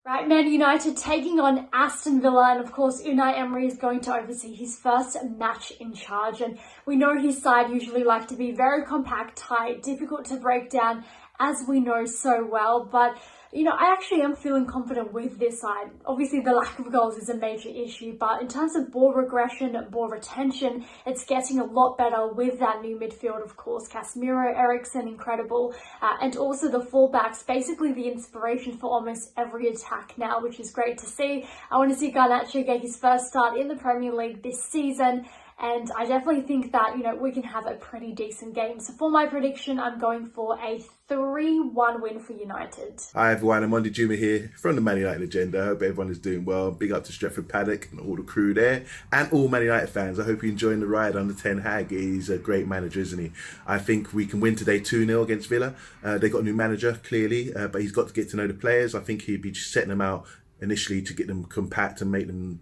Right, Man United taking on Aston Villa, and of course Unai Emery is going to oversee his first match in charge, and we know his side usually like to be very compact, tight, difficult to break down, as we know so well. But you know, I actually am feeling confident with this side. Obviously the lack of goals is a major issue, but in terms of ball regression, ball retention, it's getting a lot better with that new midfield. Of course, Casemiro, Eriksen, incredible, and also the fullbacks, basically the inspiration for almost every attack now, which is great to see. I want to see Garnacho get his first start in the Premier League this season, and I definitely think that, you know, we can have a pretty decent game. So for my prediction, I'm going for a 3-1 win for United. Hi everyone, I'm Monday Juma here from the Man United Agenda. I hope everyone is doing well. Big up to Stretford, Paddock and all the crew there, and all Man United fans. I hope you're enjoying the ride under Ten Hag. He's a great manager, isn't he? I think we can win today 2-0 against Villa. They got a new manager, clearly, but he's got to get to know the players. I think he'd be just setting them out initially to get them compact and make them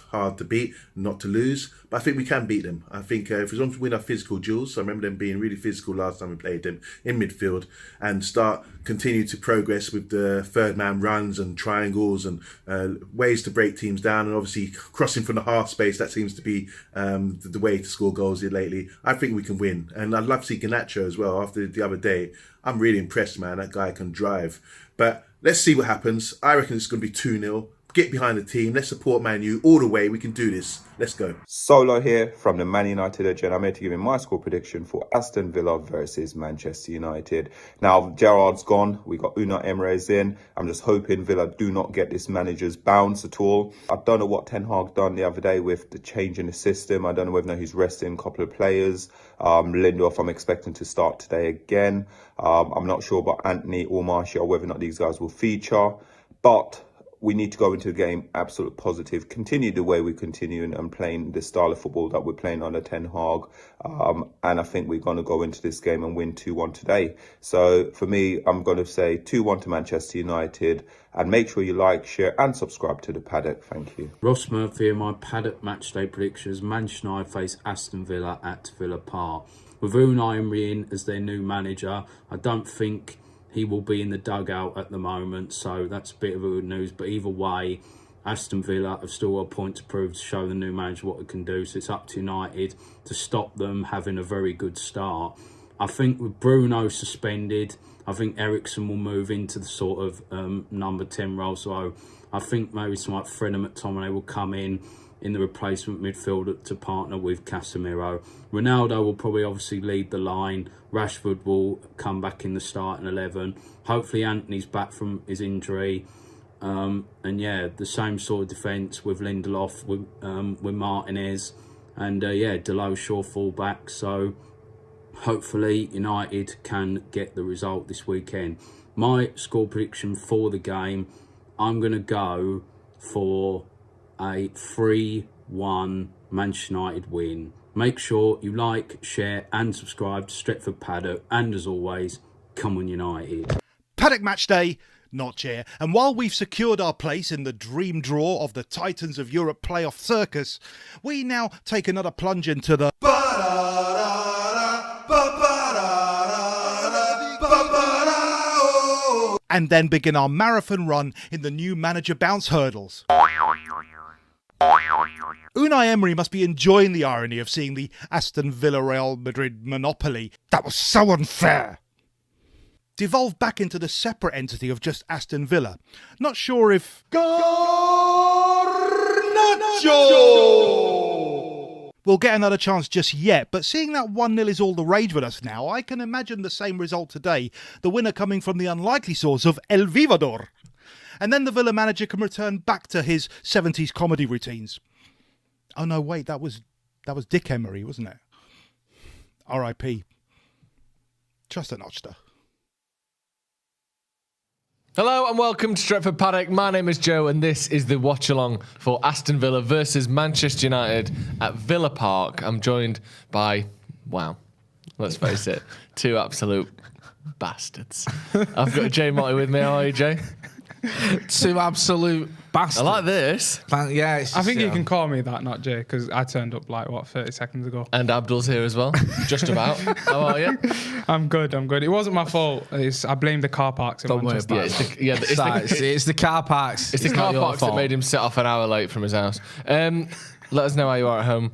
hard to beat, not to lose. But I think we can beat them. I think if as long as we win our physical duels, I remember them being really physical last time we played them in midfield, and continue to progress with the third man runs and triangles and ways to break teams down, and obviously crossing from the half space. That seems to be the way to score goals here lately. I think we can win, and I'd love to see Garnacho as well. After the other day, I'm really impressed, man. That guy can drive. But let's see what happens. I reckon it's going to be 2-0. Get behind the team. Let's support Man U all the way. We can do this. Let's go. Solo here from the Man United Agenda. I'm here to give you my score prediction for Aston Villa versus Manchester United. Now, Gerrard's gone. We got Unai Emery's in. I'm just hoping Villa do not get this manager's bounce at all. I don't know what Ten Hag done the other day with the change in the system. I don't know whether he's resting a couple of players. Lindelof, I'm expecting to start today again. I'm not sure about Anthony or Martial, whether or not these guys will feature. But we need to go into the game absolute positive, continue the way we continue and playing the style of football that we're playing under Ten Hag. And I think we're going to go into this game and win 2-1 today. So for me, I'm going to say 2-1 to Manchester United. And make sure you like, share and subscribe to the Paddock. Thank you. Ross Murphy here, my Paddock matchday predictions. Manchester United face Aston Villa at Villa Park. With Unai Emery in as their new manager, I don't think he will be in the dugout at the moment, so that's a bit of good news. But either way, Aston Villa have still got a point to prove to show the new manager what it can do. So it's up to United to stop them having a very good start. I think with Bruno suspended, I think Eriksen will move into the sort of number 10 role. So I think maybe someone like Fred and McTominay will come in the replacement midfield to partner with Casemiro. Ronaldo will probably obviously lead the line. Rashford will come back in the starting 11. Hopefully Anthony's back from his injury. And yeah, the same sort of defence with Lindelof, with Martinez, and Delos Shaw full-back. So hopefully United can get the result this weekend. My score prediction for the game, I'm going to go for a 3-1 Manchester United win. Make sure you like, share and subscribe to Stretford Paddock. And as always, come on United. Paddock match day, not chair. And while we've secured our place in the dream draw of the Titans of Europe playoff circus, we now take another plunge into the and then begin our marathon run in the new manager bounce hurdles. Unai Emery must be enjoying the irony of seeing the Aston Villa Real Madrid monopoly, that was so unfair, devolve back into the separate entity of just Aston Villa. Not sure if Garnacho will get another chance just yet, but seeing that 1-0 is all the rage with us now, I can imagine the same result today, the winner coming from the unlikely source of El Vivador. And then the Villa manager can return back to his 70s comedy routines. Oh no, wait, that was Dick Emery, wasn't it? R.I.P. Trust a notchster. Hello and welcome to Stretford Paddock. My name is Joe and this is the Watchalong for Aston Villa versus Manchester United at Villa Park. I'm joined by, wow, let's face it, two absolute bastards. I've got Jay Motti with me. How are you, Jay? Two absolute bastard. I like this. Yeah, it's I just, think you can call me that, not Jay, because I turned up 30 seconds ago. And Abdul's here as well. Just about. How are you? I'm good. It wasn't my fault. I blame the car parks in Don't worry Manchester. about it. It's the car parks. It's the car parks that made him set off an hour late from his house. Let us know how you are at home.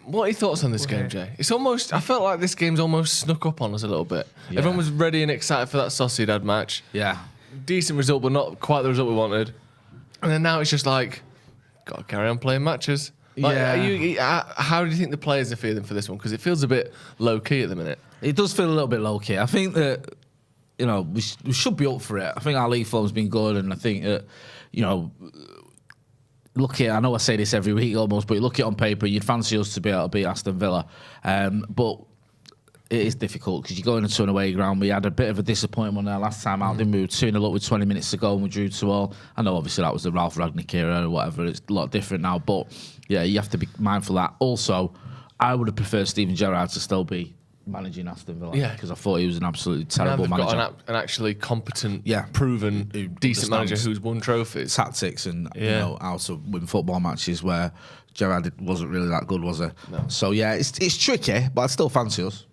What are your thoughts on this game, Jay? I felt like this game's almost snuck up on us a little bit. Yeah. Everyone was ready and excited for that Sociedad match. Yeah. Decent result, but not quite the result we wanted. And then now it's just like, got to carry on playing matches. Like, how do you think the players are feeling for this one? Because it feels a bit low-key at the minute. It does feel a little bit low-key. I think that, we should be up for it. I think our league form's been good, and I think that, I know I say this every week almost, but you look at it on paper, you'd fancy us to be able to beat Aston Villa. But it is difficult because you go into an away ground. We had a bit of a disappointment there last time out. Didn't we? We were 2-0 up with 20 minutes to go and we drew 2-2. I know obviously that was the Ralph Ragnick era or whatever. It's a lot different now. But yeah, you have to be mindful of that. Also, I would have preferred Steven Gerrard to still be managing Aston Villa. Yeah. Because I thought he was an absolutely terrible manager. Got an actually competent, proven, decent manager who's won trophies. Tactics and how to win football matches where Gerrard wasn't really that good, was he? No. So yeah, it's tricky, but I still fancy us.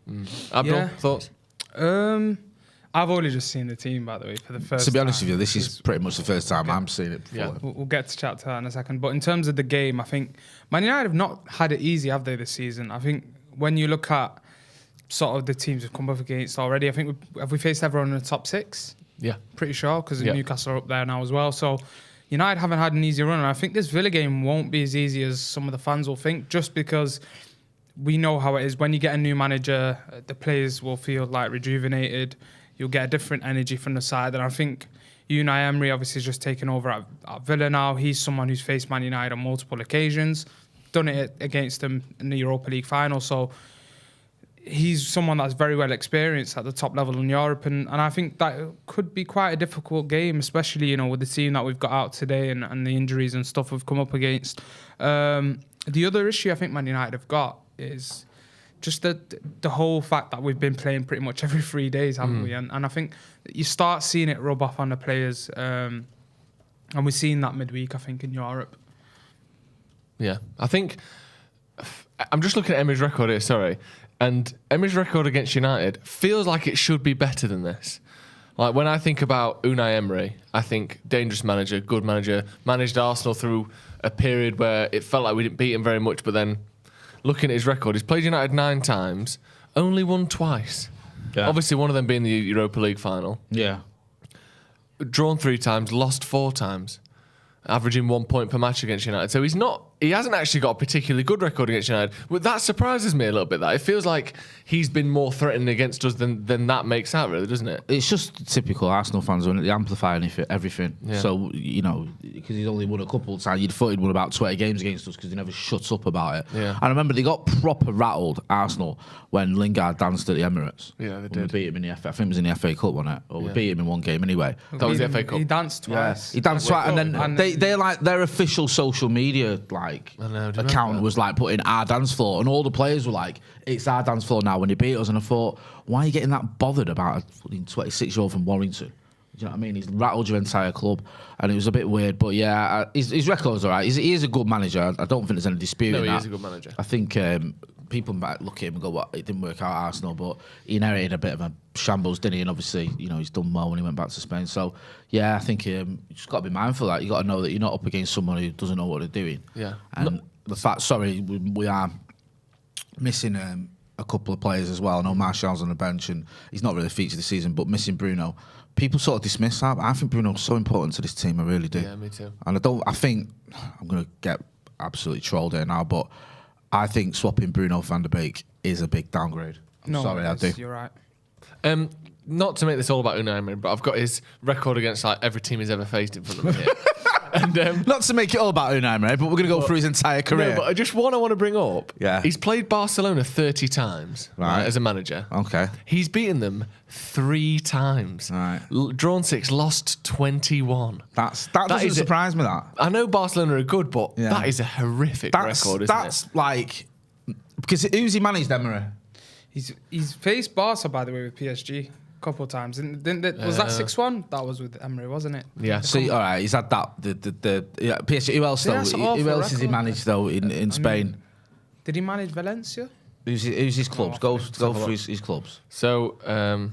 Abdul, thoughts? I've only just seen the team, by the way, for the first time. To be honest with you, this is pretty much the first time I'm seeing it before. Yeah. We'll get to chat to that in a second. But in terms of the game, I think Man United have not had it easy, have they, this season? I think when you look at sort of the teams we've come up against already, I think have we faced everyone in the top 6? Yeah. Pretty sure, because Newcastle are up there now as well. So United haven't had an easy run, and I think this Villa game won't be as easy as some of the fans will think, just because we know how it is. When you get a new manager, the players will feel like rejuvenated. You'll get a different energy from the side, and I think Unai Emery obviously has just taken over at Villa now. He's someone who's faced Man United on multiple occasions, done it against them in the Europa League final, so he's someone that's very well experienced at the top level in Europe, and I think that could be quite a difficult game, especially with the team that we've got out today and the injuries and stuff we've come up against. The other issue I think Man United have got is just the whole fact that we've been playing pretty much every 3 days, haven't we? And I think you start seeing it rub off on the players, and we're seeing that midweek, I think, in Europe. Yeah, I think I'm just looking at Emery's record here. Sorry. And Emery's record against United feels like it should be better than this. Like, when I think about Unai Emery, I think dangerous manager, good manager, managed Arsenal through a period where it felt like we didn't beat him very much, but then looking at his record, he's played United 9 times, only won twice. Yeah. Obviously, one of them being the Europa League final. Yeah. Drawn 3 times, lost 4 times, averaging 1 point per match against United. So he hasn't actually got a particularly good record against United. But that surprises me a little bit. That it feels like he's been more threatening against us than that makes out, really, doesn't it? It's just typical Arsenal fans, isn't it? They amplify everything. Yeah. So, because he's only won a couple of times, you'd thought he'd won about 20 games against us because he never shuts up about it. Yeah. I remember they got proper rattled, Arsenal, when Lingard danced at the Emirates. Yeah, they did. We beat him in the FA. I think it was in the FA Cup, wasn't it? Or we beat him in one game anyway. That was the FA Cup. He danced twice. Yeah. He danced twice, and then they're like their official social media account was like putting our dance floor, and all the players were like, "It's our dance floor now." When he beat us, and I thought, why are you getting that bothered about a 26-year-old from Warrington? Do you know what I mean? He's rattled your entire club, and it was a bit weird. But yeah, his record's all right. He is a good manager. I don't think there's any dispute. No, he is a good manager. I think people might look at him and go, "What? It didn't work out at Arsenal," but he inherited a bit of a shambles, didn't he? And obviously, he's done well when he went back to Spain. So yeah, I think you just got to be mindful of that. You got to know that you're not up against someone who doesn't know what they're doing. Yeah, and the fact, we are missing a couple of players as well. I know Martial's on the bench and he's not really featured this season, but missing Bruno. People sort of dismiss that, but I think Bruno's so important to this team, I really do. Yeah, me too. And I think, I'm going to get absolutely trolled here now, but I think swapping Bruno for Van der Beek is a big downgrade. Sorry, I do. You're right. Not to make this all about Unai Emery, but I've got his record against every team he's ever faced in front of me here. And, not to make it all about Unai Emery, but we're going to go through his entire career. No, but just one I want to bring up. Yeah. He's played Barcelona 30 times as a manager. Okay. He's beaten them 3 times. Right. Drawn 6, lost 21. That doesn't surprise me, that. I know Barcelona are good, but that is a horrific record, isn't it? That's like... Because who's he managed, Emery? He's faced Barca, by the way, with PSG. couple of times. Was that 6-1? That was with Emery, wasn't it? Yeah. See, all right, he's had that. PSG. Who else though? that's an awful Who else has he record. managed though in Spain? Did he manage Valencia? Who's his clubs? Oh, Go through his clubs. So, I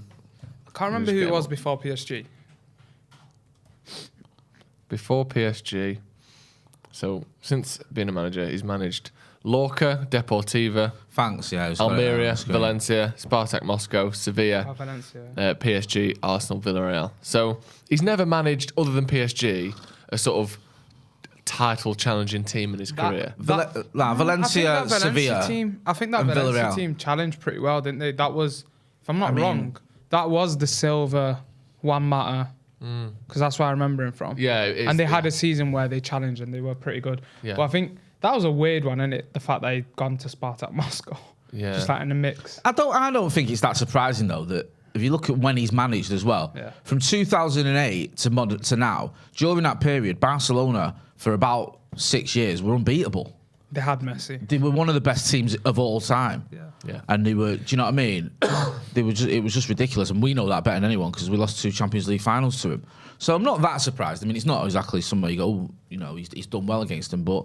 can't remember who it was before PSG. before PSG, so since being a manager, he's managed Lorca, Deportiva, Thanks, yeah. Almeria, Valencia, Spartak Moscow, Sevilla, Valencia. PSG, Arsenal, Villarreal. So he's never managed, other than PSG, a sort of title challenging team in his career. Valencia, Sevilla. I think that and Valencia Villarreal. team challenged pretty well, didn't they? That was, if I'm not wrong, that was the silver Juan Mata. Because that's where I remember him from. Yeah, it is, and they had a season where they challenged and they were pretty good. Yeah. But I think that was a weird one, isn't it? The fact that they'd gone to Spartak Moscow. Yeah. Just like in the mix. I don't think it's that surprising though that if you look at when he's managed as well, from 2008 to now, during that period, Barcelona for about 6 years were unbeatable. They had Messi. They were one of the best teams of all time. Yeah. And they were, do you know what I mean? It was just ridiculous. And we know that better than anyone because we lost 2 Champions League finals to him. So I'm not that surprised. I mean, it's not exactly somewhere you go, oh, you know, he's done well against them, but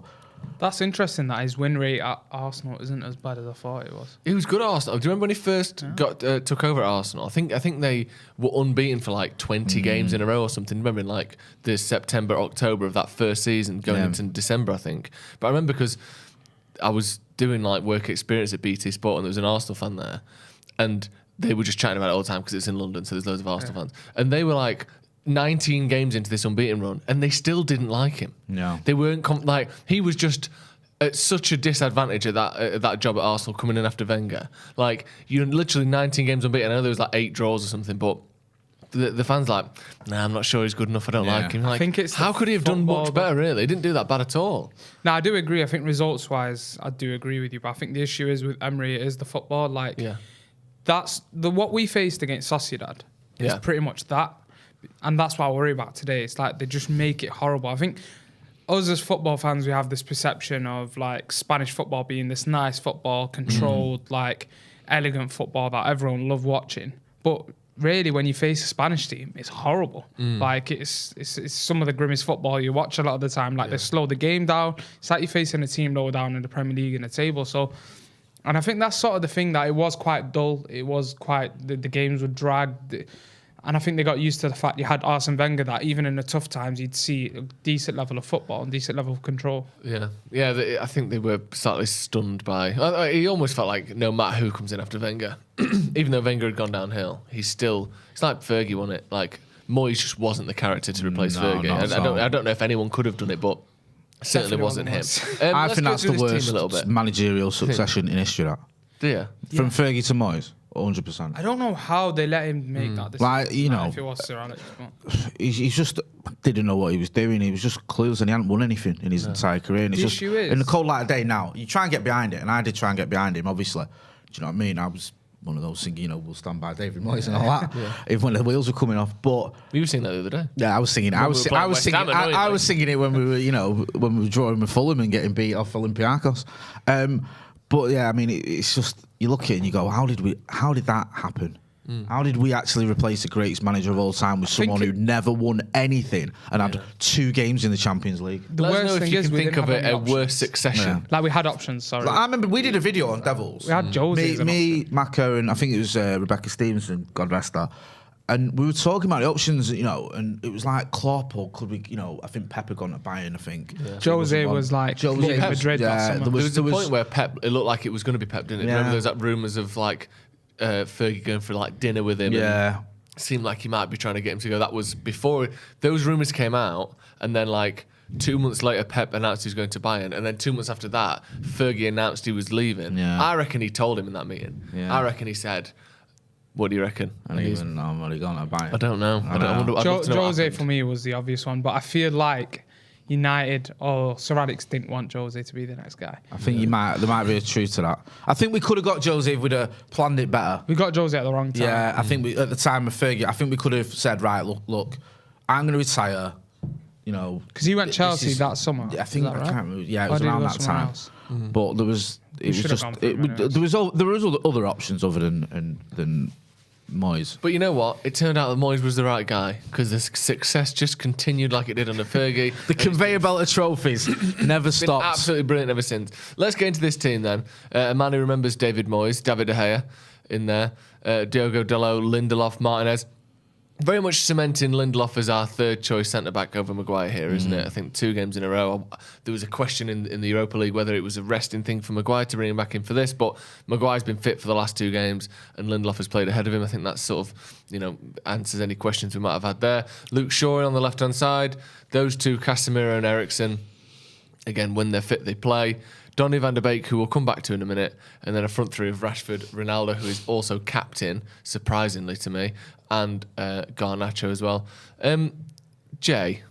That's interesting that his win rate at Arsenal isn't as bad as I thought it was. He was good at Arsenal. Do you remember when he first took over at Arsenal? I think they were unbeaten for like 20 games in a row or something. Remember in like the September, October of that first season, going into December, I think. But I remember because I was doing like work experience at BT Sport and there was an Arsenal fan there, and they were just chatting about it all the time because it's in London, so there's loads of Arsenal fans, and they were like 19 games into this unbeaten run, and they still didn't like him. No. They weren't like he was just at such a disadvantage at that job at Arsenal coming in after Wenger. Like you're literally 19 games unbeaten. I know there was like 8 draws or something, but the fans like, nah, I'm not sure he's good enough. I don't like him. Like, I think it's how could he have done football, much better? Really, he didn't do that bad at all. No, I do agree. I think results-wise, I do agree with you. But I think the issue is with Emery is the football. Like, that's what we faced against Sociedad. Is pretty much that. And that's what I worry about today. It's like they just make it horrible. I think us as football fans, we have this perception of like Spanish football being this nice football, controlled, like elegant football that everyone love watching. But really, when you face a Spanish team, it's horrible. Like it's some of the grimmest football you watch a lot of the time. Like they slow the game down. It's like you're facing a team lower down in the Premier League in the table. So, and I think that's sort of the thing, that it was quite dull. It was quite the games were dragged. And I think they got used to the fact you had Arsene Wenger, that even in the tough times, you'd see a decent level of football and decent level of control. I think they were slightly stunned by. He almost felt like no matter who comes in after Wenger, even though Wenger had gone downhill, it's like Fergie, wasn't it? Like Moyes just wasn't the character to replace Fergie. I don't know if anyone could have done it, but certainly wasn't him. I think that's the worst managerial succession in history. That. Do you? From Fergie to Moyes. 100%. I don't know how they let him make that decision. Like, you know, if it was Sir Alex. He just didn't know what he was doing. He was just clueless and he hadn't won anything in his entire career. And The issue is, in the cold light of day now, you try and get behind it, and I did try and get behind him, obviously. Do you know what I mean? I was one of those thinking, you know, we'll stand by David Moyes and all that. Even when the wheels were coming off. But you were singing that the other day. Yeah, I was singing it. I was singing it when we were, you know, when we were drawing with Fulham and getting beat off Olympiacos. But yeah, I mean, it's just, you look at it and you go, how did that happen? How did we actually replace the greatest manager of all time with someone who never won anything and had 2 games in the Champions League? The worst thing is we think of it a worse succession. Like we had options, sorry. Like, I remember we did a video on Devils. We had Jose. Me, Maka, and I think it was Rebecca Stevenson, God rest her. And we were talking about the options, you know, and it was like Klopp, or could we, you know, I think Pep had gone to Bayern, I think. Jose was like Madrid that summer. There was a point where Pep, it looked like it was going to be Pep, didn't it? Remember there was that rumours of like Fergie going for like dinner with him. Yeah. And it seemed like he might be trying to get him to go. That was before those rumours came out, and then like 2 months later, Pep announced he was going to Bayern, and then 2 months after that, Fergie announced he was leaving. Yeah. I reckon he told him in that meeting. Yeah. I reckon he said, "What do you reckon?" I don't even know what he gone to Bayern. I don't know. I'd love to know Jose what for me was the obvious one, but I feel like United or Sir Alex didn't want Jose to be the next guy. I think there might be a truth to that. I think we could have got Jose if we'd have planned it better. We got Jose at the wrong time. Yeah, I think at the time of Fergie, I think we could have said, right, look, I'm going to retire. You know, because he went Chelsea that summer. I think I can't remember. Yeah, it was around that time. But there was, there was other options other than Moyes. But you know what? It turned out that Moyes was the right guy because the success just continued like it did under Fergie. The conveyor belt of trophies never Been stopped. absolutely brilliant ever since. Let's get into this team then. A man who remembers David Moyes, David De Gea in there, Diogo Dalot, Lindelof, Martinez. Very much cementing Lindelof as our third choice centre-back over Maguire here, isn't it? I think 2 games in a row. There was a question in the Europa League whether it was a resting thing for Maguire to bring him back in for this, but Maguire's been fit for the last 2 games and Lindelof has played ahead of him. I think that sort of, answers any questions we might have had there. Luke Shaw on the left-hand side. Those 2, Casemiro and Eriksen, again, when they're fit, they play. Donny van der Beek, who we'll come back to in a minute, and then a front 3 of Rashford, Ronaldo, who is also captain, surprisingly to me, and Garnacho as well. Jay,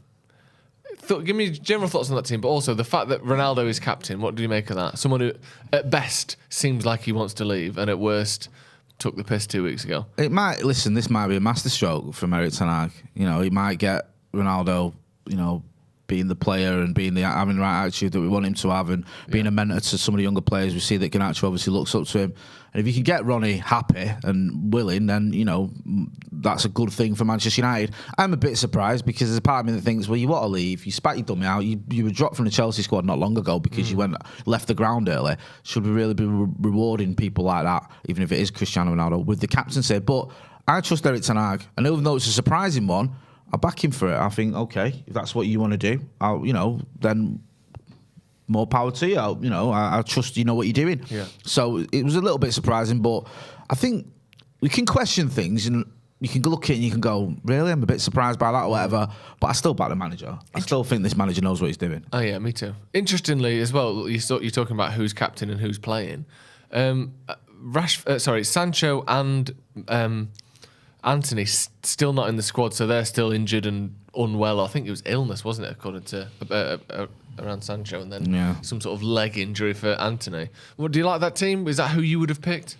give me general thoughts on that team, but also the fact that Ronaldo is captain. What do you make of that? Someone who, at best, seems like he wants to leave, and at worst, took the piss 2 weeks ago. This might be a masterstroke from Erik ten Hag. He might get Ronaldo, being the player and having the right attitude that we want him to have, and being a mentor to some of the younger players. We see that Garnacho obviously looks up to him. And if you can get Ronnie happy and willing, then, that's a good thing for Manchester United. I'm a bit surprised because there's a part of me that thinks, well, you want to leave. You spat your dummy out. You were dropped from the Chelsea squad not long ago because you left the ground early. Should we really be rewarding people like that, even if it is Cristiano Ronaldo, with the captaincy? But I trust Erik ten Hag. And even though it's a surprising one, I'll back him for it. I think, okay, if that's what you want to do, then more power to you. I trust you know what you're doing. Yeah. So it was a little bit surprising, but I think we can question things and you can look at it and you can go, really? I'm a bit surprised by that or whatever, but I still back the manager. I still think this manager knows what he's doing. Oh, yeah, me too. Interestingly, as well, you're talking about who's captain and who's playing. Sancho and Anthony still not in the squad, so they're still injured and unwell. I think it was illness, wasn't it, according to around Sancho, and then some sort of leg injury for Anthony. Do you like that team? Is that who you would have picked?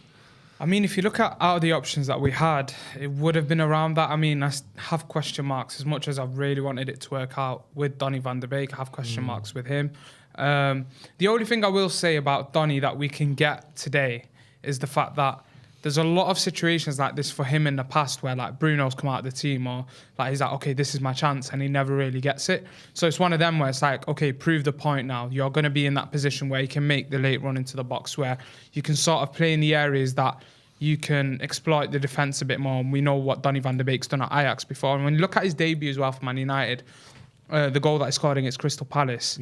I mean, if you look at out of the options that we had, it would have been around that. I mean, I have question marks as much as I really wanted it to work out with Donny van der Beek. I have question marks with him. The only thing I will say about Donny that we can get today is the fact that there's a lot of situations like this for him in the past where like Bruno's come out of the team or like he's like, okay, this is my chance, and he never really gets it. So it's one of them where it's like, okay, prove the point now. You're going to be in that position where you can make the late run into the box, where you can sort of play in the areas that you can exploit the defence a bit more. And we know what Donny van der Beek's done at Ajax before. And when you look at his debut as well for Man United, the goal that he scored against Crystal Palace,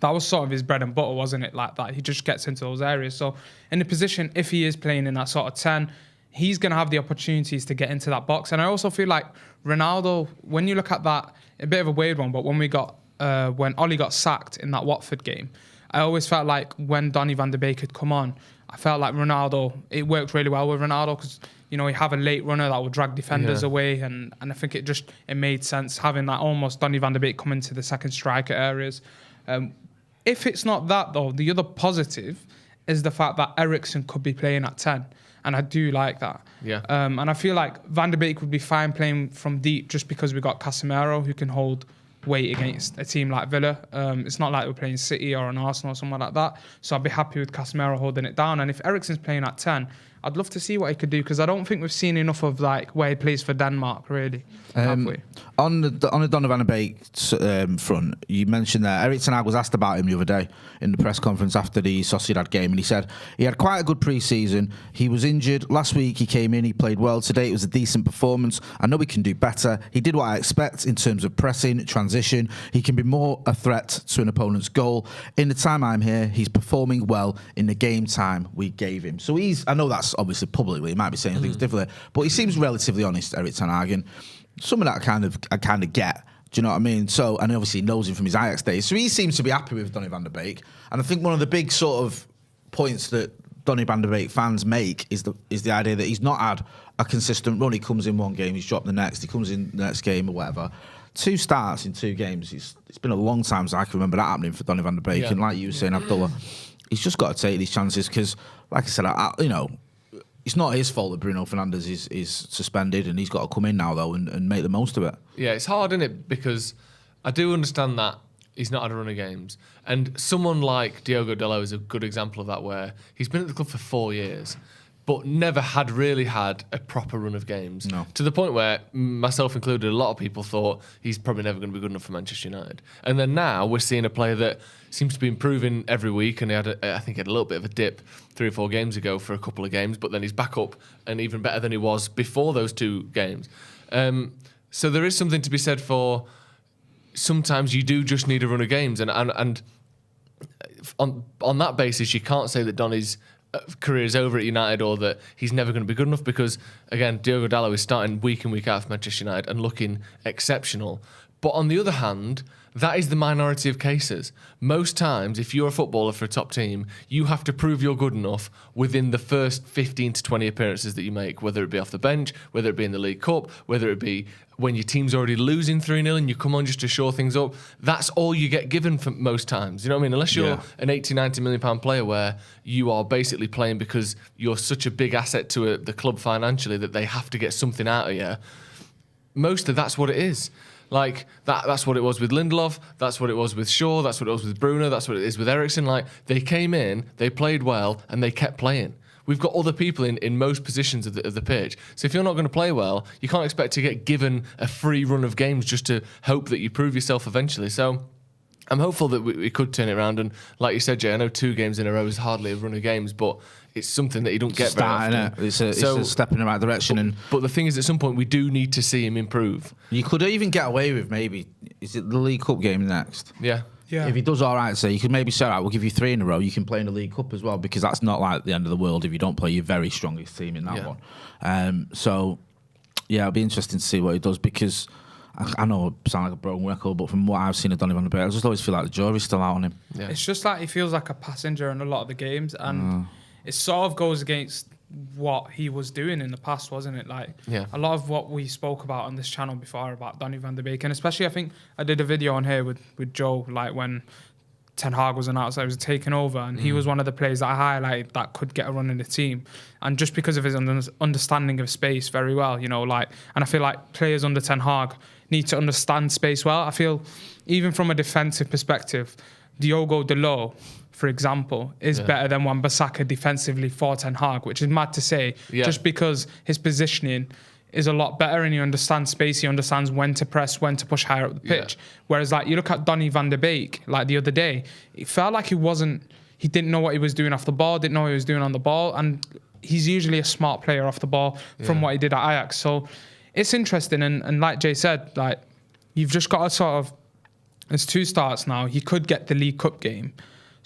that was sort of his bread and butter, wasn't it? Like that, he just gets into those areas. So in the position, if he is playing in that sort of 10, he's going to have the opportunities to get into that box. And I also feel like Ronaldo, when you look at that, a bit of a weird one, but when when Ollie got sacked in that Watford game, I always felt like when Donny van der Beek had come on, I felt like Ronaldo, it worked really well with Ronaldo because, you have a late runner that would drag defenders away. And I think it made sense having that almost Donny van der Beek come into the second striker areas. If it's not that, though, the other positive is the fact that Eriksen could be playing at 10. And I do like that. Yeah. And I feel like Van der Beek would be fine playing from deep just because we got Casemiro who can hold weight against a team like Villa. It's not like we're playing City or an Arsenal or someone like that. So I'd be happy with Casemiro holding it down. And if Eriksen's playing at 10, I'd love to see what he could do because I don't think we've seen enough of like where he plays for Denmark, really. On the Donny van der Beek front, you mentioned that Erik ten Hag was asked about him the other day in the press conference after the Sociedad game, and he said he had quite a good pre-season. He was injured last week. He came in, he played well today. It was a decent performance. I know he can do better. He did what I expect in terms of pressing, transition. He can be more a threat to an opponent's goal. In the time I'm here, he's performing well in the game time we gave him. So I know that's obviously publicly, he might be saying things differently, but he seems relatively honest, Erik ten Hag, and some of that I kind of get. Do you know what I mean? So, and obviously he knows him from his Ajax days. So he seems to be happy with Donny van der Beek. And I think one of the big sort of points that Donny van der Beek fans make is the idea that he's not had a consistent run. He comes in one game, he's dropped the next. He comes in the next game or whatever. 2 starts in 2 games. It's been a long time since I can remember that happening for Donny van der Beek. Yeah. And like you were saying, Abdullah, he's just got to take these chances because, like I said, it's not his fault that Bruno Fernandes is suspended, and he's got to come in now, though, and make the most of it. Yeah, it's hard, isn't it? Because I do understand that he's not had a run of games. And someone like Diogo Dalot is a good example of that, where he's been at the club for 4 years. but never had really had a proper run of games. No. To the point where, myself included, a lot of people thought he's probably never going to be good enough for Manchester United. And then now we're seeing a player that seems to be improving every week, and I think he had a little bit of a dip 3 or 4 games ago for a couple of games, but then he's back up and even better than he was before those 2 games. So there is something to be said for sometimes you do just need a run of games, and on that basis, you can't say that Donny's career is over at United or that he's never going to be good enough, because again, Diogo Dalot is starting week in, week out for Manchester United and looking exceptional. But on the other hand, that is the minority of cases. Most times, if you're a footballer for a top team, you have to prove you're good enough within the first 15 to 20 appearances that you make, whether it be off the bench, whether it be in the League Cup, whether it be when your team's already losing 3-0 and you come on just to shore things up. That's all you get given for most times. You know what I mean? Unless you're an 80, 90 million pound player where you are basically playing because you're such a big asset to the club financially that they have to get something out of you. Most of that's what it is. Like, that's what it was with Lindelof, that's what it was with Shaw, that's what it was with Bruno, that's what it is with Eriksen. Like, they came in, they played well, and they kept playing. We've got other people in most positions of the pitch. So if you're not going to play well, you can't expect to get given a free run of games just to hope that you prove yourself eventually. So I'm hopeful that we could turn it around. And like you said, Jay, I know 2 games in a row is hardly a run of games, but it's something that you don't get very often. It's a step in the right direction. But the thing is, at some point, we do need to see him improve. You could even get away with maybe, is it the League Cup game next? Yeah. If he does all right, so you could maybe say, all right, we'll give you 3 in a row. You can play in the League Cup as well, because that's not like the end of the world if you don't play your very strongest team in that one. So, yeah, it'll be interesting to see what he does, because I know I sound like a broken record, but from what I've seen of Donny van de Beek, I just always feel like the jury's still out on him. Yeah. It's just like he feels like a passenger in a lot of the games, and it sort of goes against what he was doing in the past, wasn't it? Like, a lot of what we spoke about on this channel before about Donny van de Beek, and especially I think I did a video on here with Joe, like when Ten Hag was announced that he was taking over, and he was one of the players that I highlighted that could get a run in the team, and just because of his understanding of space very well, you know, like, and I feel like players under Ten Hag need to understand space well. I feel even from a defensive perspective, Diogo Dalot, for example, is better than Wan-Bissaka defensively for Ten Hag, which is mad to say, just because his positioning is a lot better and he understands space, he understands when to press, when to push higher up the pitch. Whereas, like, you look at Donny van de Beek, like the other day, it felt like he didn't know what he was doing off the ball, didn't know what he was doing on the ball, and he's usually a smart player off the ball from what he did at Ajax. So it's interesting, and like Jay said, like, you've just got to sort of, there's 2 starts now, he could get the League Cup game.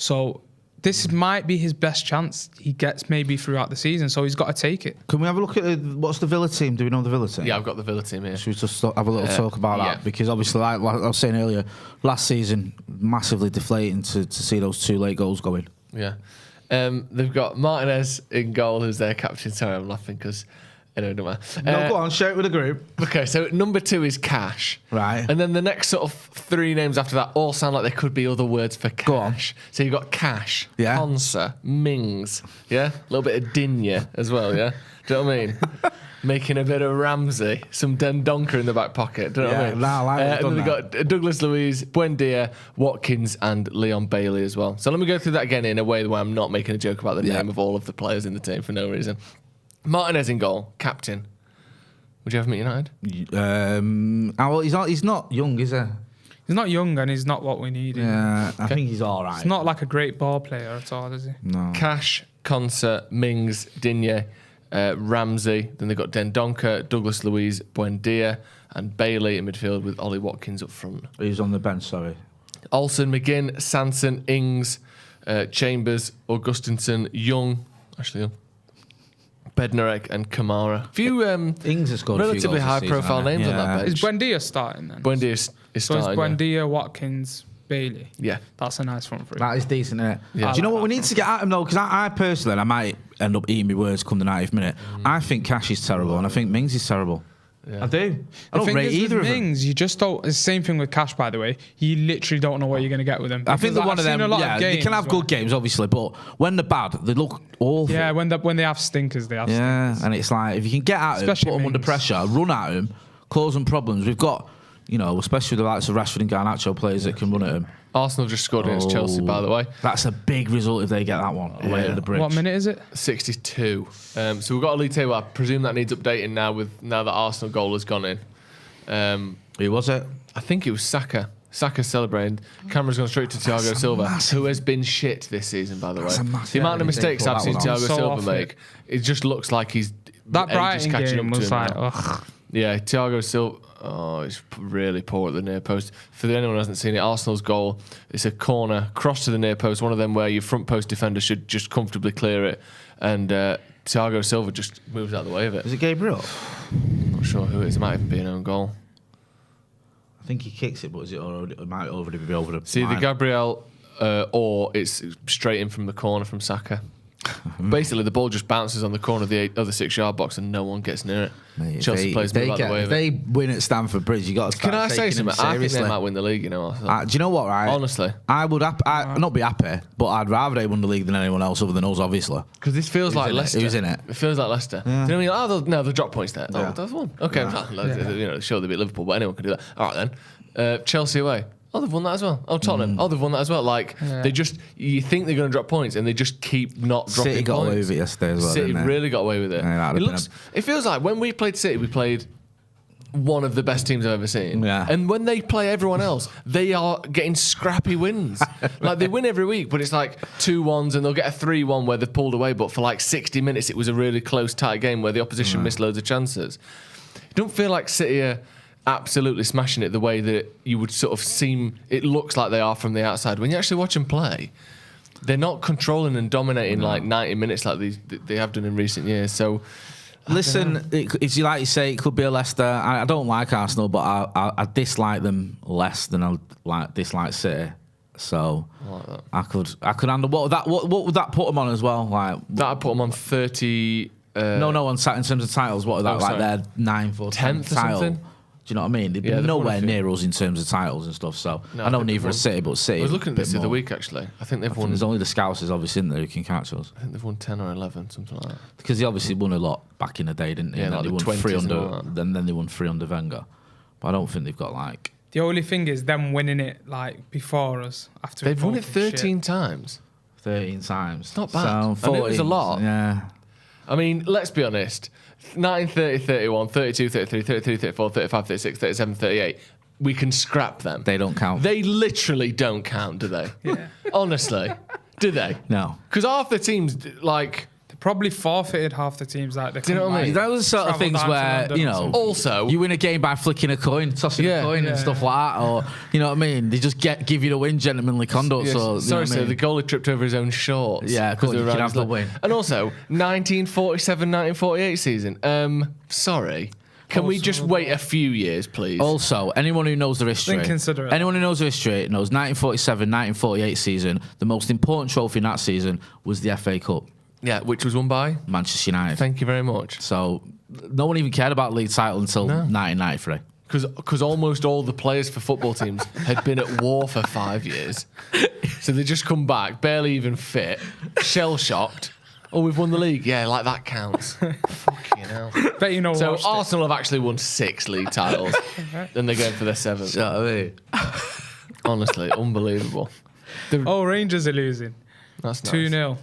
So this might be his best chance he gets maybe throughout the season, so he's got to take it. Can we have a look at what's the Villa team? Do we know the Villa team? Yeah, I've got the Villa team here. Should we just have a little talk about that? Because obviously, like I was saying earlier, last season, massively deflating to see those 2 late goals going. Yeah. They've got Martinez in goal, who's their captain. Sorry, I'm laughing because... Anyway, don't matter. No, go on, share it with the group. Okay, so number 2 is Cash. Right. And then the next sort of 3 names after that all sound like they could be other words for cash. Go on. So you've got Cash, Yeah. Ponsa, Mings, yeah? A little bit of Dinya as well, yeah? Do you know what I mean? Making a bit of Ramsey, some Dendoncker in the back pocket. Do you know what I mean? I like and then they've got Douglas Luiz, Buendia, Watkins, and Leon Bailey as well. So let me go through that again in a way where I'm not making a joke about the name of all of the players in the team for no reason. Martinez in goal, captain. Would you have him at United? Well, he's not young, is he? He's not young and he's not what we need. Yeah, I think he's all right. He's not like a great ball player at all, is he? No. Cash, Konsa, Mings, Digne, Ramsey. Then they've got Dendoncker, Douglas Luiz, Buendia, and Bailey in midfield with Ollie Watkins up front. He's on the bench, sorry. Olsen, McGinn, Sanson, Ings, Chambers, Augustinsson, Young, Ashley Young, Bednarek and Kamara. A few Ings has scored relatively high-profile names on that bench. Is Buendia starting then? Buendia is So starting. it's Buendia, Watkins, Bailey. Yeah. That's a nice front three. That is decent, isn't it? Yeah. Do you know what we need to get at him though? Because I personally, and I might end up eating my words come the 90th minute. I think Cash is terrible, and I think Mings is terrible. Yeah. I do. I The don't thing rate is either with of them. Mings, you just don't. It's the same thing with Cash, by the way. You literally don't know what you're going to get with them. I think Because they're one I've of seen them. a lot Yeah, of they games can have where- good games, obviously, but when they're bad, they look awful. Yeah, when they have stinkers, they have stinkers. And it's like if you can get at him, Especially put him under Mings. pressure, run at him, cause them problems. We've got, especially with the likes of Rashford and Garnacho players that can run at him. Arsenal just scored against Chelsea, by the way. That's a big result if they get that one away at the bridge. What minute is it? 62. So we've got a league table. I presume that needs updating now that Arsenal goal has gone in. Who was it? I think it was Saka. Saka celebrating. Camera's gone straight to Thiago Silva, who has been shit this season, by the way. The amount of mistakes I've seen Thiago Silva make, it just looks like he's that Brighton game was like, ugh. Yeah, Thiago Silva. Oh, he's really poor at the near post. For anyone who hasn't seen it, Arsenal's goal, it's a corner, cross to the near post, one of them where your front post defender should just comfortably clear it. And Thiago Silva just moves out of the way of it. Is it Gabriel? I'm not sure who it is. It might even be an own goal. I think he kicks it, but it might already be over the See, line. the Gabriel, or it's straight in from the corner from Saka. Basically, the ball just bounces on the corner of the other 6-yard box and no one gets near it. Mate, Chelsea players move out the way of it. If they win at Stamford Bridge, you got to start. Can I say taking them something? I think seriously. they might win the league, you know. Do you know what, right? Honestly. I would not be happy, but I'd rather they won the league than anyone else other than us, obviously. Because this feels like Leicester. Who's in it? It feels like Leicester. Do you know what I mean? They'll drop points there. Yeah. Oh, they've won. Okay, you know, sure they beat Liverpool, but anyone can do that. All right then. Chelsea away. Oh, they've won that as well. Oh, Tottenham. Oh, they've won that as well. Like, they just, you think they're going to drop points and they just keep not dropping points. City got away with it yesterday as well. City really got away with it. Yeah, it feels like when we played City, we played one of the best teams I've ever seen. Yeah. And when they play everyone else, they are getting scrappy wins. Like, they win every week, but it's like 2-1s and they'll get a 3-1 where they've pulled away, but for like 60 minutes, it was a really close, tight game where the opposition missed loads of chances. It don't feel like City are absolutely smashing it the way that you would sort of it looks like they are from the outside. When you actually watch them play, they're not controlling and dominating like 90 minutes like they have done in recent years. So, listen, it's like you say, it could be a Leicester. I don't like Arsenal, but I dislike them less than I dislike City. So I could handle what would that put them on as well? Like that put them on 30. No, in terms of titles, what are that like? They're 9th or 10th title. Something? Do you know what I mean? They'd be nowhere near us in terms of titles and stuff. So I know neither are City, but City. I was looking at this the other week actually. I think they've won. There's only the Scousers obviously in there who can catch us. I think they've won 10 or 11, something like that. Because they obviously won a lot back in the day, didn't they? Yeah, and like they the won 3 under. then Then they won 3 under Wenger. But I don't think they've got like. The only thing is them winning it like before us. After they've won it 13 times. 13 times. It's not bad. So, I knew it was a lot. Yeah. I mean, let's be honest. 19, 30, 31, 32, 33, 33, 34, 35, 36, 37, 38. We can scrap them. They don't count. They literally don't count, do they? Yeah. Honestly. Do they? No. Because half the teams, like... They probably forfeited half the teams. Like, they do you know what I mean? Those sort of things where, you know... Also... You win a game by flicking a coin, tossing a coin and stuff like that. Or, you know what I mean? They just give you the win, gentlemanly conduct. Yes. So, sorry, sir, the goalie tripped over his own shorts. Yeah, because you can have the win. And also, 1947, 1948 season. Sorry. Can we just wait a few years, please? Also, anyone who knows the history, anyone who knows the history knows 1947, 1948 season, the most important trophy in that season was the FA Cup. Yeah, which was won by? Manchester United. Thank you very much. So, no one even cared about the league title until 1993. Because almost all the players for football teams had been at war for 5 years. So they just come back, barely even fit, shell-shocked. Oh, we've won the league. Yeah, like that counts. Fucking hell. Bet you know. So Arsenal have actually won 6 league titles, and they're going for their 7th. You know what I mean? Honestly, unbelievable. Rangers are losing. That's nice. 2-0.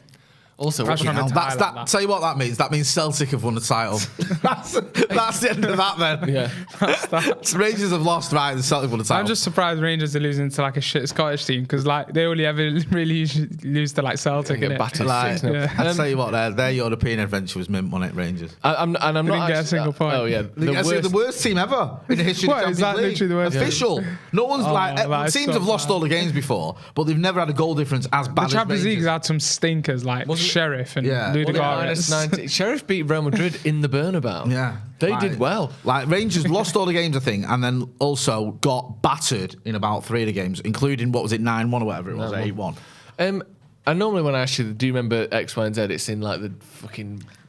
Also, tell you what that means. That means Celtic have won the title. that's the end of that then. Yeah. That's that. Rangers have lost, right, and Celtic won the title. I'm just surprised Rangers are losing to like a shit Scottish team because like they only ever really lose to like Celtic. Get battered 6-0. Yeah. I'll tell you what, their European adventure was mint on it, Rangers. I'm not didn't actually, get a single point. Oh yeah, the worst team ever in the history of the Is Champions that League. literally the worst? Official. No one's teams have lost all the games before, but they've never had a goal difference as bad as The Champions Rangers. League's had some stinkers like Sheriff and Ludogorets. Sheriff beat Real Madrid in the Bernabeu. Yeah. They did well. Like Rangers lost all the games, I think, and then also got battered in about 3 of the games, including, 9-1 or whatever it was, 8-1. And normally when I ask you, do you remember X, Y, and Z? It's in like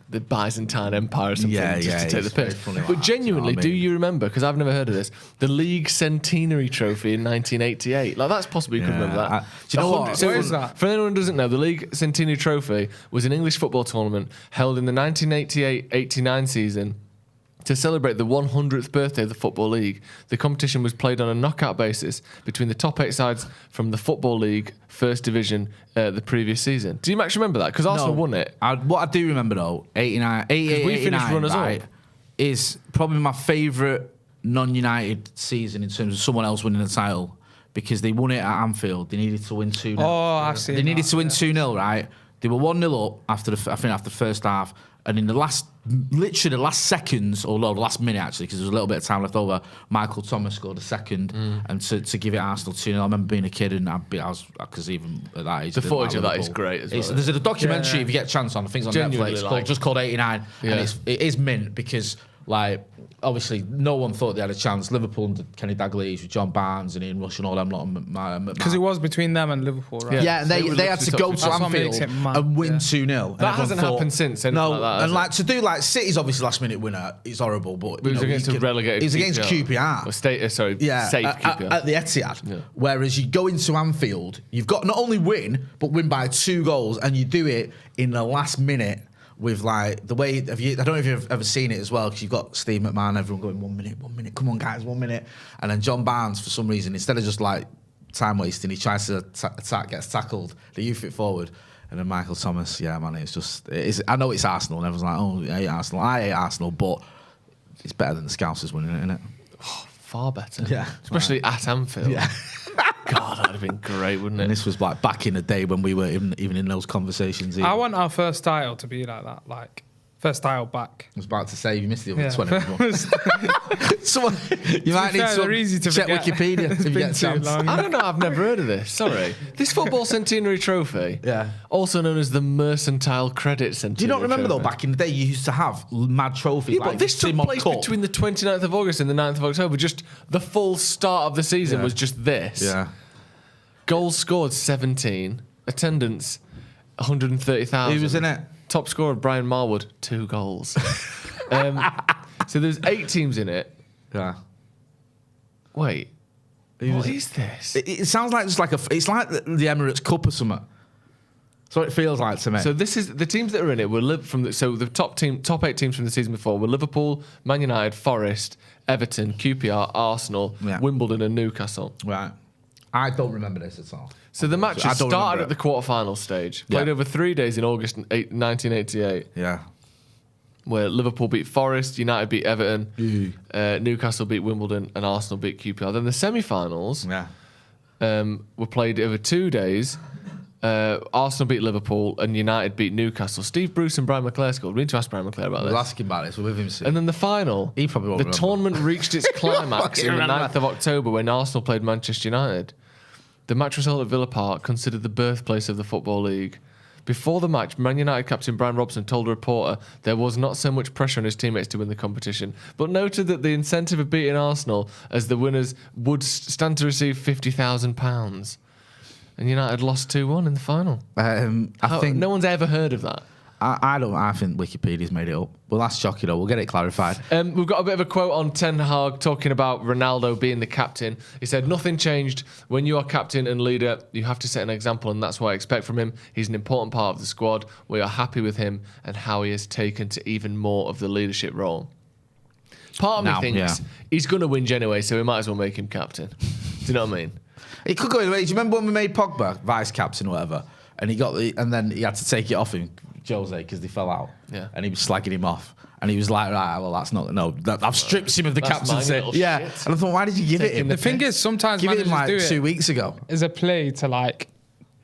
the Byzantine Empire or something, just to take the piss. But genuinely, do you remember? Because I've never heard of this. The League Centenary Trophy in 1988. Like that's possible you could remember that. Do you know what? Where is that? For anyone who doesn't know, the League Centenary Trophy was an English football tournament held in the 1988-89 season. To celebrate the 100th birthday of the Football League, the competition was played on a knockout basis between the top 8 sides from the Football League First Division the previous season. Do you actually remember that? Because Arsenal won it. What I do remember, though, 89, we finished runners right, up. is probably my favourite non-United season in terms of someone else winning the title, because they won it at Anfield. They needed to win 2-0. Oh, I've seen They needed that, to win 2-0, right? They were 1-0 up after the first half, and in the last seconds, or no, the last minute actually, because there was a little bit of time left over, Michael Thomas scored a second, and to give it Arsenal 2-0. I remember being a kid, and I was, because even at that age, The I didn't footage like of that is Liverpool. great as well. There's a documentary, if you get a chance on, I think it's on Genuinely Netflix, just called 89, Yeah. and it is mint, because like, obviously no one thought they had a chance. Liverpool and Kenny Dalglish with John Barnes and Ian Rush and all them lot, Because it was between them and Liverpool, right? yeah, and they had to go to That's what makes Anfield it mad, and win yeah. 2-0. That hasn't happened since, anything No, like that, has and it? like to do like City's obviously last minute winner is horrible, but It was against a relegated It was against QPR. Or safe QPR. At the Etihad. Whereas you go into Anfield, you've got not only win, but win by 2 goals, and you do it in the last minute with like the way. I don't know if you've ever seen it as well, because you've got Steve McMahon, everyone going 1 minute, come on guys, 1 minute, and then John Barnes, for some reason, instead of just like time wasting, he tries to attack, gets tackled, the youth it forward. And then Michael Thomas, yeah, man, I know it's Arsenal, and everyone's like, oh, I hate Arsenal. I hate Arsenal, but it's better than the Scousers winning it, isn't it? Far better. Yeah. Especially at Anfield. Yeah. God, that'd have been great, wouldn't And it? this was like back in the day when we were even in those conversations. I want our first title to be like that, like first title back. I was about to say, you missed the other Yeah. 20 minutes. Someone, you might need fair, they're easy to to check forget. Wikipedia It's if you been get a too chance. long. I don't know, I've never heard of this. Sorry. This Football Centenary Trophy, Yeah. also known as the Mercantile Credit Centenary Do you not remember though, Trophy. back in the day, you used to have mad trophies? Yeah, like but this took Simon place Cup. between the 29th of August and the 9th of October. Just the full start of the season was just this. Yeah. Goals scored 17. Attendance 130,000. Who was in it? Top scorer Brian Marwood, 2 goals. So there's 8 teams in it. Yeah. Wait, what is this? It sounds like it's like the Emirates Cup or something. That's what it feels like to me. So this is the teams that are in it were the top 8 teams from the season before were Liverpool, Man United, Forest, Everton, QPR, Arsenal, Yeah. Wimbledon, and Newcastle. right. I don't remember this at all. So the matches I don't started remember at the it. quarter-final stage, played Yeah. over 3 days in August 1988, Yeah. where Liverpool beat Forest, United beat Everton, Newcastle beat Wimbledon, and Arsenal beat QPR. Then the semi-finals Yeah. were played over 2 days. Arsenal beat Liverpool and United beat Newcastle. Steve Bruce and Brian McClare scored. We need to ask Brian McClare about We'll this. ask him about this. We're with him soon. And then the final, He probably won't the remember. tournament reached its climax He on the remember. 9th of October when Arsenal played Manchester United. The match was held at Villa Park, considered the birthplace of the Football League. Before the match, Man United captain Brian Robson told a reporter there was not so much pressure on his teammates to win the competition, but noted that the incentive of beating Arsenal as the winners would stand to receive £50,000. And United lost 2-1 in the final. I think No one's ever heard of that. I don't. I think Wikipedia's made it up. Well, that's shocking. Though. We'll get it clarified. We've got a bit of a quote on Ten Hag talking about Ronaldo being the captain. He said, "Nothing changed. When you are captain and leader, you have to set an example, and that's what I expect from him. He's an important part of the squad. We are happy with him and how he has taken to even more of the leadership role." Part of me Now, thinks yeah. he's going to win anyway, so we might as well make him captain. Do you know what I mean? It could go either way. Do you remember when we made Pogba vice captain or whatever, and then he had to take it off him, Jose, because they fell out. Yeah. And he was slagging him off. And he was like, right, well, that's not, no, I've stripped him of the That's my captaincy. little Yeah. shit. And I thought, why did you give it him? The thing is, sometimes Give it managers him like do 2 it weeks ago. as a play to like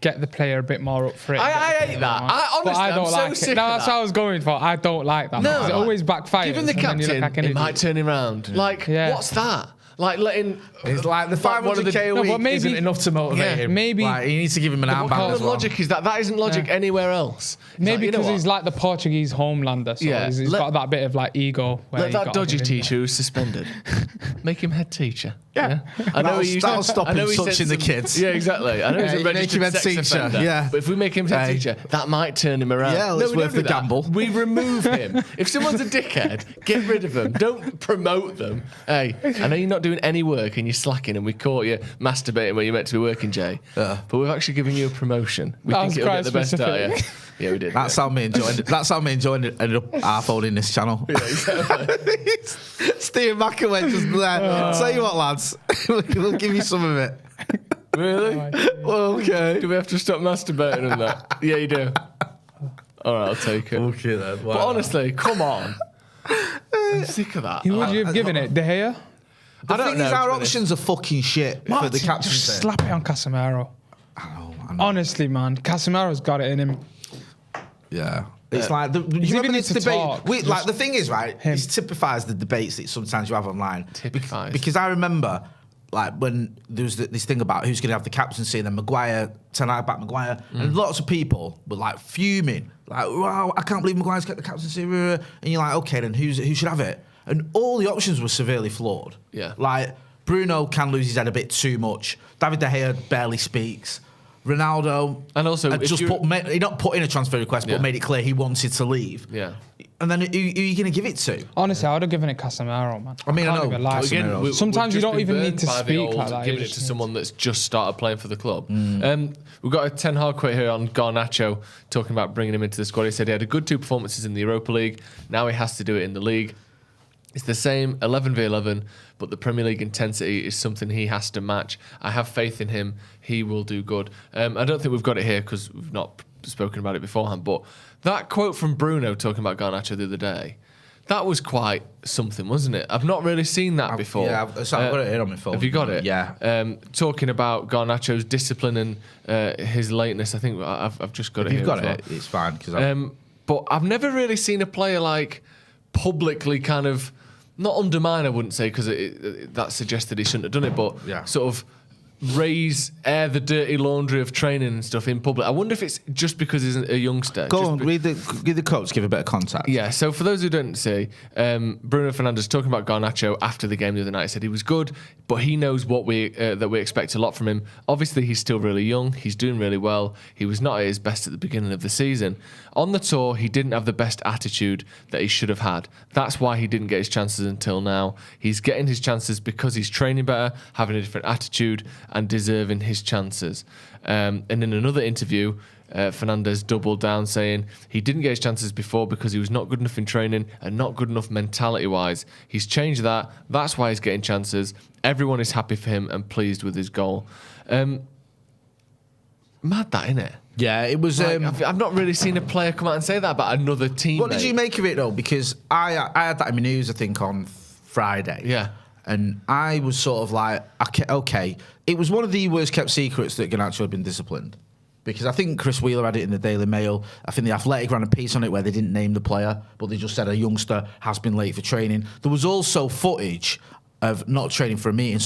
get the player a bit more up for it. I hate that. But I I'm don't so like sick it. of No, that's that. what I was going for. I don't like that. No. because it always backfires. Given the and then you look captain, like an it idiot. might turn him around. Like, Yeah. what's that? Like letting... It's like the Like one of the- 500k a No, week but maybe- isn't enough to motivate Yeah, him. maybe- Like, he needs to give him an What armband kind as of well. logic is that? That isn't logic anywhere else. It's Maybe like, you know because what? he's like the Portuguese homelander, so Yeah, he's got that bit of like ego. Where Let he that got dodgy him in teacher who's suspended. Make him head teacher. Yeah. I That'll stop I know him he said touching the some- kids. Yeah, exactly. I know he's Yeah, a you make registered him head sex teacher, offender. yeah. But if we make him head Hey. teacher, that might turn him around. Yeah, well, no, it's we don't worth do the that. gamble. We remove him. If someone's a dickhead, get rid of them. Don't promote them. Hey, I know you're not doing doing any work and you're slacking, and we caught you masturbating where you're meant to be working, Jay. But we've actually given you a promotion. We think it'll get the best out of you. Yeah, we did. That's how me enjoying it. That's how me enjoying it. Ended up half owning this channel. Yeah, exactly. Steve McAway just there. Tell you what, lads, we'll give you some of it. Really? Well, okay. Do we have to stop masturbating and that? Yeah, you do. All right, I'll take it. Okay then. Wow. But honestly, come on. I'm sick of that. Who would you have given it? De Gea? The I don't thing know, is, to our be honest. options are fucking shit for the captaincy. Just slap it on Casemiro. I know. Honestly, man, Casemiro's got it in him. Yeah. It's like, you even remember need this to debate? talk, Like, the thing is, right, him. this typifies the debates that sometimes you have online. Typifies. Because I remember, like, when there was this thing about who's going to have the captaincy, and then Maguire, tonight back Maguire, and lots of people were, like, fuming. Like, wow, I can't believe Maguire's got the captaincy. And you're like, okay, then who should have it? And all the options were severely flawed. Yeah. Like, Bruno can lose his head a bit too much. David De Gea barely speaks. Ronaldo, And also, had if just you're- he not put in a transfer request, Yeah. but made it clear he wanted to leave. Yeah. And then who are you going to give it to? Honestly, I would have given it Casemiro, man. I mean, I can't know. even lie. But again, we- Sometimes we've you just don't been even need burned to by the speak old like that. Giving You it to just someone that's just started playing for the club. We've got a Ten Hag quote here on Garnacho talking about bringing him into the squad. He said he had a good 2 performances in the Europa League. Now he has to do it in the league. It's the same 11v11, but the Premier League intensity is something he has to match. I have faith in him. He will do good. I don't think we've got it here because we've not spoken about it beforehand, but that quote from Bruno talking about Garnacho the other day, that was quite something, wasn't it? I've not really seen that before. Yeah, I've got it here on my phone. Have you got it? Yeah. Talking about Garnacho's discipline and his lateness. I think I've just got If it you've here. got as it, well. it's fine. Cause But I've never really seen a player like publicly kind of not undermine, I wouldn't say, because that suggested he shouldn't have done it, but Yeah. sort of air the dirty laundry of training and stuff in public. I wonder if it's just because he's a youngster. Go Just on, read the quotes, give a bit of context. Yeah, so for those who don't see, Bruno Fernandes talking about Garnacho after the game the other night said he was good, but he knows what that we expect a lot from him. Obviously, he's still really young. He's doing really well. He was not at his best at the beginning of the season. On the tour, he didn't have the best attitude that he should have had. That's why he didn't get his chances until now. He's getting his chances because he's training better, having a different attitude, and deserving his chances. And in another interview, Fernandes doubled down, saying he didn't get his chances before because he was not good enough in training and not good enough mentality-wise. He's changed that. That's why he's getting chances. Everyone is happy for him and pleased with his goal. Mad that, innit? Yeah, it was. I've not really seen a player come out and say that about another team. What did you make of it though? Because I had that in my news, I think, on Friday. Yeah. And I was sort of like, okay, it was one of the worst kept secrets that Garnacho had been disciplined. Because I think Chris Wheeler had it in the Daily Mail. I think the Athletic ran a piece on it where they didn't name the player, but they just said a youngster has been late for training. There was also footage of not training for a meeting,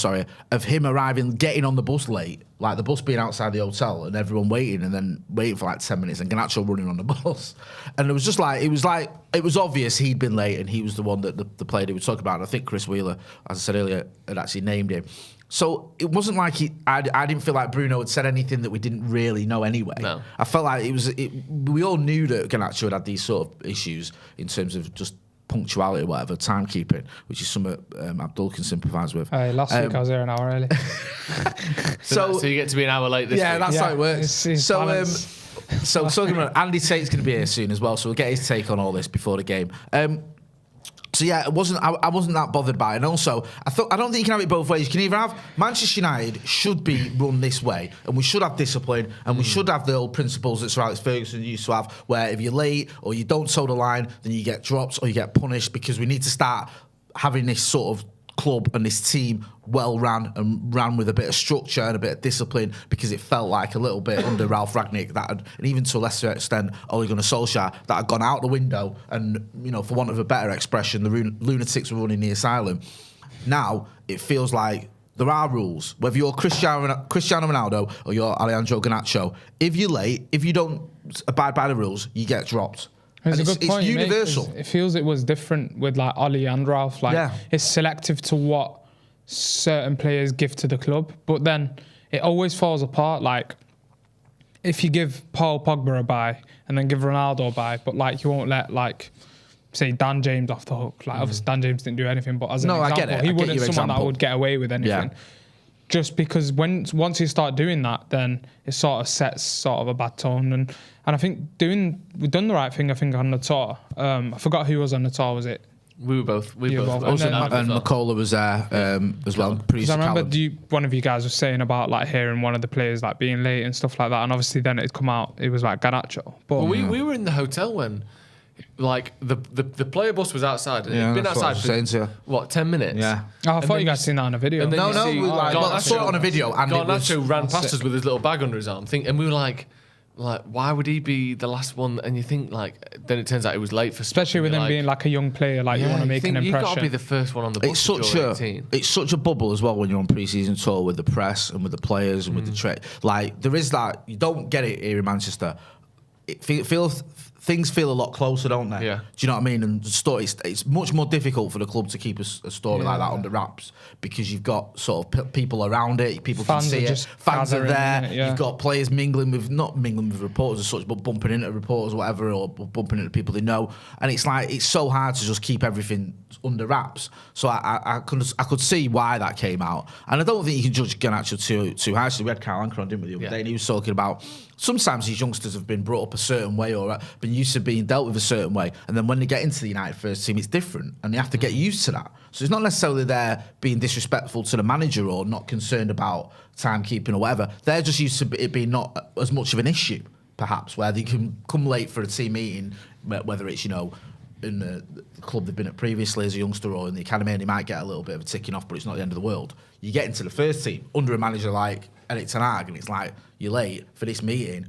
of him arriving, getting on the bus late, like the bus being outside the hotel and everyone waiting and then waiting for like 10 minutes and Garnacho running on the bus. And it was just like, it was obvious he'd been late and he was the one that the player they would talk about. And I think Chris Wheeler, as I said earlier, had actually named him. So it wasn't like I didn't feel like Bruno had said anything that we didn't really know anyway. No. I felt like we all knew that Garnacho had these sort of issues in terms of just punctuality or whatever, timekeeping, which is something Abdul can sympathise with. Last week I was there an hour early. So you get to be an hour late this week. That's how it works. It's So talking about Andy Tate's going to be here soon as well, so we'll get his take on all this before the game. So yeah, I wasn't that bothered by it. And also, I don't think you can have it both ways. You can either have Manchester United should be run this way, and we should have discipline, and we should have the old principles that Sir Alex Ferguson used to have, where if you're late or you don't toe the line, then you get dropped or you get punished, because we need to start having this sort of club and this team well ran with a bit of structure and a bit of discipline, because it felt like a little bit under Ralph Rangnick and even to a lesser extent Ole Gunnar Solskjaer, that had gone out the window, and for want of a better expression, the lunatics were running the asylum. Now it feels like there are rules, whether you're Cristiano Ronaldo or you're Alejandro Garnacho. If you're late, if you don't abide by the rules, you get dropped. It's a good point. It's universal. It feels it was different with like Ollie and Ralph. It's selective to what certain players give to the club, but then it always falls apart. Like if you give Paul Pogba a bye and then give Ronaldo a bye, but like you won't let like say Dan James off the hook. Like obviously Dan James didn't do anything, but as an I example, get it. he I get wouldn't your someone that example. would get away with anything. Yeah. Just because once you start doing that, then it sort of sets sort of a bad tone. And I think we've done the right thing. I think on the tour. I forgot who was on the tour. Was it? We were both. You both. were. And McCullough was there as well. Because I remember one of you guys was saying about like hearing one of the players like being late and stuff like that, and obviously then it'd come out. It was like Garnacho. But Well, we were in the hotel when, like, the player bus was outside. Yeah, It'd been that's what I outside was for saying to you. what, 10 minutes? Yeah. Oh, I And thought then you guys seen that on a video. and then No, you no, see well, I saw it on a video, and it was- Garnacho ran past us with his little bag under his arm. And we were like, why would he be the last one? And you think, like, then it turns out he was late for stuff. Especially and with you're him being like a young player, like you want to make an You've got impression. to be the first one on the bus. It's such a bubble as well when you're on pre-season tour with the press and with the players and with the trade. Like there is that, you don't get it here in Manchester. Things feel a lot closer, don't they? Yeah. Do you know what I mean? And it's much more difficult for the club to keep a story like that under wraps because you've got sort of people around it. People Fans can see are it. just Fans are gathering there. in it, yeah. You've got players not mingling with reporters as such, but bumping into reporters or whatever, or bumping into people they know. And it's like it's so hard to just keep everything under wraps. So I could see why that came out, and I don't think you can judge Garnacho too harshly. We had Carl Anker on, didn't we, the other day, and he was talking about sometimes these youngsters have been brought up a certain way or been used to being dealt with a certain way, and then when they get into the United first team, it's different, and they have to get used to that. So it's not necessarily they're being disrespectful to the manager or not concerned about timekeeping or whatever. They're just used to it being not as much of an issue, perhaps, where they can come late for a team meeting, whether it's, in the club they've been at previously as a youngster or in the academy, and they might get a little bit of a ticking off, but it's not the end of the world. You get into the first team under a manager like Erik ten Hag, and it's like, you're late for this meeting,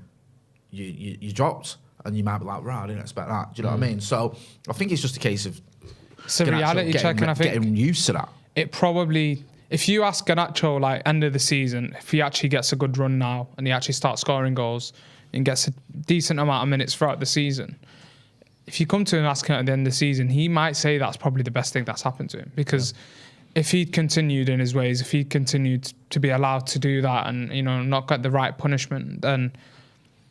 you dropped, and you might be like, right, I didn't expect that. Do you know what I mean? So I think it's just a case of It's a reality check, and I think getting used to that. it probably, if you ask Garnacho like end of the season, if he actually gets a good run now and he actually starts scoring goals and gets a decent amount of minutes throughout the season, if you come to him and ask him at the end of the season, he might say that's probably the best thing that's happened to him, because if he'd continued in his ways, if he continued to be allowed to do that and not get the right punishment, then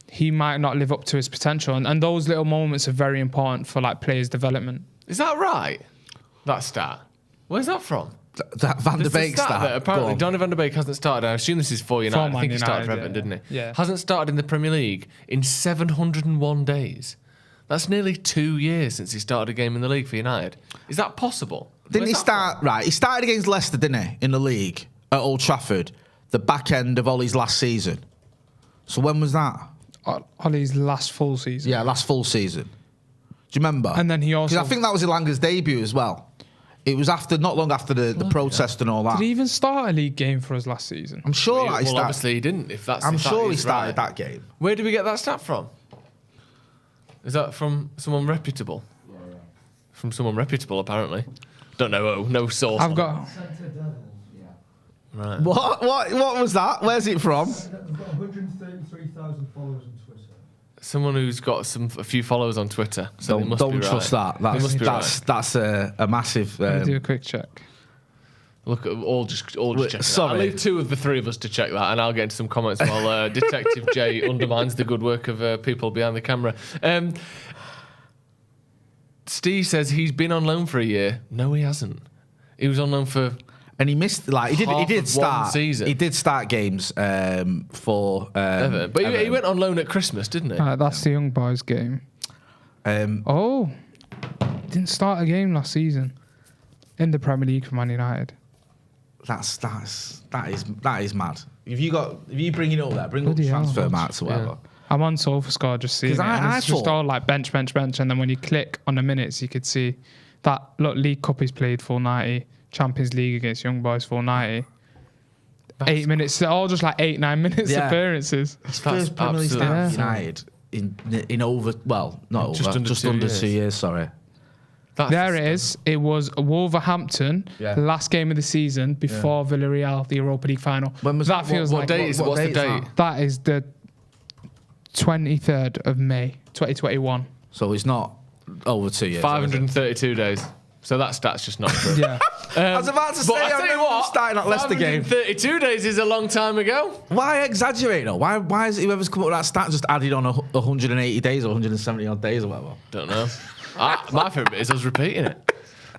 he might not live up to his potential. And those little moments are very important for like players' development. Is that right? That stat? Where's that from? That Van der There's a Beek stat stat. that apparently Donny Van der Beek hasn't started. I assume this is for United. For I think he Man started for United, Everton, didn't he? Yeah. Hasn't started in the Premier League in 701 days. That's nearly 2 years since he started a game in the league for United. Is that possible? Didn't he Where's that start right? He started against Leicester, didn't he, in the league at Old Trafford, the back end of Ollie's last season. So when was that? Ollie's last full season. Yeah, last full season. Do you remember? And then he also- 'Cause I think that was Ilanga's debut as well. It was not long after the protest and all that. Did he even start a league game for us last season? I'm sure from? that he Well, started. obviously he didn't. If that he is started right. that game. Where did we get that stat from? Is that from someone reputable? From someone reputable, apparently. Don't know. No source. I've got. Right. What was that? Where's it from? I've got 133,000 followers on Twitter. Someone who's got a few followers on Twitter. So they must Don't be right. trust that. They must be That's a massive. Let me do a quick check. Look, all just check that. sorry. I'll leave two of the three of us to check that, and I'll get into some comments while Detective Jay undermines the good work of people behind the camera. Steve says he's been on loan for a year. No, he hasn't. He was on loan for. And he missed He half did of start. one season. He did start games for. Everton. But he Everton. went on loan at Christmas, didn't he? That's the young boys game. Oh, didn't start a game last season in the Premier League for Man United. That is mad. If you bring it up there, bring up Bloody hell. transfer marks or whatever. I'm on SofaScore just seeing it. 'Cause I It's just thought- all like bench, and then when you click on the minutes, you could see that League Cup he's played full 90, Champions League against Young Boys full 90. 8 minutes, they're all just like 8-9 minutes Yeah. appearances. His first Premier League absolutely start for insane. United in over not Just over under just 2 under years. 2 years. Sorry. There it is. It was Wolverhampton, Yeah. the last game of the season before Villarreal, the Europa League final. When was that? Feels What like date is it? What's the date? that is the 23rd of May, 2021. So it's not over 2 years. 532 days. So that stat's just not true. Yeah. I was about to say, But I tell you what, starting that Leicester game. 532 days is a long time ago. Why exaggerate though? Why is whoever's come up with that stat just added on 180 days or 170 odd days or whatever? Don't know. My favourite bit is us repeating it.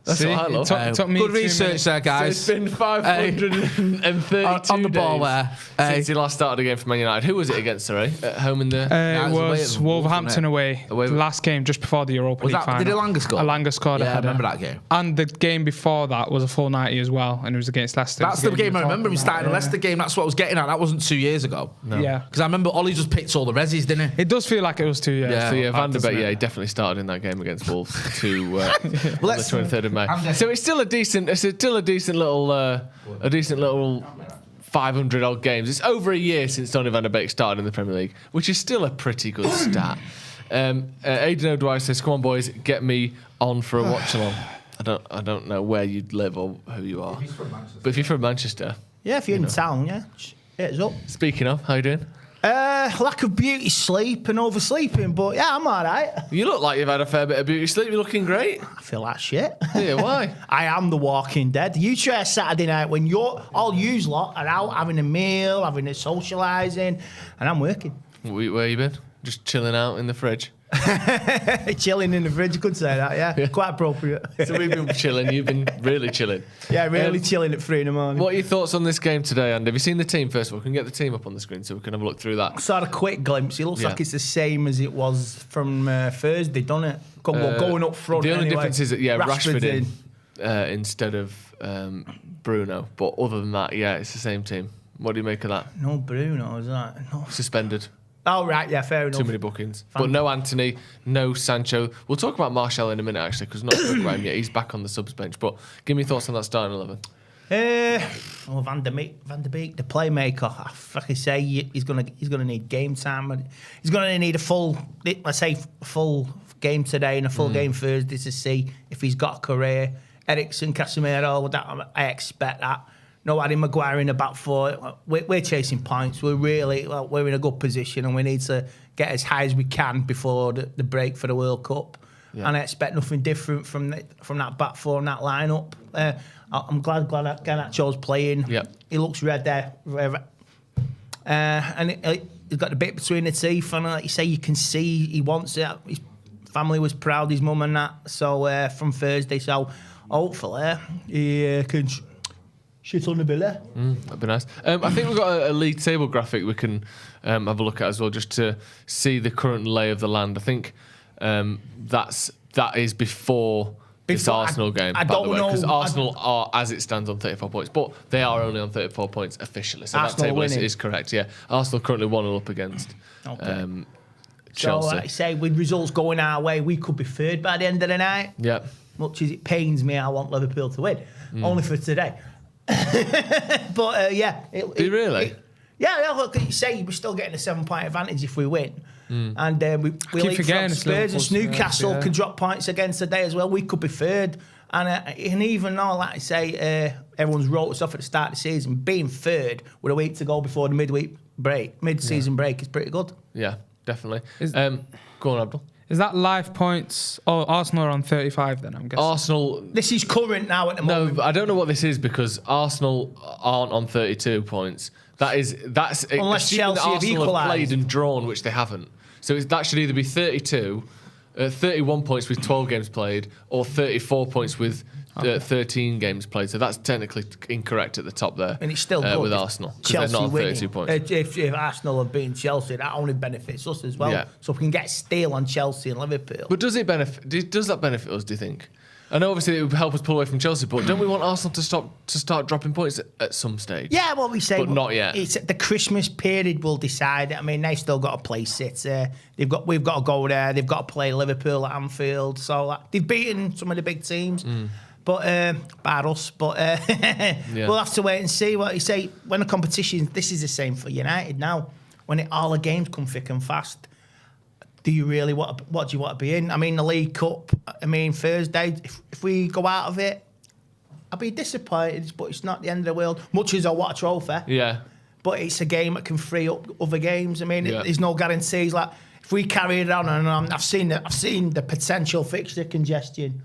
That's See, what I love. it took me Good 2 research minutes. there, guys. So it's been 532 on the ball days there. since he last started a game for Man United. Who was it against, sorry? At home in the... It was Wolverhampton away. Away- The last game just before the Europa Was League that, final. did Elanga score? Elanga scored a Yeah, I header. remember that game. And the game before that was a full 90 as well, and it was against Leicester. That's the game I remember him starting the Leicester game. That's what I was getting at. That wasn't 2 years ago. Yeah. Because I remember Ollie just picked all the resis, didn't he? It does feel like it was 2 years. Yeah. So yeah, Van der doesn't Beek, it? he definitely started in that game against Wolves on the Let's- 23rd of May. I'm So it's still a decent little 500 odd games. It's over a year since Donny van der Beek started in the Premier League, which is still a pretty good stat. Aidan O'Dwyer says, "Come on, boys, get me on for a watch along." I don't know where you live or who you are, but if you're from Manchester, Yeah, if you're in town, yeah, hit us up. speaking of, how you doing? Lack of beauty sleep and oversleeping, but yeah, I'm alright. You look like you've had a fair bit of beauty sleep. You're looking great. I feel like shit. Yeah, why? I am the Walking Dead. You try Saturday night when all yous lot are out having a meal, having a socialising, and I'm working. Where you been? Just chilling out in the fridge. Chilling in the fridge, you could say that, yeah. Quite appropriate. So we've been chilling. You've been really chilling. Yeah, really chilling at 3 in the morning. What are your thoughts on this game today, Andy? Have you seen the team first of all? Can we get the team up on the screen so we can have a look through that? Sort of quick glimpse. It looks Yeah. like it's the same as it was from Thursday, doesn't it? Going up front. The only anyway. difference is that Rashford's Rashford in instead of Bruno. But other than that, yeah, it's the same team. What do you make of that? No Bruno, is that? No. Suspended. Oh, right, yeah, fair enough. Too many bookings. But no Anthony, no Sancho. We'll talk about Martial in a minute, actually, because not spoken about him yet. He's back on the subs bench. But give me thoughts on that starting 11. Van der Beek, the playmaker. Like I say, he's gonna need game time. He's gonna need a full game today and a full game Thursday to see if he's got a career. Eriksen, Casemiro, I expect that. No Harry Maguire in the back four. We're chasing points. We're in a good position, and we need to get as high as we can before the break for the World Cup. Yeah. And I expect nothing different from that back four and that lineup. I'm glad Garnacho's playing. Yep. He looks red there. And he's got the bit between the teeth, and like you say, you can see he wants it. His family was proud, his mum and that. So from Thursday, so hopefully he can shit on the billy. That'd be nice. I think we've got a league table graphic we can have a look at as well, just to see the current lay of the land. I think that is before this Arsenal game, I by don't the way, know. because Arsenal are, as it stands, on 34 points, but they are only on 34 points officially. So Arsenal that table winning. is correct. Yeah, Arsenal currently 1-0 up against Chelsea. So like I say, with results going our way, we could be third by the end of the night. Yeah. Much as it pains me, I want Liverpool to win. Only for today. But yeah. Do you really? Yeah, look, you say we're still getting a 7-point advantage if we win. And we keep forgetting it's Spurs, and Liverpool's Newcastle first, yeah. can drop points against today as well. We could be third. And even though, like I say, everyone's wrote us off at the start of the season, being third with a week to go before the mid-season break is pretty good. Yeah, definitely. Go on, Abdul. Is that live points? Oh, Arsenal are on 35 then, I'm guessing. Arsenal. This is current now at the No, moment. but I don't know what this is because Arsenal aren't on 32 points. That's Unless assuming that Chelsea have Arsenal have equalised. played and drawn, which they haven't. So that should either be 32, 31 points with 12 games played, or 34 points with 13 games played. So that's technically incorrect at the top there. And it's still good with if Arsenal because Chelsea they're not on winning. 32 points. If Arsenal have beaten Chelsea, that only benefits us as well. Yeah. So if we can get a steal on Chelsea and Liverpool. But does that benefit us? Do you think? I know obviously it would help us pull away from Chelsea, but don't we want Arsenal to start dropping points at some stage? Yeah, what we say, but not yet. It's the Christmas period will decide. I mean, they've still got to play City. We've got to go there. They've got to play Liverpool at Anfield. So they've beaten some of the big teams. But bad us. But we'll have to wait and see what you say. When the competition, this is the same for United now. When all the games come thick and fast, do you really what do you want to be in? I mean, the League Cup. I mean, Thursday. If we go out of it, I'll be disappointed. But it's not the end of the world. Much as I want a trophy. Yeah. But it's a game that can free up other games. I mean, Yeah. there's no guarantees. Like if we carry it on, and I've seen the potential fixture congestion,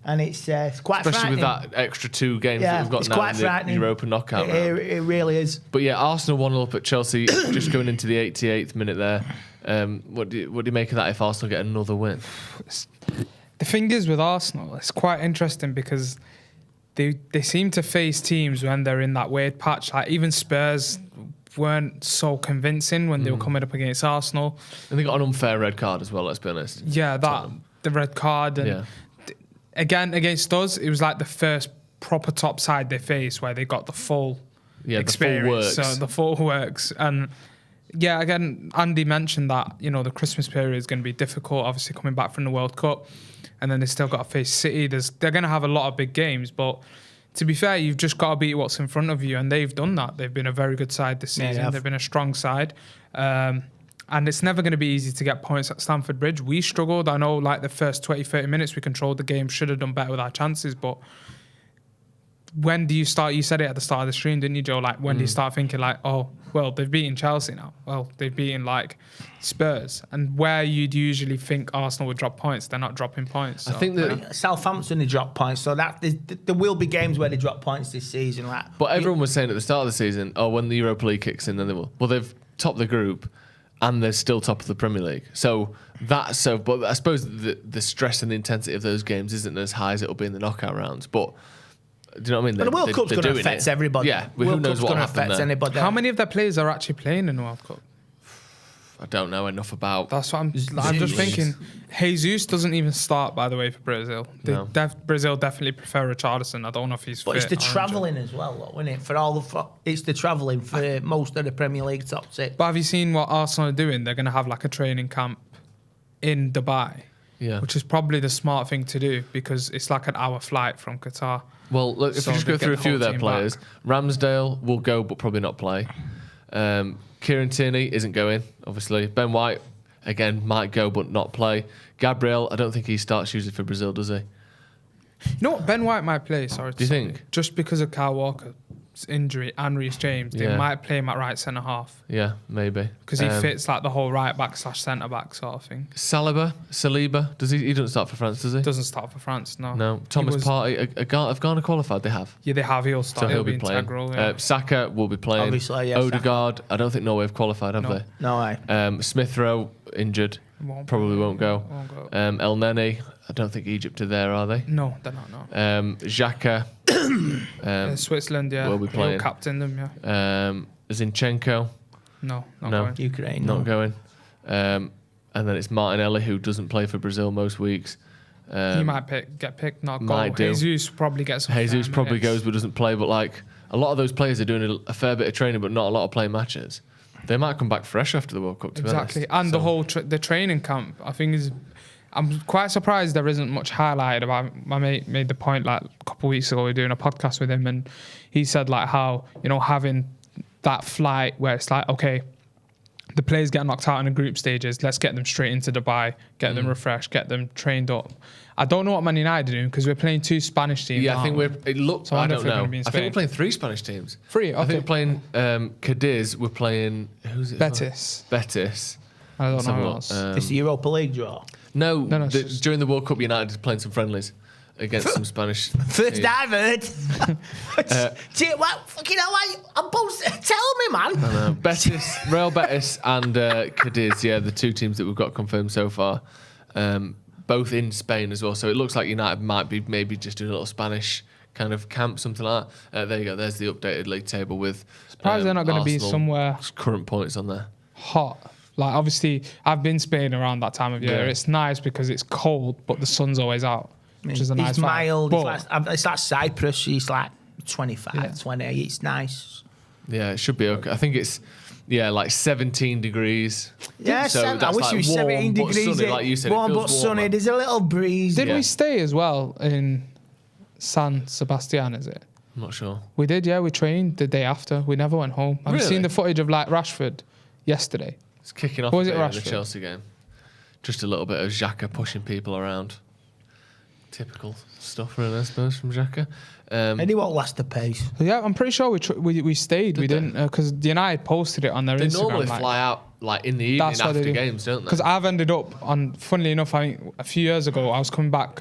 and it's quite Especially frightening. with that extra 2 games Yeah, that we've got it's now quite in the frightening. Europa knockout round. It really is. But yeah, Arsenal 1-0 up at Chelsea, just going into the 88th minute there. What do you make of that if Arsenal get another win? The thing is with Arsenal, it's quite interesting because they seem to face teams when they're in that weird patch. Like even Spurs weren't so convincing when they were coming up against Arsenal. And they got an unfair red card as well, let's be honest. Yeah, the red card. And again, against us, it was like the first proper top side they faced where they got the full experience. The full works. So the full works. And yeah, again, Andy mentioned that, the Christmas period is going to be difficult, obviously coming back from the World Cup. And then they still got to face City. They're going to have a lot of big games, but to be fair, you've just got to beat what's in front of you, and they've done that. They've been a very good side this season. Yeah, they've been a strong side. And it's never going to be easy to get points at Stamford Bridge. We struggled. I know, like, the first 20, 30 minutes we controlled the game, should have done better with our chances, but when do you start? You said it at the start of the stream, didn't you, Joe? Like, when do you start thinking, like, oh, well, they've beaten Chelsea now. Well, they've beaten, like, Spurs. And where you'd usually think Arsenal would drop points, they're not dropping points. So. I think that Southampton, they dropped points, so that there will be games where they drop points this season. Like, but everyone was saying at the start of the season, when the Europa League kicks in, then they will. Well, they've topped the group, and they're still top of the Premier League. But I suppose the stress and the intensity of those games isn't as high as it'll be in the knockout rounds. But do you know what I mean? But the World Cup's going to affect everybody. Yeah, World who knows Cup's what going to happened affect there. anybody. How many of their players are actually playing in the World Cup? I don't know enough about. That's what I'm just thinking. Jesus doesn't even start, by the way, for Brazil. No. Brazil definitely prefer Richarlison. I don't know if he's But fit. it's the travelling as well, though, isn't it? It's the travelling for most of the Premier League top six. But have you seen what Arsenal are doing? They're going to have like a training camp in Dubai, which is probably the smart thing to do because it's like an hour flight from Qatar. Well, look, if So you just they go get through a the few of whole their team players, back. Ramsdale will go but probably not play. Kieran Tierney isn't going, obviously. Ben White, again, might go but not play. Gabriel, I don't think he starts usually for Brazil, does he? You know what? Ben White might play, sorry. Do you think? Just because of Kyle Walker's injury and Reece James, they might play him at right centre half. Yeah, maybe. Because he fits like the whole right back / centre back sort of thing. Saliba, does he doesn't start for France, does he? Doesn't start for France, no. No. Thomas Partey, have Ghana qualified? They have. Yeah, they have. He'll start. So he'll be playing. integral. Yeah. Saka will be playing. Obviously, yeah, Odegaard, I don't think Norway have qualified, have they? No way. Smith Rowe, injured. Probably won't go. El Neni, I don't think Egypt are there, are they? No, they're not, no. Xhaka. Switzerland, yeah. Will be playing. He'll captain them, yeah. Zinchenko. No, not going. Ukraine, Not going. And then it's Martinelli, who doesn't play for Brazil most weeks. He might get picked, not go. Might do. Jesus probably gets some Jesus probably minutes. goes but doesn't play. But like a lot of those players are doing a fair bit of training, but not a lot of play matches. They might come back fresh after the World Cup. To Exactly, be honest. and the whole the training camp, I think is. I'm quite surprised there isn't much highlighted about. My mate made the point like a couple of weeks ago. We were doing a podcast with him, and he said like how having that flight where it's like okay, the players get knocked out in the group stages. Let's get them straight into Dubai, get them refreshed, get them trained up. I don't know what Man United are doing because we're playing 2 Spanish teams. Yeah, I think it looks. So I wonder don't if we're know. gonna be in I think we're Spain. playing 3 Spanish teams. 3. Okay. I think we're playing Cadiz. We're playing who's it? Betis. Betis. I don't Let's know have a who look. else. It's the Europa League draw. No, it's just- during the World Cup, United is playing some friendlies against some Spanish. First teams. I've heard. What? Fucking hell, I'm both. Tell me, man. I know. Betis, Real Betis, and Cadiz. Yeah, the 2 teams that we've got confirmed so far. Both in Spain as well. So it looks like United might be maybe just doing a little Spanish kind of camp, something like that. There you go. There's the updated league table with. Surprised they're not going to be Arsenal somewhere current points on there. hot. Like obviously, I've been Spain around that time of year. Yeah. It's nice because it's cold, but the sun's always out, which is a nice It's mild. vibe. But It's like Cyprus. It's like 25, Yeah. 20. It's nice. Yeah, it should be okay. I think it's like 17 degrees. Yeah, so I that's wish like it was warm 17 but degrees. sunny, like you said. Warm it but feels sunny. warmer. There's a little breeze. did Yeah. we stay as well in San Sebastian? Is it? I'm not sure. We did. Yeah, we trained the day after. We never went home. I've Really? seen the footage of like Rashford yesterday. It's kicking off Or was a it bit in the Rashford? Chelsea game. Just a little bit of Xhaka pushing people around. Typical stuff, really, I suppose, from Xhaka. And he won't last the pace. Yeah, I'm pretty sure we stayed. Did we they? didn't because United posted it on their They Instagram. normally like, fly out like in the evening That's what they after do. games, don't they? Because I've ended up on. Funnily enough, I think a few years ago I was coming back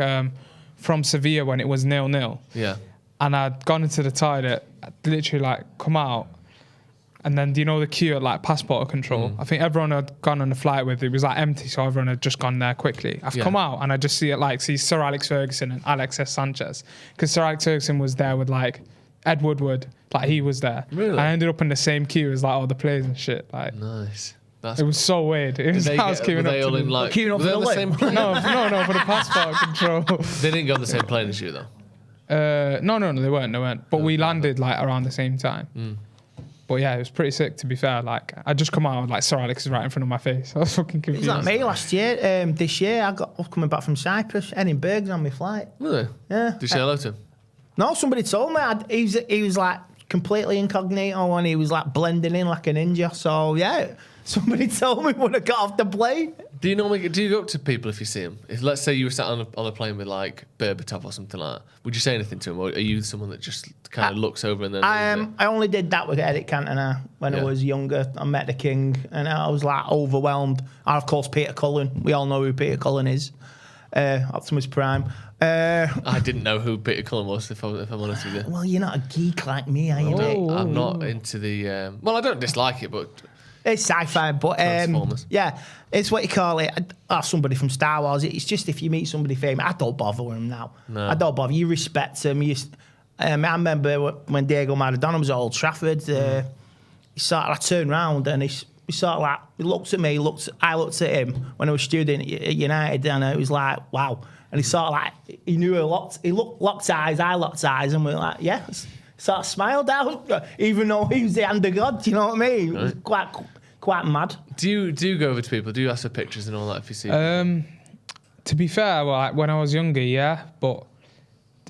from Sevilla when it was 0-0, Yeah. and I'd gone into the toilet. I'd literally like come out, And then, do you know the queue at like passport control? I think everyone had gone on the flight with it. Was like empty, so everyone had just gone there quickly. I've come out and I just see Sir Alex Ferguson and Alex S. Sanchez. Because Sir Alex Ferguson was there with like Ed Woodward. Like he was there. Really? I ended up in the same queue as like all the players and shit. Like Nice. it was so weird. It was, I was queuing were they up all to in like queuing up were they for on the the same lip? plane? no, for the passport control. They didn't go on the same plane as you though. No, they weren't. But we landed like around the same time. But yeah, it was pretty sick, to be fair. Like, I just come out with like Sir Alex is right in front of my face. I was fucking confused. It was like me last year. This year, I was coming back from Cyprus. Edinburgh's on my flight. Really? Yeah. Did you say hello to him? No, somebody told me. He was like completely incognito and he was like blending in like a ninja. So yeah, somebody told me when I got off the plane. Do you go up to people if you see them? If let's say you were sat on a plane with like Berbatov or something like that, would you say anything to him, or are you someone that just kind of looks over and then? I only did that with Eric Cantona when I was younger. I met the King and I was like overwhelmed. And of course Peter Cullen. We all know who Peter Cullen is. Optimus Prime. I didn't know who Peter Cullen was, if I'm honest with you. Well, you're not a geek like me, are you, mate? I'm not into the. Well, I don't dislike it, but It's sci-fi, but Transformers. yeah, it's what you call it. Somebody from Star Wars. It's just if you meet somebody famous, I don't bother with him now. No. I don't bother. You respect him. I remember when Diego Maradona was at Old Trafford. He sort of turned round and he sort of like he looked at me. I looked at him when I was student at United, and it was like wow. And he sort of like he knew a lot. He locked eyes. I locked eyes, and we were like yeah. Sort of smiled out, even though he was the hand of God. Do you know what I mean? It was quite mad. do you go over to people? Do you ask for pictures and all that if you see? To be fair, well, like, when I was younger, yeah, but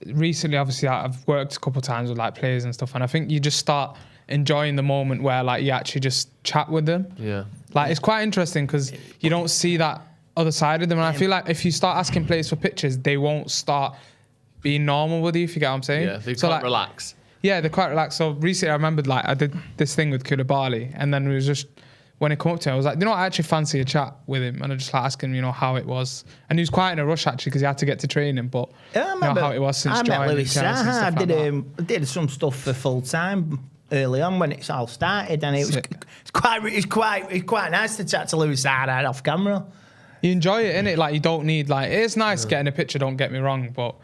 recently, obviously, I've worked a couple of times with like players and stuff, and I think you just start enjoying the moment where like you actually just chat with them. Yeah, like it's quite interesting because you don't see that other side of them, and I feel like if you start asking players for pictures, they won't start being normal with you. If you get what I'm saying? Yeah, they so, can't like, relax. Yeah, they're quite relaxed. So recently, I remembered like I did this thing with Koulibaly, and then it was just when it came up to him, I was like, you know what, I actually fancy a chat with him, and I just like asking him, how it was, and he was quite in a rush actually because he had to get to training, but I remember how it was since I met joining Louis Chelsea and Saha. stuff like that. I did some stuff for full time early on when it all started, and it's quite nice to chat to Louis Saha off camera. You enjoy it, innit? Like you don't need like it's nice getting a picture. Don't get me wrong, but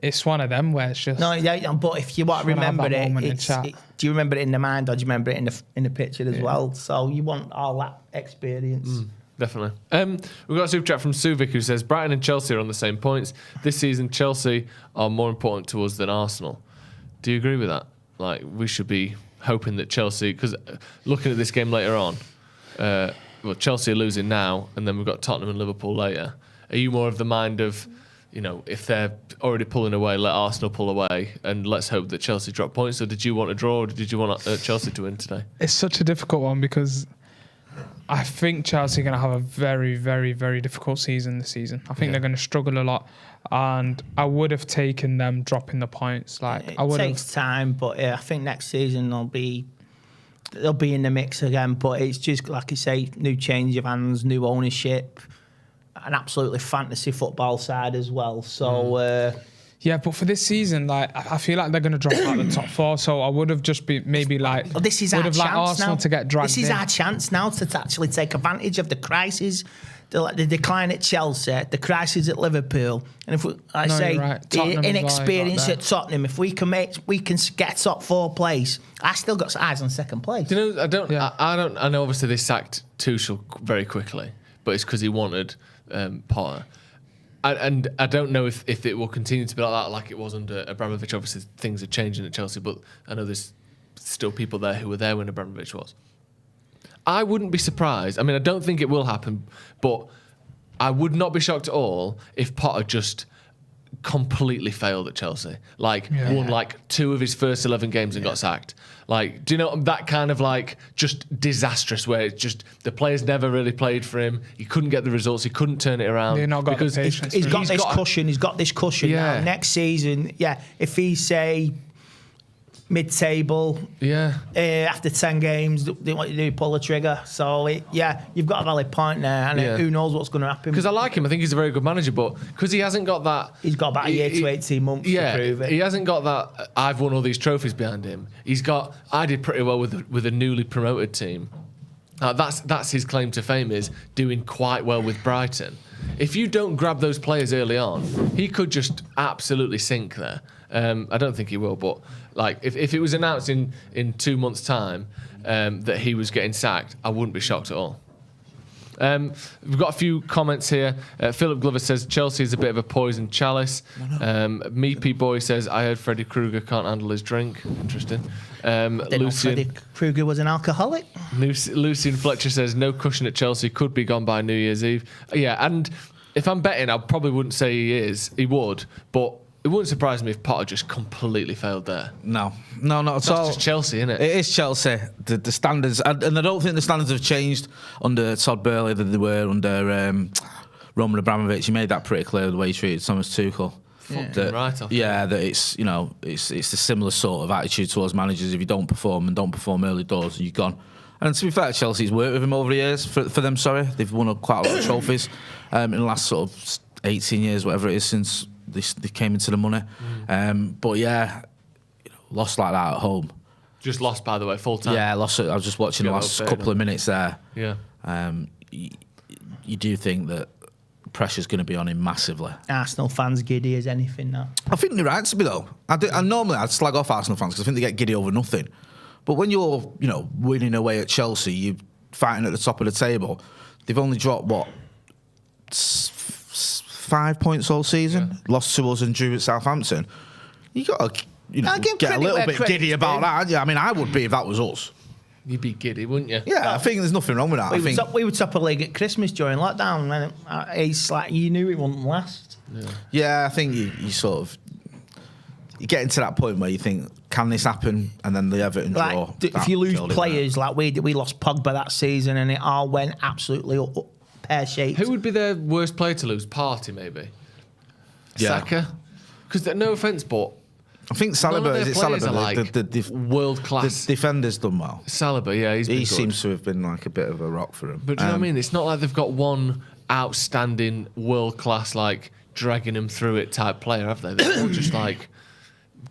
it's one of them where it's just No, yeah, but if you want to remember have that moment in it, chat. do you remember it in the mind or do you remember it in the picture as well? So you want all that experience. Definitely. We've got a super chat from Suvik who says Brighton and Chelsea are on the same points. This season, Chelsea are more important to us than Arsenal. Do you agree with that? Like, we should be hoping that Chelsea, because looking at this game later on, well, Chelsea are losing now, and then we've got Tottenham and Liverpool later. Are you more of the mind of, if they're already pulling away, let Arsenal pull away, and let's hope that Chelsea drop points? Or did you want a draw, or did you want Chelsea to win today? It's such a difficult one because I think Chelsea are going to have a very, very, very difficult season this season. I think they're going to struggle a lot, and I would have taken them dropping the points. It takes time, but I think next season they'll be in the mix again. But it's just like you say, new change of hands, new ownership, an absolutely fantasy football side as well. So. Yeah, but for this season, I feel like they're going to drop out the top four. So I would have just been maybe like. Well, this is would our have chance like Arsenal now. to get dragged. This is in. our chance now to actually take advantage of the crisis, the decline at Chelsea, the crisis at Liverpool, and if you're right. The inexperience at Tottenham, if we can get top four place, I still got eyes on second place. Do you know? I know. Obviously, they sacked Tuchel very quickly, but it's because he wanted Potter. And I don't know if it will continue to be like that, like it was under Abramovich. Obviously, things are changing at Chelsea, but I know there's still people there who were there when Abramovich was. I wouldn't be surprised. I mean, I don't think it will happen, but I would not be shocked at all if Potter just completely failed at Chelsea. Won like 2 of his first 11 games and got sacked. Like, do you know that kind of like just disastrous where it's just the players never really played for him. He couldn't get the results. He couldn't turn it around. They've not got the patience. He's got this cushion. He's got this cushion. Yeah. Now. Next season, if he say mid-table. Yeah. After 10 games, they want you to pull the trigger. So, you've got a valid point there. And who knows what's going to happen. Because I like him. I think he's a very good manager. But because he hasn't got that... He's got about a year to 18 months to prove it. He hasn't got that, I've won all these trophies behind him. He's got, I did pretty well with a newly promoted team. That's his claim to fame, is doing quite well with Brighton. If you don't grab those players early on, he could just absolutely sink there. I don't think he will, but like if it was announced in 2 months' time that he was getting sacked, I wouldn't be shocked at all. We've got a few comments here. Philip Glover says Chelsea is a bit of a poisoned chalice. Meepy Boy says I heard Freddy Krueger can't handle his drink. Interesting. Freddy Krueger was an alcoholic. Lucian Fletcher says no cushion at Chelsea, could be gone by New Year's Eve. Yeah, and if I'm betting, I probably wouldn't say he is. He would, but it wouldn't surprise me if Potter just completely failed there. No, not at all. That's just Chelsea, isn't it? It is Chelsea. The standards, and I don't think the standards have changed under Todd Boehly than they were under Roman Abramovich. He made that pretty clear the way he treated Thomas Tuchel. Right off. Yeah, that it's it's a similar sort of attitude towards managers. If you don't perform early doors, you're gone. And to be fair, Chelsea's worked with him over the years. For them, they've won quite a lot of trophies in the last sort of 18 years, whatever it is, since they came into the money. But yeah, lost like that at home. Just lost, by the way, full time. Yeah, lost. I was just watching the last couple of minutes there. Yeah. You do think that pressure's going to be on him massively. Arsenal fans giddy as anything now. I think they're right to be, though. And normally I'd slag off Arsenal fans because I think they get giddy over nothing. But when you're, winning away at Chelsea, you're fighting at the top of the table. They've only dropped, 5 points all season? Yeah. Lost to us and drew at Southampton. You got to, get a little bit giddy about that, aren't you? I mean, I would be if that was us. You'd be giddy, wouldn't you? Yeah, I think there's nothing wrong with that. We were top of the league at Christmas during lockdown, and it's like you knew it wouldn't last. Yeah, I think you sort of... You're getting to that point where you think, can this happen? And then the Everton draw. If you lose players like we did, we lost Pogba that season and it all went absolutely pear-shaped. Who would be their worst player to lose? Partey, maybe? Yeah. Saka? Because no offence, but... I think Saliba, is it Saliba? Like the world-class. The defender's done well. Saliba, yeah, he seems to have been like a bit of a rock for him. But do you know what I mean? It's not like they've got one outstanding world-class, like, dragging them through it type player, have they? They're all just like...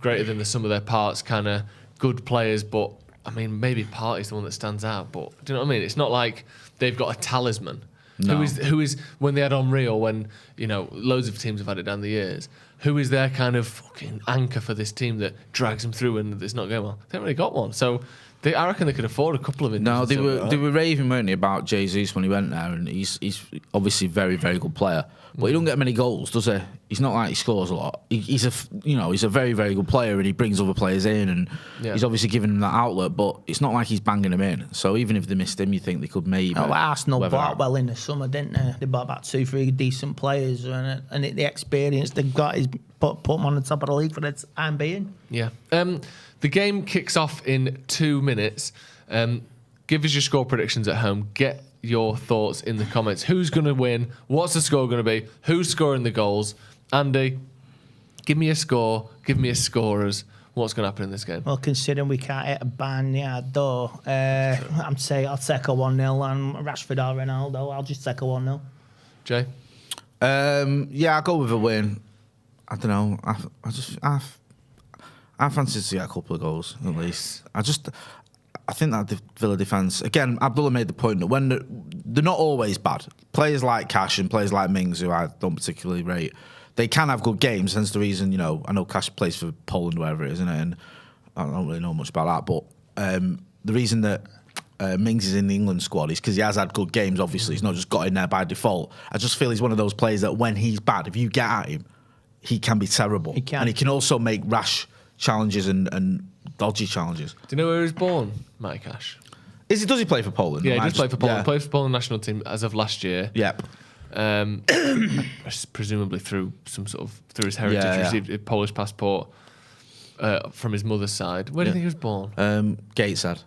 greater than the sum of their parts, kind of good players, but I mean, maybe Partey's the one that stands out. But do you know what I mean? It's not like they've got a talisman. No. Who is when they had Henry, or when loads of teams have had it down the years. Who is their kind of fucking anchor for this team that drags them through and it's not going well? They haven't really got one. So I reckon they could afford a couple of injuries. No, they were raving, weren't they, about Jesus when he went there, and he's obviously a very, very good player. But he don't get many goals, does he? He's not like he scores a lot. He's a very, very good player, and he brings other players in, and he's obviously giving them that outlet. But it's not like he's banging them in. So even if they missed him, you think they could maybe. Arsenal bought well in the summer, didn't they? They bought about 2-3 decent players, and the experience they've got is put them on the top of the league for the time being. Yeah. The game kicks off in 2 minutes. Give us your score predictions at home. Get your thoughts in the comments. Who's going to win? What's the score going to be? Who's scoring the goals? Andy, give me a score. Give me a scorers. What's going to happen in this game? Well, considering we can't hit a barnyard door, I'll take a 1-0 and Rashford or Ronaldo. I'll just take a 1-0. Jay? I'll go with a win. I don't know. I fancy to see a couple of goals at least. I think that the Villa defence, again, Abdullah made the point that when they're not always bad. Players like Cash and players like Mings, who I don't particularly rate, they can have good games. Hence the reason, I know Cash plays for Poland, wherever it is, isn't it? And I don't really know much about that. But the reason that Mings is in the England squad is because he has had good games, obviously. He's not just got in there by default. I just feel he's one of those players that when he's bad, if you get at him, he can be terrible. He can. And he can also make rash challenges and dodgy challenges. Do you know where he was born, Matty Cash? Does he play for Poland? Yeah, he does play for Poland. Yeah. Plays for Poland national team as of last year. Yep. Presumably through his heritage, received a Polish passport from his mother's side. Where do you think he was born? Gateshead.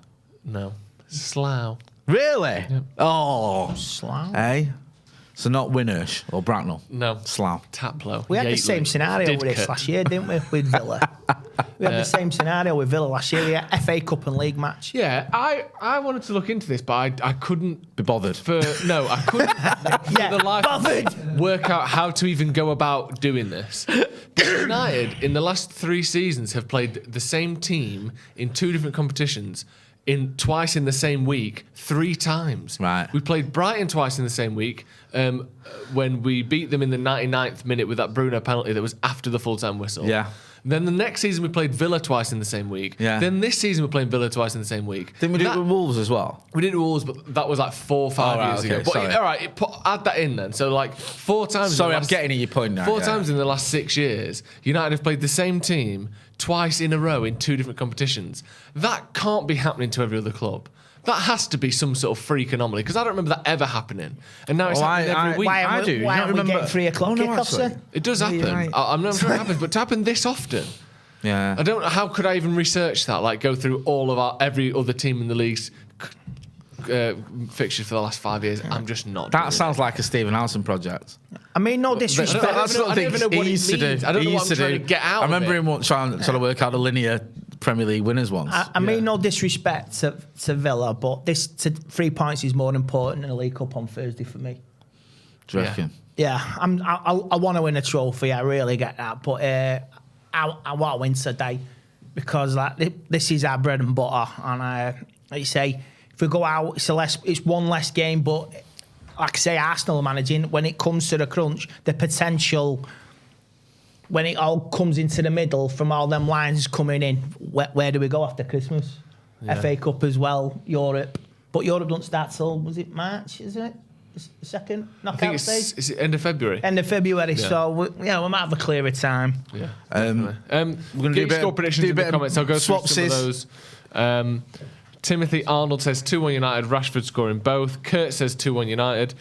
No, Slough. Really? Yep. Oh, Slough. Hey. So not Winnersh or Bracknell? No. Slough. Taplow. We had the same scenario with this last year, didn't we, with Villa? We had the same scenario with Villa last year. We had FA Cup and League match. Yeah, I wanted to look into this, but I couldn't be bothered. I couldn't for the life bothered. Work out how to even go about doing this. But United, in the last 3 seasons, have played the same team in 2 different competitions. Twice in the same week, 3 times. Right. We played Brighton twice in the same week when we beat them in the 99th minute with that Bruno penalty that was after the full-time whistle. Yeah. Then the next season we played Villa twice in the same week. Yeah. Then this season we're playing Villa twice in the same week. Didn't we do it with Wolves as well? We did Wolves, but that was like 4 or 5 years ago. But sorry. all right, add that in then. So like 4 times. Sorry, I'm getting at your point now. 4 times in the last 6 years, United have played the same team twice in a row in 2 different competitions. That can't be happening to every other club. That has to be some sort of freak anomaly because I don't remember that ever happening. And now it's happening every week. Why do. Why aren't we getting 3 o'clock kickoffs then? It does happen. Right. I'm not sure it happens, but to happen this often. Yeah. I don't know how could I even research that. Like go through all of every other team in the league's fixtures for the last 5 years. I'm just not. That sounds like a Stephen Alson project. I mean, no disrespect. That's what I don't know what he used to do. I don't know what I'm trying to get out. I remember him trying to work out the linear Premier League winners once. I mean, no disrespect to Villa, but 3 points is more important than a League Cup on Thursday for me. Do you reckon? Yeah, I want to win a trophy. I really get that, but I want to win today because this is our bread and butter. And like you say, if we go out, it's 1 less game. But like I say, Arsenal are managing. When it comes to the crunch, the potential. When it all comes into the middle from all them lines coming in, where do we go after Christmas? Yeah. FA Cup as well, Europe. But Europe don't start till, was it March, isn't it? The second knockout stage? Is it end of February? End of February, yeah. So we might have a clearer time. Yeah, we're going to do score predictions in the comments. I'll go through some of those. Timothy Arnold says 2-1 United, Rashford scoring both. Kurt says 2-1 United.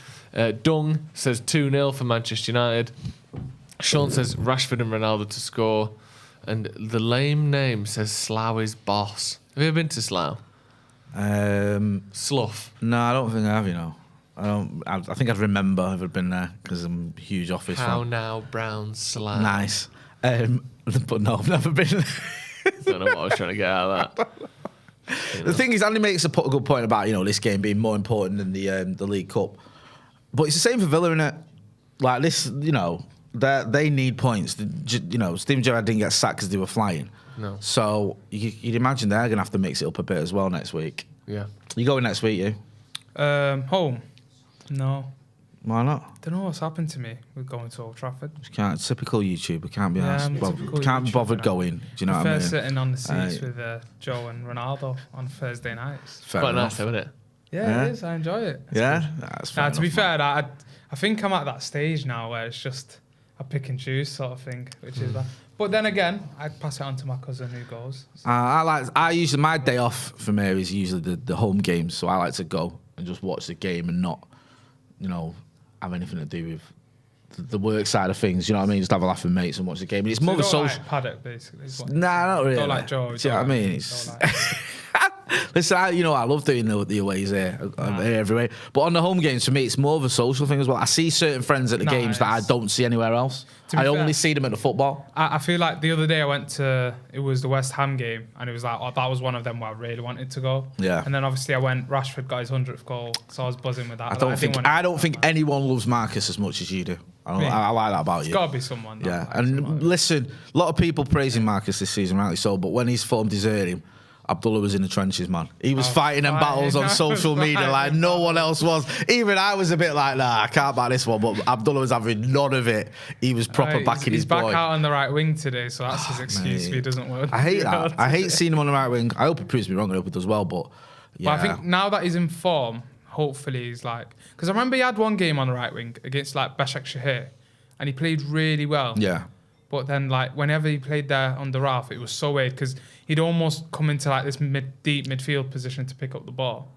Dung says 2-0 for Manchester United. Sean says Rashford and Ronaldo to score. And the lame name says Slough is boss. Have you ever been to Slough? Slough. No, I don't think I have, you know. I think I'd remember if I'd been there because I'm a huge office fan. How now, Brown Slough. Nice. But no, I've never been. I don't know what I was trying to get out of that. The thing is, Andy makes a good point about this game being more important than the League Cup. But it's the same for Villa, innit? Like this, they need points. Steven Gerrard didn't get sacked because they were flying. No. So you'd imagine they're going to have to mix it up a bit as well next week. Yeah. You going next week, you? Home? No. Why not? Don't know what's happened to me with going to Old Trafford. Typical YouTuber. Can't be asked. YouTuber, Can't be bothered going. Do you know what I mean? Sitting on the seats with Joe and Ronaldo on Thursday nights. Quite nice, though, isn't it? Yeah, it is. I enjoy it. That's fair to be fair, I think I'm at that stage now where it's just a pick and choose sort of thing, which is that. But then again, I'd pass it on to my cousin who goes. So. I usually, my day off from here is usually the home games, so I like to go and just watch the game and not, have anything to do with the work side of things. You know what I mean? Just have a laugh with mates and watch the game. And it's more of a social. Like Paddock, basically. Nah, not really. Don't like Joe. Do you know what I mean? It's... Listen, I love doing the aways here everywhere. But on the home games, for me, it's more of a social thing as well. I see certain friends at the games that I don't see anywhere else. I only see them at the football. I feel like the other day I went to, it was the West Ham game, and it was like, that was one of them where I really wanted to go. Yeah. And then obviously I went, Rashford got his 100th goal, so I was buzzing with that. I don't think anyone loves Marcus as much as you do. I like that about you. It's got to be someone. Yeah. And listen, a lot of people praising Marcus this season, rightly so, but when his form deserted him, Abdullah was in the trenches, man. He was fighting them battles on social media like no one else was. Even I was a bit like, nah, I can't back this one. But Abdullah was having none of it. He was proper backing his boy. He's back out on the right wing today, so that's his excuse if he doesn't work. I hate that. I hate seeing him on the right wing. I hope he proves me wrong. I hope he does well. But yeah. But I think now that he's in form, hopefully he's like... Because I remember he had one game on the right wing against like Beshak Shahir, and he played really well. Yeah. But then, like, whenever he played there under Ralph, it was so weird because he'd almost come into like this deep midfield position to pick up the ball.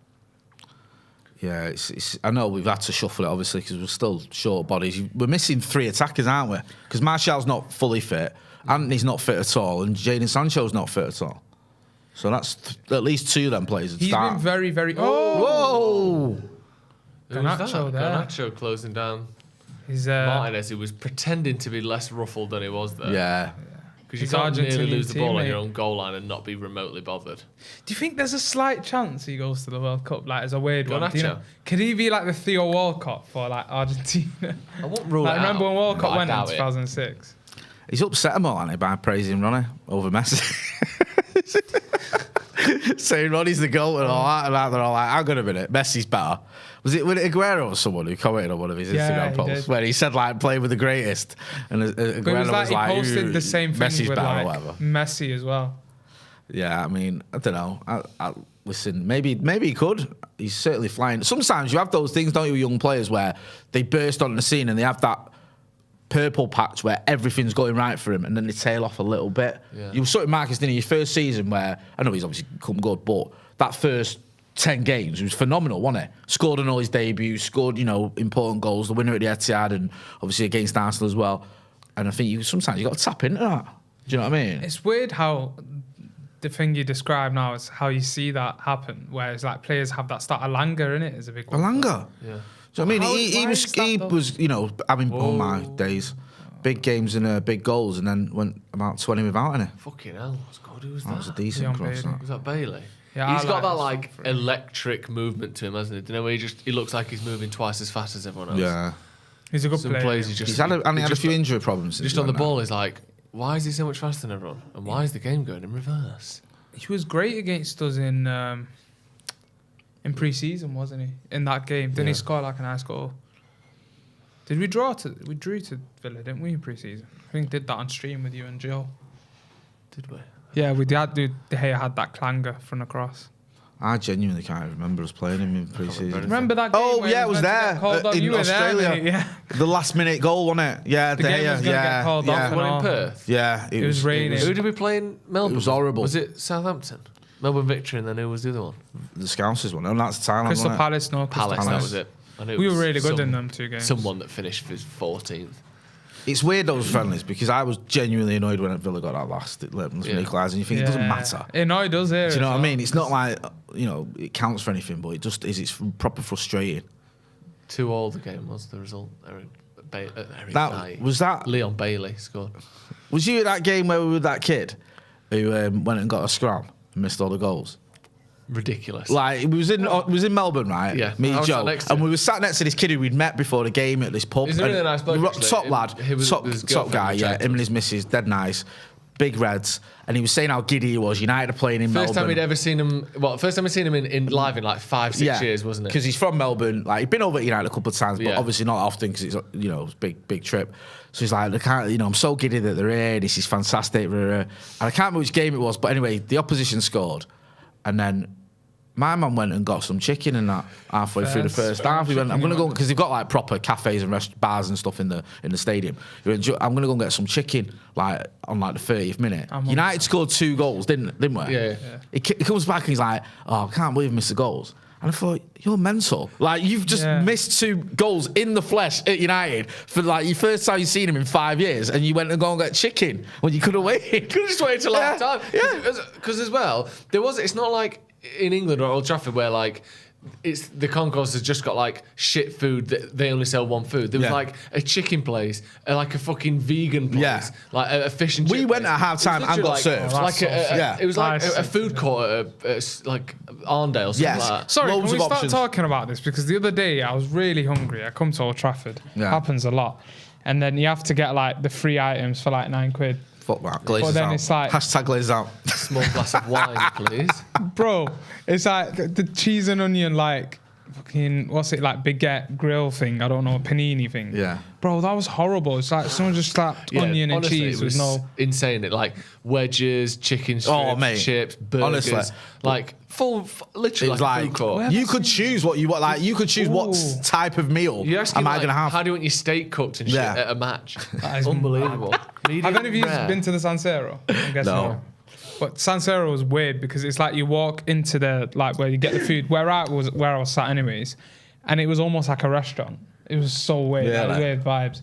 Yeah, it's I know we've had to shuffle it obviously because we're still short bodies. We're missing 3 attackers, aren't we? Because Martial's not fully fit, Anthony's not fit at all, and Jadon Sancho's not fit at all. So that's at least 2 of them players. He's been very, very. Whoa! Garnacho there. Garnacho closing down He's Martinez, who was pretending to be less ruffled than he was there. Yeah. Because you His can't nearly Argentinian lose the ball on teammate. your own goal line and not be remotely bothered. Do you think there's a slight chance he goes to the World Cup, like as a weird one? Garnacho. Do you know, could he be like the Theo Walcott for like Argentina? I won't rule Like, it remember out, when but Walcott I went in doubt it. 2006? He's upset him all, hasn't he, by praising Ronnie over Messi. Saying Ronnie's the GOAT and all that, and they're all like, hang on a minute, Messi's better. Was it Aguero or someone who commented on one of his Instagram he posts did. where he said, like, play with the greatest? And Aguero But it was like he "Ooh, posted the same thing Messi's with better or like whatever. Messi as well. Yeah, I mean, I don't know. Listen, maybe he could. He's certainly flying. Sometimes you have those things, don't you, with young players where they burst onto the scene and they have that purple patch where everything's going right for him and then they tail off a little bit. Yeah. You saw it, Marcus, didn't you? Your first season where, I know he's obviously come good, but that first 10 games, it was phenomenal, wasn't it? Scored on all his debuts, scored, important goals, the winner at the Etihad and obviously against Arsenal as well. And I think sometimes you got to tap into that. Do you know what I mean? It's weird how the thing you describe now is how you see that happen, where it's like players have that start. Alanga in it is a big one. Alanga. Yeah. So I mean, How- he why was is that he though? was having all my days, big games and big goals, and then went about 20 without any. Fucking hell, what's God, who was That was a that? decent Leon cross. Bailey. That. Was that Bailey? Yeah, He's I got like that this one for him. electric movement to him, hasn't he? Do you know where he looks like he's moving twice as fast as everyone else? Yeah, He's a good Some player. plays he just he's had a just few injury problems. since just he on the went ball. He's like, why is he so much faster than everyone? And why is the game going in reverse? He was great against us in pre-season, wasn't he? In that game, didn't he Yeah. score like a nice goal? Did we we drew to Villa, didn't we, in pre-season? I think did that on stream with you and Joe. Did we? Yeah, we did. De Gea had that clanger from across. I genuinely can't remember us playing him in pre-season. Remember that game? Oh where yeah, he it was meant to there get called on? in You were Australia. there, mate, yeah. The last minute goal, wasn't it? Yeah, The game Gea, was gonna get called off yeah, and One all. in Perth. yeah. It was raining. Who did we play in Melbourne? It was horrible. Was it Southampton? Melbourne victory, and then who was the other one? The Scousers one. And that's Thailand. Crystal wasn't it? Palace, no. Crystal Palace. That was it. I knew it We were was really good in them two games. Someone that finished for 14th. It's weird those friendlies because I was genuinely annoyed when Villa got that last equaliser, and you think it doesn't matter. No, it does here. Do you know as what I well. mean? It's not like it counts for anything, but it just is. It's proper frustrating. 2-2 the game was the result. Eric That Bailly. was that. Leon Bailey scored. Was you at that game where we were with that kid who went and got a scrum and missed all the goals? Ridiculous. Like it was in Melbourne, right? Yeah, Me I and was Joe, sat next to and him. we were sat next to this kid who we'd met before the game at this pub. He's a really and nice bloke, actually. top lad, He was- top his top guy, girlfriend yeah. rejected Him and us. his missus, dead nice, big reds, and he was saying how giddy he was. United are playing in First Melbourne. time he'd ever seen him. Well, first time I'd seen him in live in like 5-6 years, wasn't it? Because he's from Melbourne. Like he'd been over at United a couple of times, but Yeah. obviously not often because it's it's a big trip. So he's like, I can't, I'm so giddy that they're here. This is fantastic. And I can't remember which game it was, but anyway, the opposition scored, and then my man went and got some chicken and that halfway through the first half. He went, I'm going to go because they've got like proper cafes and bars and stuff in the stadium. He went, I'm going to go and get some chicken like on like the 30th minute. United scored 2 goals, didn't we? Yeah. He comes back and he's like, oh, I can't believe I missed the goals. And I thought, you're mental. Like, you've just missed 2 goals in the flesh at United for like your first time you've seen him in 5 years, and you went and go and get chicken when you could have waited. Could have just waited till half time. Yeah. Because as well, it's not like in England or Old Trafford where like it's the concourse has just got like shit food that they only sell one food. There was like a chicken place, like a fucking vegan place, like a fish and chip We went place. at half time It was and got literally served. Like it was like Nice. a food court at like Arndale, something Yes. like that. Sorry, Loads can we of start options. talking about this? Because the other day I was really hungry. I come to Old Trafford. Yeah. Happens a lot. And then you have to get like the free items for like £9. Fuck that. Glazes But then out. it's like- Hashtag glazes out. Small glass of wine, please. Bro, it's like the cheese and onion, like fucking, what's it, like baguette grill thing? I don't know, panini thing. Yeah. Bro, that was horrible. It's like someone just slapped onion and honestly, cheese it with was no. insane. It like wedges, chicken strips, mate. chips, burgers, Honestly. like literally It was like a like, food court. you could choose what you want. Like, you could choose what Ooh. type of meal You're asking am I like, going to have. how do you want your steak cooked and shit Yeah. at a match? That is Unbelievable. Have any of you been to the San Siro? I guess No. not. But San Siro was weird because it's like you walk into the like where you get the food where I was sat anyways, and it was almost like a restaurant. It was so weird. Yeah, Like, like- weird vibes.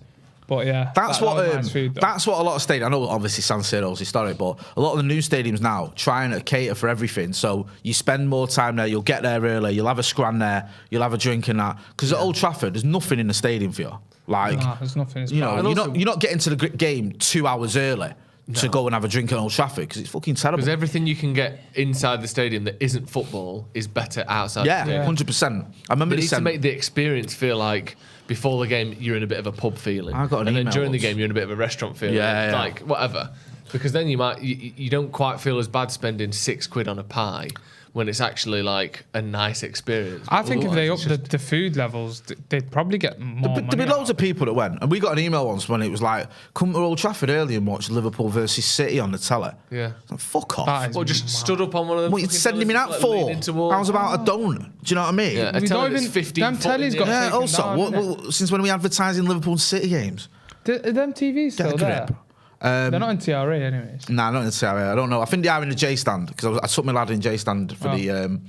But yeah, That's that what was nice food, though. that's what a lot of stadiums. I know obviously San Siro's historic, but a lot of the new stadiums now trying to cater for everything. So you spend more time there. You'll get there early. You'll have a scran there. You'll have a drink and that. Because at Old Trafford, there's nothing in the stadium for you. Like, Nah, there's nothing. It's you know, bad. you're not getting to the game 2 hours early to go and have a drink at Old Trafford because it's fucking terrible. Because everything you can get inside the stadium that isn't football is better outside the Yeah, stadium. 100%. I remember They they need to said, make the experience feel like before the game you're in a bit of a pub feeling. I got an and then email during the once. game you're in a bit of a restaurant feeling. Yeah, yeah. Like, whatever. Because then you don't quite feel as bad spending £6 on a pie when it's actually like a nice experience. I think if they up Otherwise, the food levels, they'd probably get more money. there'd be loads of people that went, and we got an email once when it was like, come to Old Trafford early and watch Liverpool versus City on the telly. Yeah. Like, fuck off. That is Well, just mad. stood up on one of them. What you sending me that for? I was about a donut. Do you know what I mean? Yeah, a We telly don't that's even- 15 them foot in telly's the got- air. Yeah, taken also, down, since when are we advertising Liverpool and City games? Are them TVs Get a still there? grip. They're not in TRA anyways. Nah, not in the CRA. I don't know. I think they are in the J stand because I took my lad in J stand for the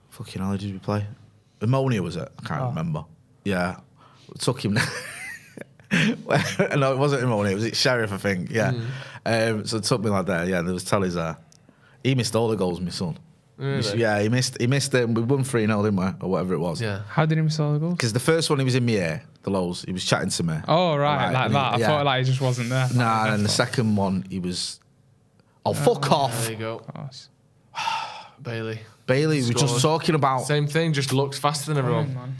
fucking hell did we play? Ammonia was it? I can't remember. Yeah, took him. No, it wasn't Ammonia. It was Sheriff, I think. Yeah. So I took me lad there. Yeah, there was tellies there. He missed all the goals, my son. Really? Yeah, he missed them. We won 3-0, didn't we? Or whatever it was. Yeah. How did he miss all the goals? Because the first one he was in my ear, the lows. He was chatting to me. Oh right, like and that. I yeah. thought like he just wasn't there. Nah, and then the second one he was. Oh, fuck off, There you go. Gosh. Bailey. Bailey. We were just Scored. talking about. Same thing, just looks faster than everyone. Man.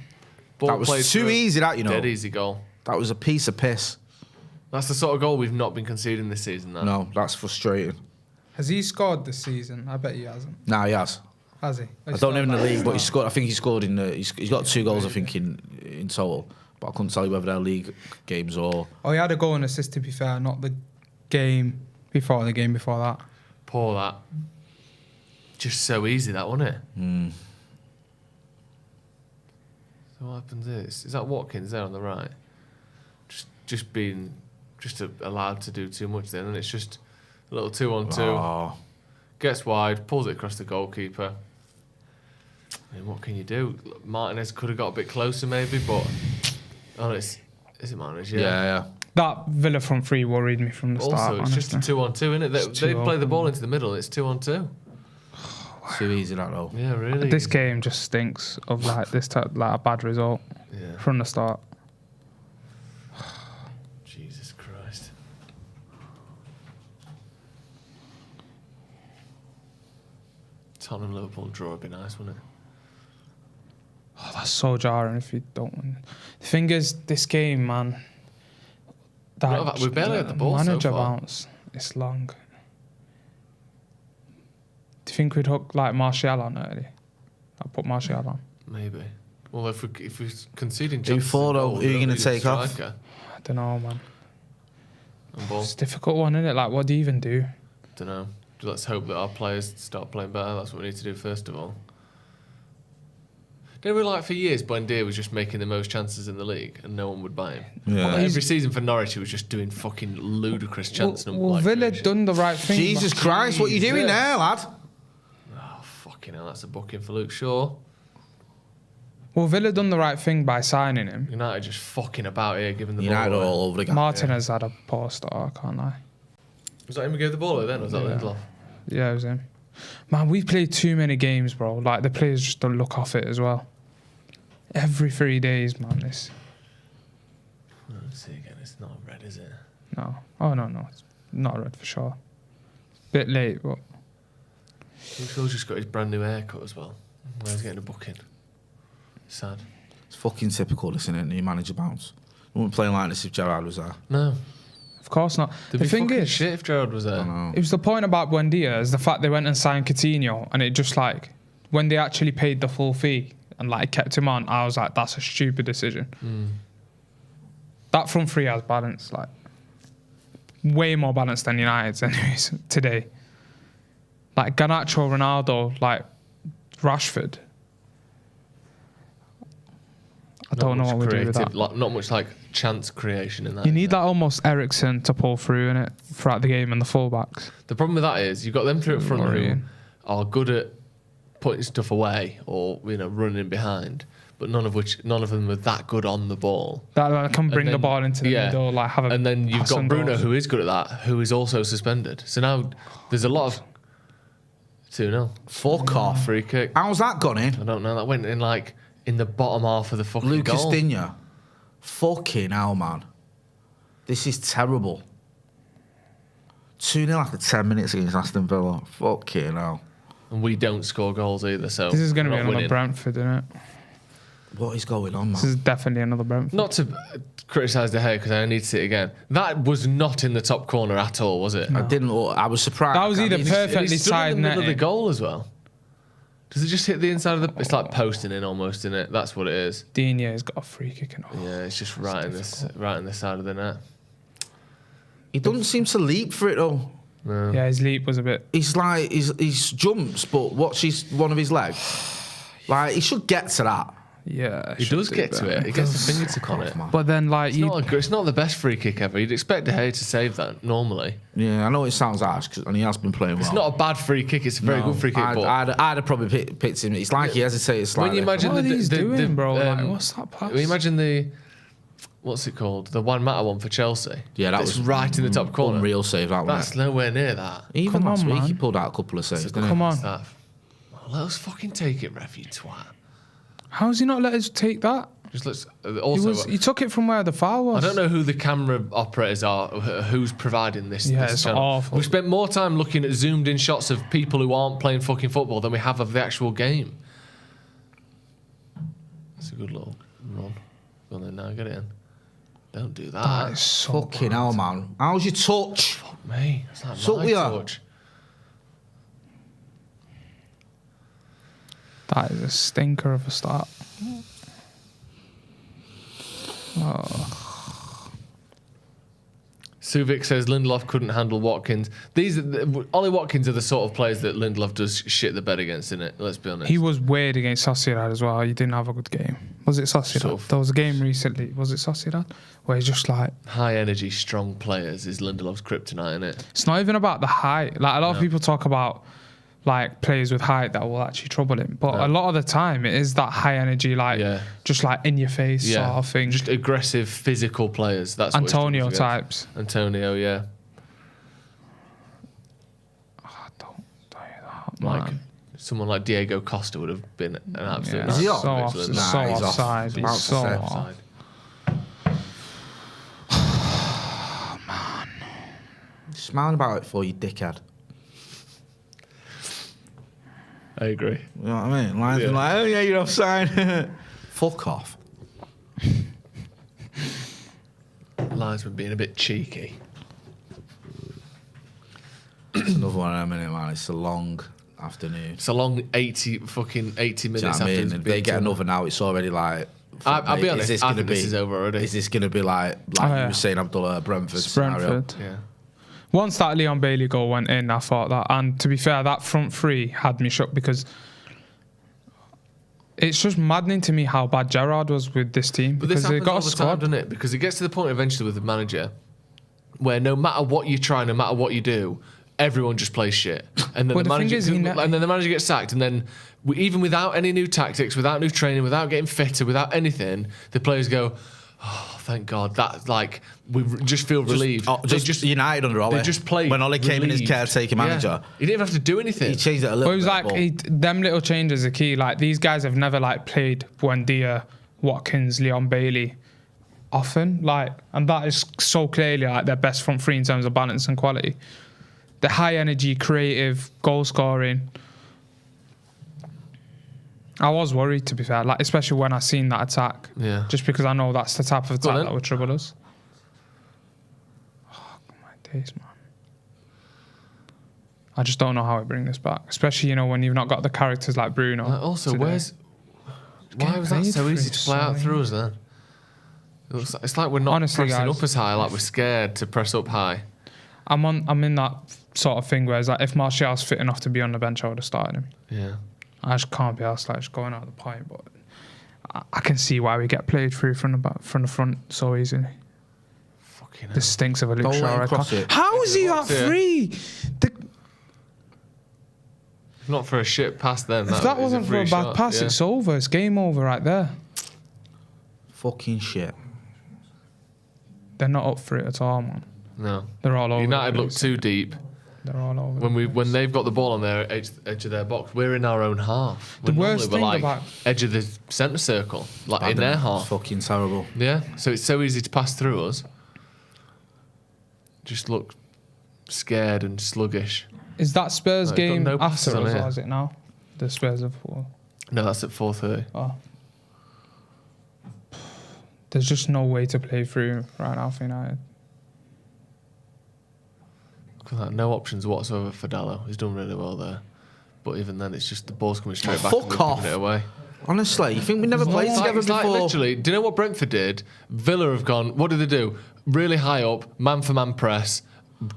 Ball That was played too through. easy. That you know. Dead easy goal. That was a piece of piss. That's the sort of goal we've not been conceding this season. That. No, that's frustrating. Has he scored this season? I bet he hasn't. Nah, he has. Has he? I don't know in the league, but he scored. I think he scored in the. He's got 2 goals, I think, in total. But I couldn't tell you whether they're league games or. Oh, he had a goal and assist, to be fair, not the game before the game before that. Poor that. Just so easy, that, wasn't it? So what happens is that Watkins there on the right? Just being allowed to do too much then, and it's just a little 2-on-2. Oh. Gets wide, pulls it across the goalkeeper. I mean, what can you do? Martinez could have got a bit closer maybe, but is it Martinez? Yeah. That Villa front three worried me from the start. Also, it's just a honestly. 2-on-2, isn't it? It's They too play the open. ball into the middle. It's 2-on-2. Too easy, that though. Yeah, really. This game just stinks of like this like a bad result Yeah. from the start. Jesus Christ. Tottenham Liverpool draw would be nice, wouldn't it? Oh, that's so jarring if you don't win. The thing is, this game, man. We barely had the ball so manager far. bounce. It's long. Do you think we'd hook like Martial on early? I'll put Martial on. Maybe. Well, if we're conceding Who chances for, in though? goal, Who are you we don't gonna need a take off? striker I don't know, man. on ball. It's a difficult one, isn't it? Like, what do you even do? Don't know. Let's hope that our players start playing better. That's what we need to do first of all. Didn't we like for years Buendia was just making the most chances in the league and no one would buy him? Yeah. Like, every season for Norwich he was just doing fucking ludicrous chance number. Well, Villa done the right thing. Jesus man. Christ, what are you doing Jesus. there, lad? Oh fucking hell, that's a booking for Luke Shaw. Well, Villa done the right thing by signing him. United just fucking about here, giving the United ball away. all over the gap. Martinez had a poor start, I can't lie. Was that him who gave the ball away then? Or was that Lindelof? Yeah, it was him. Man, we played too many games, bro. Like, the players just don't look off it as well. Every 3 days, man, this. Let's see again. It's not red, is it? No. Oh, no. It's not red for sure. Bit late, but... Luke Shaw's just got his brand new haircut as well. Where's he getting a booking? Sad. It's fucking typical, isn't it? New manager bounce. We weren't playing like this if Gerrard was there. No. Of course not. They'd The be thing fucking is, shit if Gerrard was there. I know. it was the point about Buendia is the fact they went and signed Coutinho, and it just like, when they actually paid the full fee and like kept him on, I was like, that's a stupid decision. That front three has balance, like way more balance than United's anyways today. Like Garnacho, Ronaldo, like Rashford. I don't know what we do with that. Not much like chance creation in that. You is need there? that almost Eriksen to pull through in it throughout the game and the fullbacks. The problem with that is you've got them through at front who Worrying. are good at putting stuff away or running behind, but none of them were that good on the ball. That can bring the ball into the middle, like have a. And then you've got Bruno, who is good at that, who is also suspended. So now there's a lot of 2-0. Fuck off. Free kick. How's that gone in? I don't know. That went in like in the bottom half of the fucking Lucas goal. Digne. Fucking hell, man. This is terrible. 2-0 after 10 minutes against Aston Villa. Fucking hell. And we don't score goals either, so This is going to be another winning. Brentford, isn't it? What is going on, man? This is definitely another Brentford. Not to criticise De Gea because I need to see it again. That was not in the top corner at all, was it? I didn't. I was surprised. That was either And perfectly he stood side in the middle of the netting. goal as well. Does it just hit the inside of the? It's like posting in almost, isn't it? That's what it is. Digne's got a free kick and all. Yeah, it's just right in the side of the net. He doesn't seem to leap for it though. No. Yeah, his leap was a bit. He's like he's jumps, but watch one of his legs. Like he should get to that. Yeah, He does get to it. He gets the fingertip on it. But then, like, It's not the best free kick ever. You'd expect De Gea to save that normally. Yeah, I know it sounds harsh, and he has been playing well. It's not a bad free kick. It's a very good free kick. I'd have probably picked him. It's like he hesitated slightly. When you imagine what he's doing, bro? Like, um, what's that pass? When you imagine the what's it called? The Juan Mata one for Chelsea. Yeah, that was right in the top corner. Unreal save that one. That's nowhere near that. Even Come last on, week man. he pulled out a couple of saves. Didn't he? Come on. Well, let us fucking take it, ref, you twat. How's he not let us take that? Just let's. Also, He took it from where the foul was. I don't know who the camera operators are, who's providing this. Yeah, this it's channel. awful. We've spent more time looking at zoomed-in shots of people who aren't playing fucking football than we have of the actual game. That's a good little run. Go on then, now get it in. Don't do that. That is so Fucking bad. hell, man. How's your touch? Fuck me. That's not So my we are. touch. That is a stinker of a start. Suvic says Lindelof couldn't handle Watkins. Ollie Watkins are the sort of players that Lindelof does shit the bed against, isn't it? Let's be honest. He was weird against Sociedad as well. He didn't have a good game. Was it Sociedad? Sort of. There was a game recently. Was it Sociedad? Where he's just like... High energy, strong players is Lindelof's kryptonite, isn't it? It's not even about the height. Like, a lot of people talk about like players with height that will actually trouble him. But a lot of the time it is that high energy, like just like in your face sort of thing. Just aggressive, physical players. That's what Antonio he struggles against. types. Antonio, yeah. Don't do that, Like man. someone like Diego Costa would have been an absolute. Yeah, Is he so off? off, Nah, so he's off. offside. About He's to so say off. Offside. Smiling about it for you, dickhead. I agree. You know what I mean? Linesman like, oh yeah, you're offside. Fuck off. Linesman being a bit cheeky. It's another one in a minute, man. It's a long afternoon. It's a long 80 minutes Do you know what after I mean? it's And been they get done. another now. It's already like. I'll be honest, I gonna think this is over already. Is this going to be like you were saying, Abdullah, Brentford It's scenario? Brentford. Yeah. Once that Leon Bailey goal went in, I thought that. And to be fair, that front three had me shook because it's just maddening to me how bad Gerrard was with this team. But this because they happens got all a the squad. time, doesn't it? Because it gets to the point eventually with the manager where no matter what you try, no matter what you do, everyone just plays shit. And then, Well, the the thing manager, is, and then the manager gets sacked. And then even without any new tactics, without new training, without getting fitter, without anything, the players go, oh, thank God. That, like, we just feel relieved. Just United under Ollie. They just play when Ollie came in as relieved. caretaker manager. He didn't even have to do anything. He changed it a But little it was bit. like them little changes are key. Like these guys have never like played Buendia, Watkins, Leon Bailey often. Like, and that is so clearly like their best front three in terms of balance and quality. The high energy, creative, goal scoring. I was worried, to be fair, like especially when I seen that attack. Yeah. Just because I know that's the type of attack then. that would trouble us. Oh my days, man. I just don't know how I bring this back, especially when you've not got the characters like Bruno. Also, today. why was that paid so for easy it, to play out so through us then? It's like we're not Honestly, pressing guys. up as high, like we're scared to press up high. I'm in that sort of thing where it's like if Martial's fit enough to be on the bench, I would have started him. Yeah. I just can't be asked like just going out of the point, but I can see why we get played through from the front so easily. Fucking This stinks of a Luke Don't let Shaw. him I cross can't- it. How is he at Yeah. free? If not for a shit pass then. If that is wasn't for a free bad shot, pass, yeah. it's over. It's game over right there. Fucking shit. They're not up for it at all, man. No. They're all over. United the look place. too deep. They're all over. When they've got the ball on their edge of their box, we're in our own half. The worst We're thing like about- edge of the centre circle, like in their half. Fucking terrible. Yeah, so it's so easy to pass through us. Just look scared and sluggish. Is that Spurs No, they've got game no passes after on us, here. or is it now? The Spurs have. No, that's at 4:30. Oh. There's just no way to play through right now for United. Look at that, no options whatsoever for Dallo. He's done really well there. But even then, it's just the ball's coming straight back. Fuck and we're off. giving it away. Honestly, you think we never played together It's like before? literally, do you know what Brentford did? Villa have gone, what did they do? Really high up, man for man press.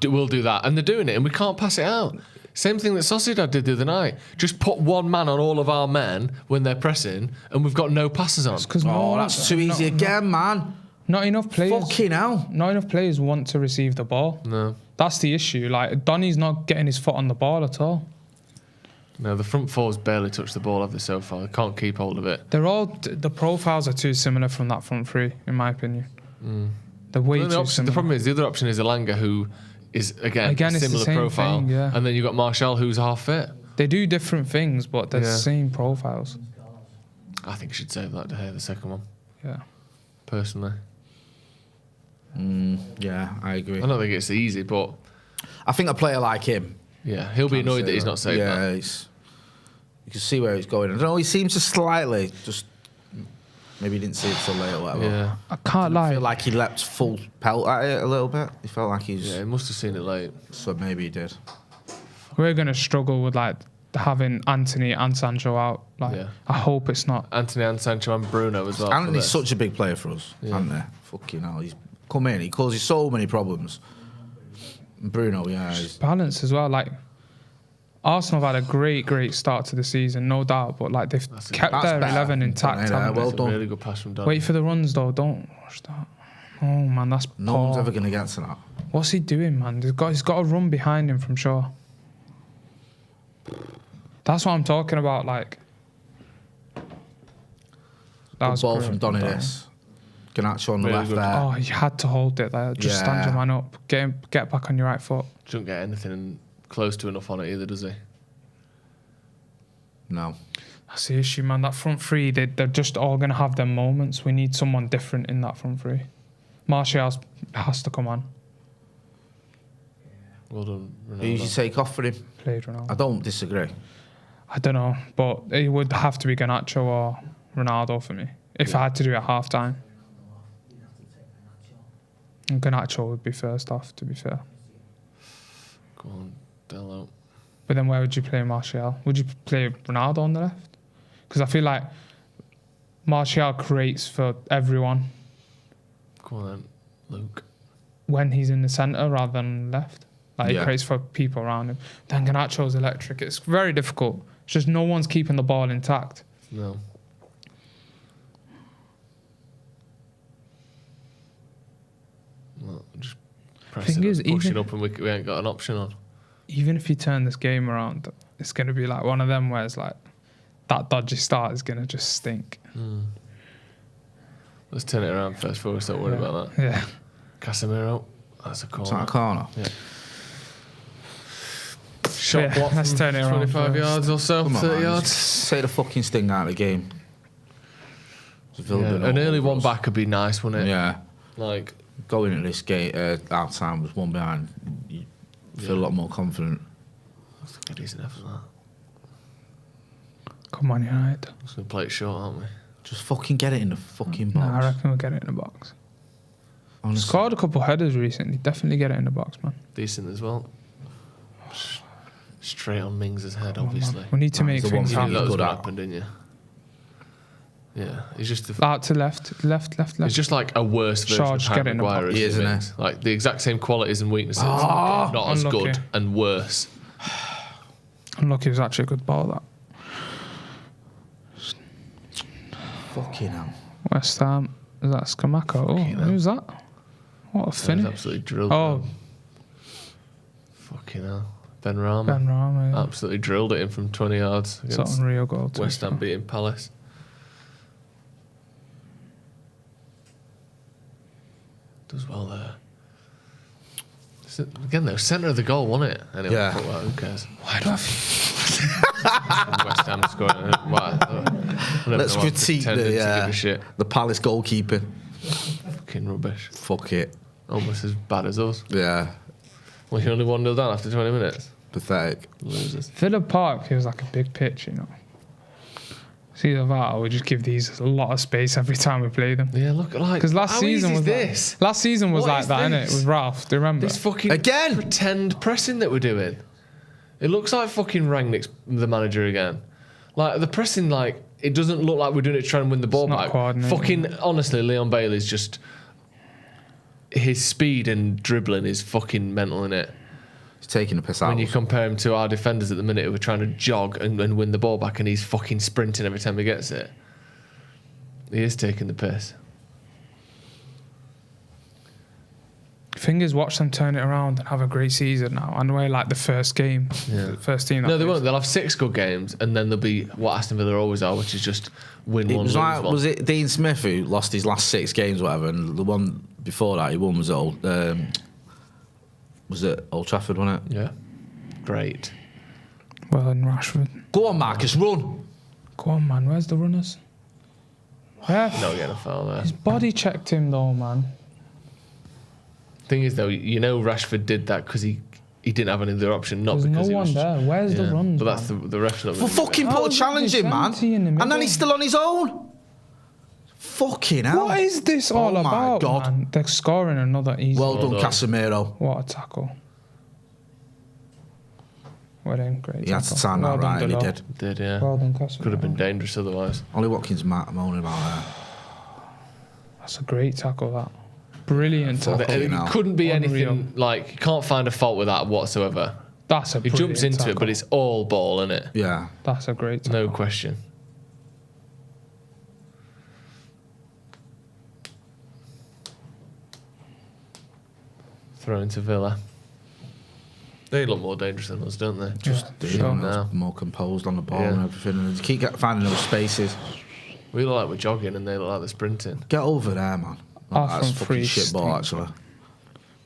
We'll do that. And they're doing it, and we can't pass it out. Same thing that Sociedad did the other night. Just put one man on all of our men when they're pressing, and we've got no passes on. Because Oh, that's too easy again, man. Not enough players. Fucking hell. Not enough players want to receive the ball. No. That's the issue. Like Donny's not getting his foot on the ball at all. No, the front four's barely touched the ball, have they, so far? They can't keep hold of it. They're all the profiles are too similar from that front three, in my opinion. They're way too similar. The problem is the other option is Elanga, who is again Again, a it's the similar same profile, thing, yeah. and then you've got Martial, who's half fit. They do different things, but they're the Yeah. same profiles. I think you should save that to hear the second one, Yeah. personally. Yeah, I agree. I don't think it's easy, but I think a player like him. yeah, he'll be annoyed that he's not saved Yeah, that. you can see where it's going. I don't know. He seems to slightly just maybe he didn't see it till late or whatever. Yeah, I can't I lie. feel like he leapt full pelt at it a little bit. He felt like he's yeah, he must have seen it late. so maybe he did. We're gonna struggle with like having Anthony and Sancho out. Like, Yeah. I hope it's not. Anthony and Sancho and Bruno as well. for Anthony's this. such a big player for us, Yeah. aren't they? Fucking hell, he's come in. He causes so many problems. And Bruno, yeah, he's, Balance as well. Like Arsenal have had a great start to the season, no doubt. But like they've kept that's their better. 11 intact. Yeah, haven't well they? It's a done. really good pass from Don. Wait for the runs though. Don't rush that. Oh man, that's no poor. one's ever going to get to that. What's he doing, man? He's got a run behind him from Shaw. That's what I'm talking about. Like that Good was ball great from Donny this. Garnacho on the Really left good. there. Oh, you had to hold it there. Just stand Yeah. your man up. Get back on your right foot. Doesn't get anything close to enough on it either, does he? No. That's the issue, man. That front three, they're just all going to have their moments. We need someone different in that front three. Martial has to come on. Well done, Who Ronaldo. did you take off for him? Played Ronaldo. I don't disagree. I don't know, but it would have to be Garnacho or Ronaldo for me if I had to do it at half time. And Garnacho would be first off, to be fair. Go on, Dello. But then where would you play Martial? Would you play Ronaldo on the left? Because I feel like Martial creates for everyone Go on then, Luke. when he's in the centre rather than left. Like Yeah. he creates for people around him. Then Garnacho's electric. It's very difficult. It's just no one's keeping the ball intact. No. Well, just pressing Thing is, and pushing even- up and we ain't got an option on. Even if you turn this game around, it's going to be like one of them where it's like that dodgy start is going to just stink. Let's turn it around first before we start worrying about that. Yeah. Casemiro, that's a It's not corner. a corner. Yeah. Yeah, Shot block let's from turn it around 25 first. yards or so, Come on, 30 man. yards. Just take the fucking sting out of the game. Yeah, an early one back would be nice, wouldn't it? Yeah. Like, Going at this game, half time was one behind. You feel a lot more confident. I think it is enough of that. Come on, United. Just going to play it short, aren't we? Just fucking get it in the fucking box. Nah, I reckon we'll get it in the box. Honestly. Scored a couple headers recently. Definitely get it in the box, man. Decent as well. Straight on Mings' head, obviously. We need to make he's the one things You knew happen. that was good going to at. happen, didn't you? Yeah, he's just the Out to left. It's just like a worse version Charge, of get Harry it in the Maguire, box. isn't Isn't it? Like the exact same qualities and weaknesses, but not as Unlucky. good and worse. Unlucky, it was actually a good ball, that. Fucking hell. West Ham. Is that Skamako? Oh, Fucking hell. who's that? What a That was finish. absolutely drilled. Oh, him. Fucking hell. Ben Rama. Ben Rama. Yeah. Absolutely drilled it in from 20 yards It's against an unreal goal. to be West Ham fair. beating Palace. Does well there. Again, though, centre of the goal, wasn't it? Anyway, Yeah. well, who cares? Why do I West Ham scoring. Let's critique the Palace goalkeeping. Fucking rubbish. Fuck it. Almost as bad as us. Yeah. Well, you're only 1-0 down after 20 minutes. Pathetic. Losers. Villa Park feels like a big pitch, you know. It's either that or we just give these a lot of space every time we play them. Yeah, look like. Because last how season easy was is this? Last season was What like is that, innit? this? With Ralph. Do you remember? This fucking Again? pretend pressing that we're doing. It looks like fucking Rangnick's the manager again. Like the pressing, like it doesn't look like we're doing it to try and win the ball not back. coordinated. Fucking honestly, Leon Bailey's just his speed and dribbling is fucking mental in it. He's taking a piss out. When you compare him to our defenders at the minute who are trying to jog and win the ball back, and he's fucking sprinting every time he gets it. He is taking the piss. Fingers watch them turn it around and have a great season now. And we're like the first game, the first team. No, they won't. They'll have 6 good games, and then they'll be what Aston Villa always are, which is just win It one, was lose like, one. was it Dean Smith who lost his last 6 games, or whatever, and the one before that he won was at Old Trafford, wasn't it? Yeah, great. Well, in Rashford. Go on, Marcus, run. Go on, man. Where's the runners? Where? Not getting a foul there. His body checked him though, man. Thing is, though, you know Rashford did that because he didn't have any other option, not There's because no he one was. there. Where's the runs? But that's the ref's not. For fucking put a challenge in, man. In the And then he's still on his own. Fucking hell. What is this all Oh my about, God. man? They're scoring another easy. Well done, done. Casemiro. What a tackle. Well done, great. He had to tackle. time Well that done, right, and he Delo. did. Did, yeah. Well done, Casemiro. Could have been dangerous otherwise. Ollie Watkins moaning about that. That's a great tackle, that. Brilliant But tackle. Fucking hell. it couldn't be Unreal. anything like you can't find a fault with that whatsoever. That's a He brilliant jumps into tackle. it, but it's all ball, isn't it? Yeah. That's a great tackle. No question. Throw into Villa. They look more dangerous than us, don't they? Just Sure. now. More composed on the ball Yeah. and everything. And they keep finding those spaces. We look like we're jogging and they look like they're sprinting. Get over there, man. Our That's front fucking three shit ball, stinks, actually.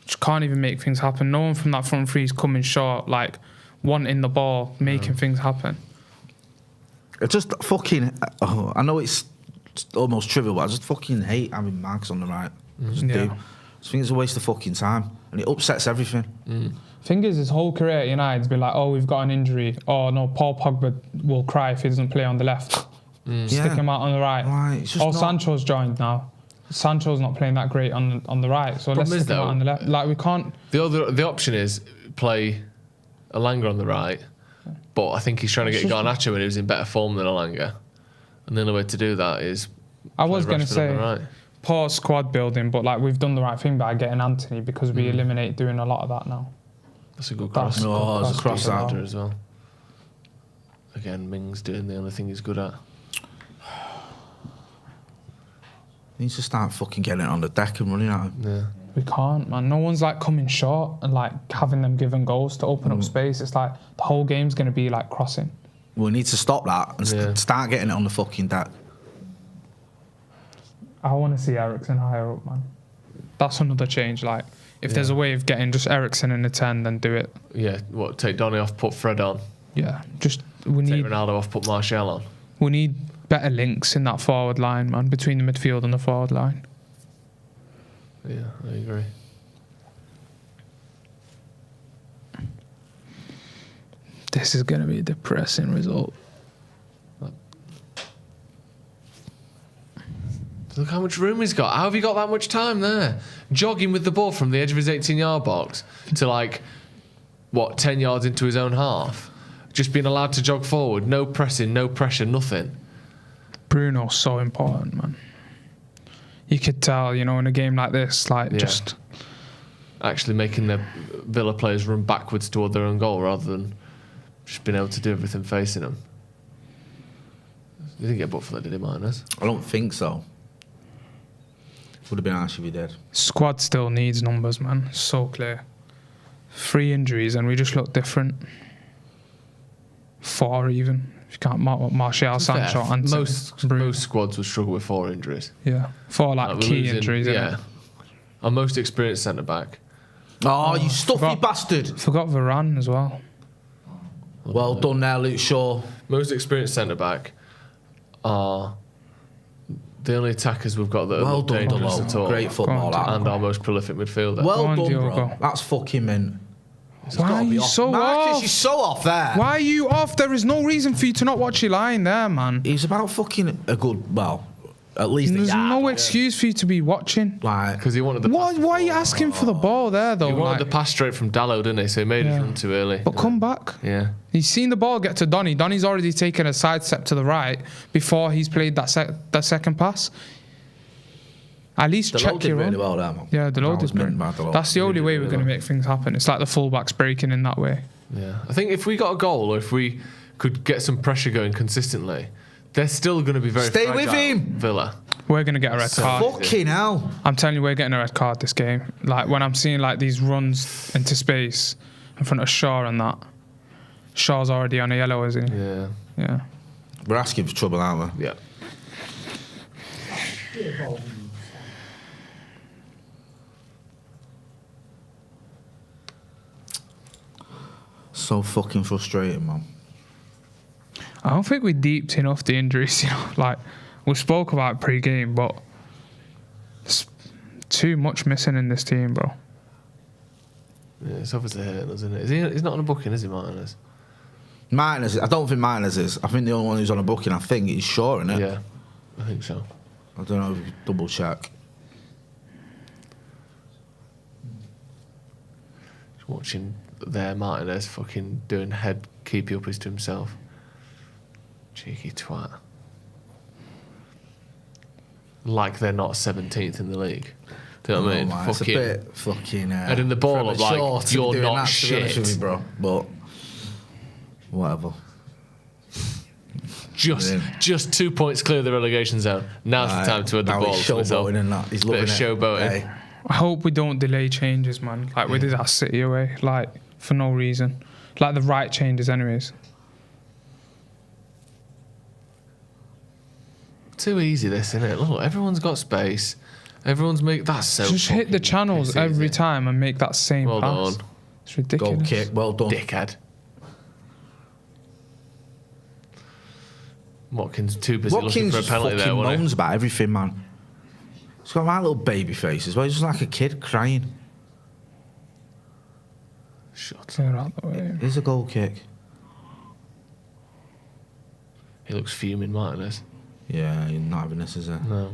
Just can't even make things happen. No one from that front three is coming short, like wanting the ball, making things happen. It's just fucking. Oh, I know it's almost trivial, but I just fucking hate having Marcus on the right. I just Yeah. do. I just think it's a waste of fucking time. And it upsets everything. Thing is, his whole career at United's been like, oh, we've got an injury. Oh, no, Paul Pogba will cry if he doesn't play on the left. Stick Yeah. him out on the right. Right, it's just Oh, not- Sancho's joined now. Sancho's not playing that great on the right, so let's Problem is, stick him out though, on the left. Like, we can't... The option is play Alanga on the right, but I think he's trying to get Garnacho when he was in better form than Alanga. And the only way to do that is I was play going to Rashford on say, the right. poor squad building, but like we've done the right thing by getting Anthony because we eliminate doing a lot of that now. That's a good That's cross. a good Oh, it's a cross cross as that. well. As well. Again, Ming's doing the only thing he's good at. He needs to start fucking getting it on the deck and running at him. Yeah. We can't, man. No one's like coming short and like having them given goals to open up space. It's like the whole game's going to be like crossing. We need to stop that and Yeah. start getting it on the fucking deck. I want to see Eriksen higher up, man. That's another change. Like, if there's a way of getting just Eriksen in the 10, then do it. Yeah, what, take Donny off, put Fred on. Yeah, just we Take need Ronaldo off, put Martial on. we need better links in that forward line, man, between the midfield and the forward line. Yeah, I agree. This is going to be a depressing result. Look how much room he's got. How have you got that much time there? Jogging with the ball from the edge of his 18-yard box to like, 10 yards into his own half. Just being allowed to jog forward. No pressing, no pressure, nothing. Bruno's so important, man. You could tell, in a game like this, like Yeah. just Actually making the Villa players run backwards toward their own goal rather than just being able to do everything facing them. He didn't get booked for that, did he, Miners? I don't think so. Would have been nice if he did. squad still needs numbers, man. So clear. 3 injuries and we just look different. 4 even. If you can't Martial, Sancho, Fair. and Most squads would struggle with 4 injuries. yeah, 4 like key we're losing- injuries. Yeah. Innit? Our most experienced centre back. Oh, you stuffy bastard. Forgot Varane as well. Well done there, Luke Shaw. Most experienced centre back are the only attackers we've got that Well are done, dangerous Dolo. at all. Great football, that. And our most prolific midfielder. Well Go on, done, Diogo. bro. That's fucking mint. Why are you so Marcus, off? you're so off there. Why are you off? There is no reason for you to not watch your line there, man. He's about fucking a good, well, at least There's a yard. no excuse for you to be watching. Like, Because he wanted the Why pass are you before. asking for the ball there, though? He wanted Like, the pass straight from Dallo, didn't he? So he made Yeah. it run too early. but come back. Yeah. He's seen the ball get to Donny. Donny's already taken a side step to the right before he's played that second pass. At least the check load did your really run. well there, man. Yeah, the That load was is mint brilliant. by the load. That's the only way we're really going to well. make things happen. It's like the fullbacks breaking in that way. Yeah. I think if we got a goal or if we could get some pressure going consistently, they're still going to be very Stay with fragile, him. Villa. We're going to get a red card. Fucking hell. I'm telling you, we're getting a red card this game. Like, when I'm seeing, like, these runs into space in front of Shaw and that. Shaw's already on a yellow, is he? Yeah. Yeah. We're asking for trouble, aren't we? Yeah. So fucking frustrating, man. I don't think we deeped enough the injuries, you know. Like, we spoke about pre-game, but there's too much missing in this team, bro. Yeah, it's obviously hurting us, isn't it? He's not on a booking, is he, Martinez? Martinez, I don't think Martinez is. I think the only one who's on a booking, I think, is Shaw, isn't it? Yeah, I think so. I don't know if you double check. Just watching there, Martinez fucking doing head keepy uppies to himself. Cheeky twat. Like they're not 17th in the league. Do you know what I mean? Man, it's a bit fucking. Heading the ball up like you're not shit. Me, bro. But whatever. Just 2 points clear of the relegation zone. Now's the time to head the now ball. he's for himself. showboating and that. He's loving Bit of it. showboating. Hey. I hope we don't delay changes, man. Like, we did that City away, like, for no reason. Like, the right changes, anyways. Too easy, this, isn't it? Look, everyone's got space. Everyone's that's so. Just hit the channels piss easy. every time and make that same Well pass. done. It's ridiculous. Goal kick. Well done. Dickhead. Watkins too busy looking for a penalty there, fucking wasn't moans about everything, man. He's got my little baby face as well. He's just like a kid crying. he? Shut. Clear out the way. Here's a goal kick. He looks fuming, Martinez. Yeah, you're not having this, is it? No.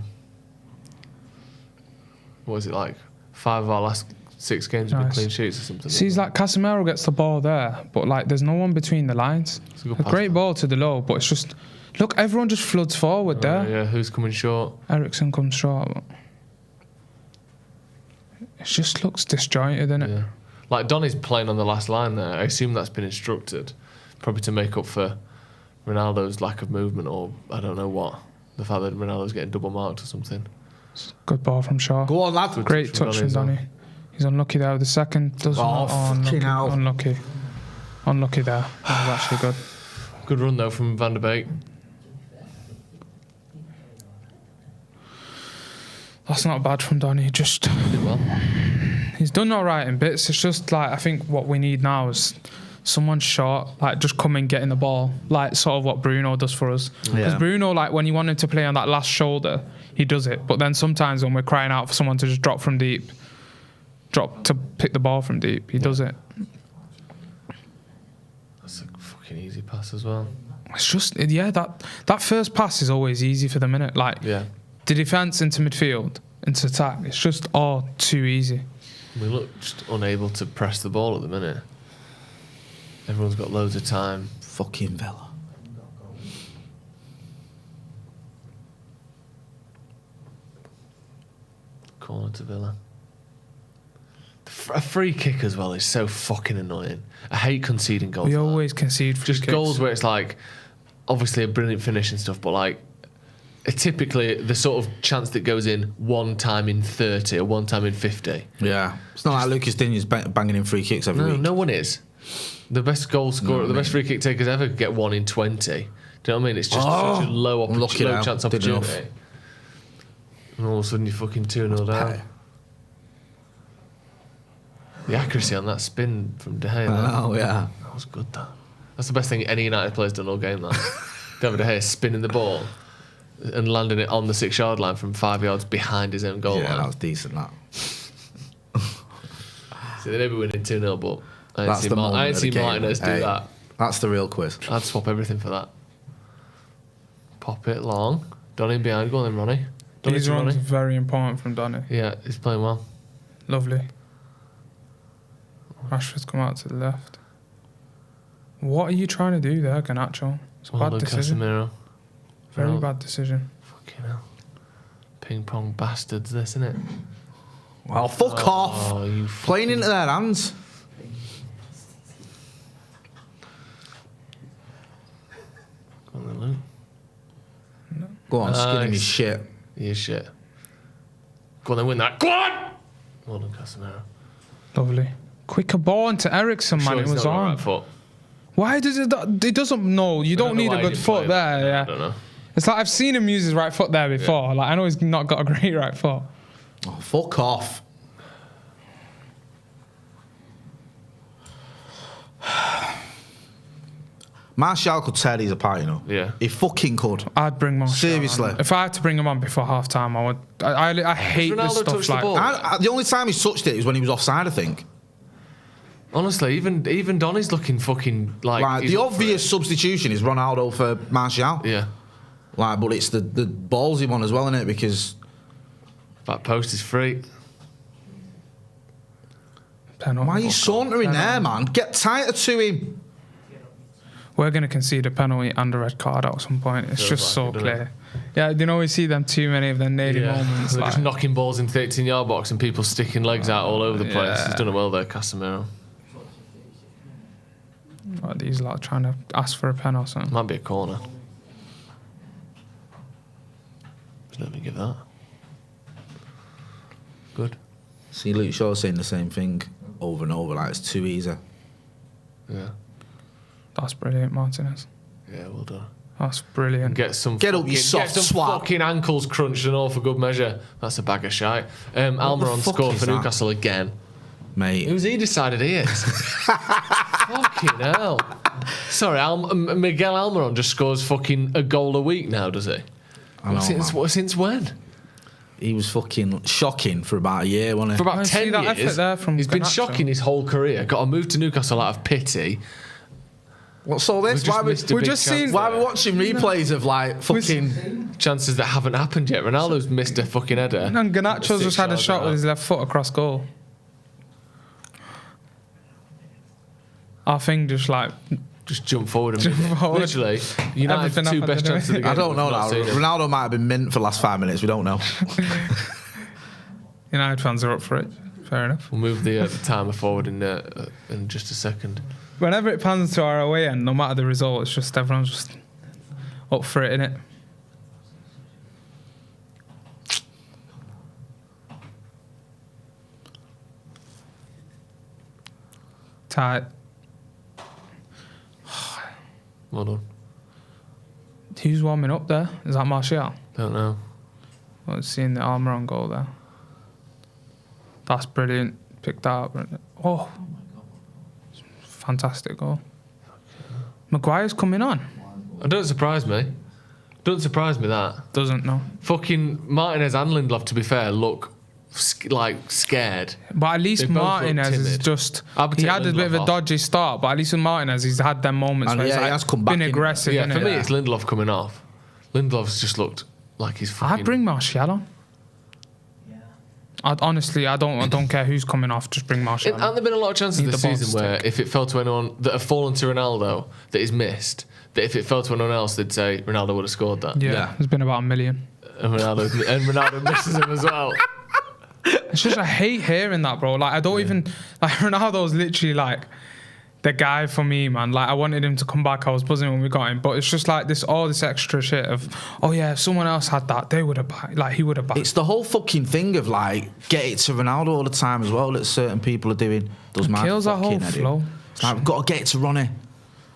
What is it like? 5 of our last 6 games have been Nice. clean sheets or something. See, it's like Casemiro gets the ball there, but like there's no one between the lines. It's a good A pass, great man. ball to the low, but it's just look, everyone just floods forward there. Yeah, who's coming short? Ericsson comes short. But it just looks disjointed, doesn't it? Yeah. Like Donny's playing on the last line there. I assume that's been instructed, probably to make up for Ronaldo's lack of movement, or I don't know what. The fact that Ronaldo's getting double marked or something. Good ball from Shaw. Go on, lad. Great touch from as well. Donny. He's unlucky there with the second. Doesn't fucking unlucky. hell. Unlucky there. That was actually good. Good run though from Van der Beek. That's not bad from Donny. Just Did well. he's done all right in bits. It's just like I think what we need now is someone short, like just come and get in the ball, like sort of what Bruno does for us. Because Yeah. Bruno, like when he wanted to play on that last shoulder, he does it. But then sometimes when we're crying out for someone to just drop to pick the ball from deep, he does it. That's a fucking easy pass as well. It's just that first pass is always easy for the minute. Like Yeah. the defense into midfield, into attack, it's just all too easy. We look just unable to press the ball at the minute. Everyone's got loads of time. Fucking Villa. Corner to Villa. A free kick as well is so fucking annoying. I hate conceding goals. We like that. always concede free Just kicks. goals where it's like, obviously a brilliant finish and stuff, but like, typically the sort of chance that goes in one time in 30 or one time in 50. Yeah. It's not like Lucas Digne's banging in free kicks every No, week. no one is. The best goal scorer, the best free kick takers ever get 1 in 20. Do you know what I mean? It's just such a low unlucky now. chance Did enough. opportunity. And all of a sudden you're fucking 2-0 down. The accuracy on that spin from De Gea. Oh, yeah. That was good, that. That's the best thing any United player's done all game, that. David De Gea spinning the ball and landing it on the 6-yard line from 5 yards behind his own goal line. Yeah, that was decent, that. So they may be winning 2-0, but I That's the moment ain't of the seen game. Martinez do that. That's the real quiz. I'd swap everything for that. Pop it long. Donny behind. Go on then, Ronnie. Donny These to runs are Ronnie. very important from Donny. Yeah, he's playing well. Lovely. Rashford's come out to the left. What are you trying to do there, Garnacho? It's a bad decision. Casemiro. Very bad decision. Fucking hell. Ping pong bastards, this, isn't it? Well, fuck off. You Playing into their hands. Go on then, Luke. Go on, skin him his Nice. shit. He is shit. Go on then, win that. Go on! Well done, Casemiro. Lovely. Quicker ball into Ericsson, man. Sure It he's was not got on. right foot. Why does it? It doesn't. No, you don't know need why a he good didn't foot play there. that. Yeah. I don't know. It's like I've seen him use his right foot there before. Like I know he's not got a great right foot. Oh, fuck off. Martial could tear these apart, you know. Yeah. He fucking could. I'd bring Martial. Seriously. on. If I had to bring him on before half time, I would. I hate this Ronaldo stuff touched the like ball? that. The only time he touched it was when he was offside, I think. Honestly, even Donny's looking fucking like... Like, he's the up for obvious substitution is Ronaldo for Martial. it. Yeah. Like, but it's the ballsy one as well, isn't it? Because That post is free. Penalty. why are you sauntering there, man? Get tighter to him. We're going to concede a penalty and a red card at some point. It's Feels just like so it, doesn't clear. Yeah, you know, we see them too many of them nearly moments. They're Like, just knocking balls into the 18-yard box and people sticking legs out all over the place. Yeah. He's done it well there, Casemiro. like these lot trying to ask for a pen or something. Might be a corner. Just let me give that. Good. See, Luke Shaw saying the same thing over and over, like it's too easy. Yeah. That's brilliant, Martinez. Yeah, well done. That's brilliant. Get some Get up, fucking, you soft get some swat. fucking ankles crunched and all for good measure. That's a bag of shite. Almiron fuck scored is for that? Newcastle again. Mate. Who's he decided he is? Fucking hell. Sorry, Miguel Almiron just scores fucking a goal a week now, does he? I know, Since when? He was fucking shocking for about a year, wasn't he? For about I see 10 that effort years. there from He's been Garnacho. shocking his whole career. Got to move to Newcastle out of pity. What's all this? We've just missed a big chance Why are there. we watching replays of like fucking... Chances that haven't happened yet. Ronaldo's missed a fucking header. And Garnacho's just had a 6 shot yards with his out. left foot across goal. Our thing just like Just jump forward and Jump forward. literally United's Everything two happened best today. chances of the game. I don't know we've not now. seen it. Ronaldo might have been mint for the last 5 minutes. We don't know. United fans are up for it. Fair enough. We'll move the timer forward in just a second. Whenever it pans to our away end, no matter the result, it's just everyone's just up for it, innit? Tight. Well done. Who's warming up there? Is that Martial? Don't know. Well, seeing the Almiron goal there. That's brilliant. Picked that up. Oh. Fantastic goal. Maguire's coming on. Don't surprise me. Don't surprise me that. Doesn't know. Fucking Martinez and Lindelof, to be fair, look scared. But at least They both look Martinez is timid. just... I would He take had a bit of a Lindelof off. dodgy start, but at least with Martinez, he's had them moments And where yeah, he's he has come back been in. aggressive. Yeah, innit? for me, it's Lindelof coming off. Lindelof's just looked like he's fucking... I'd bring Martial on. Honestly, I don't care who's coming off. Just bring Martial on. Haven't there been a lot of chances Need this the ball to season where stick. if it fell to anyone that have fallen to Ronaldo that is missed, that if it fell to anyone else, they'd say Ronaldo would have scored that. Yeah, there's been about 1 million. And Ronaldo misses him as well. It's just I hate hearing that, bro. Like I don't even like Ronaldo's literally like the guy for me, man. Like I wanted him to come back. I was buzzing when we got him, but it's just like all this extra shit of, oh yeah, if someone else had that, they would have like he would have backed. It's the whole fucking thing of like, get it to Ronaldo all the time as well that certain people are doing. Does my kills our whole fucking head in. flow. It's like, we've got to get it to Ronnie.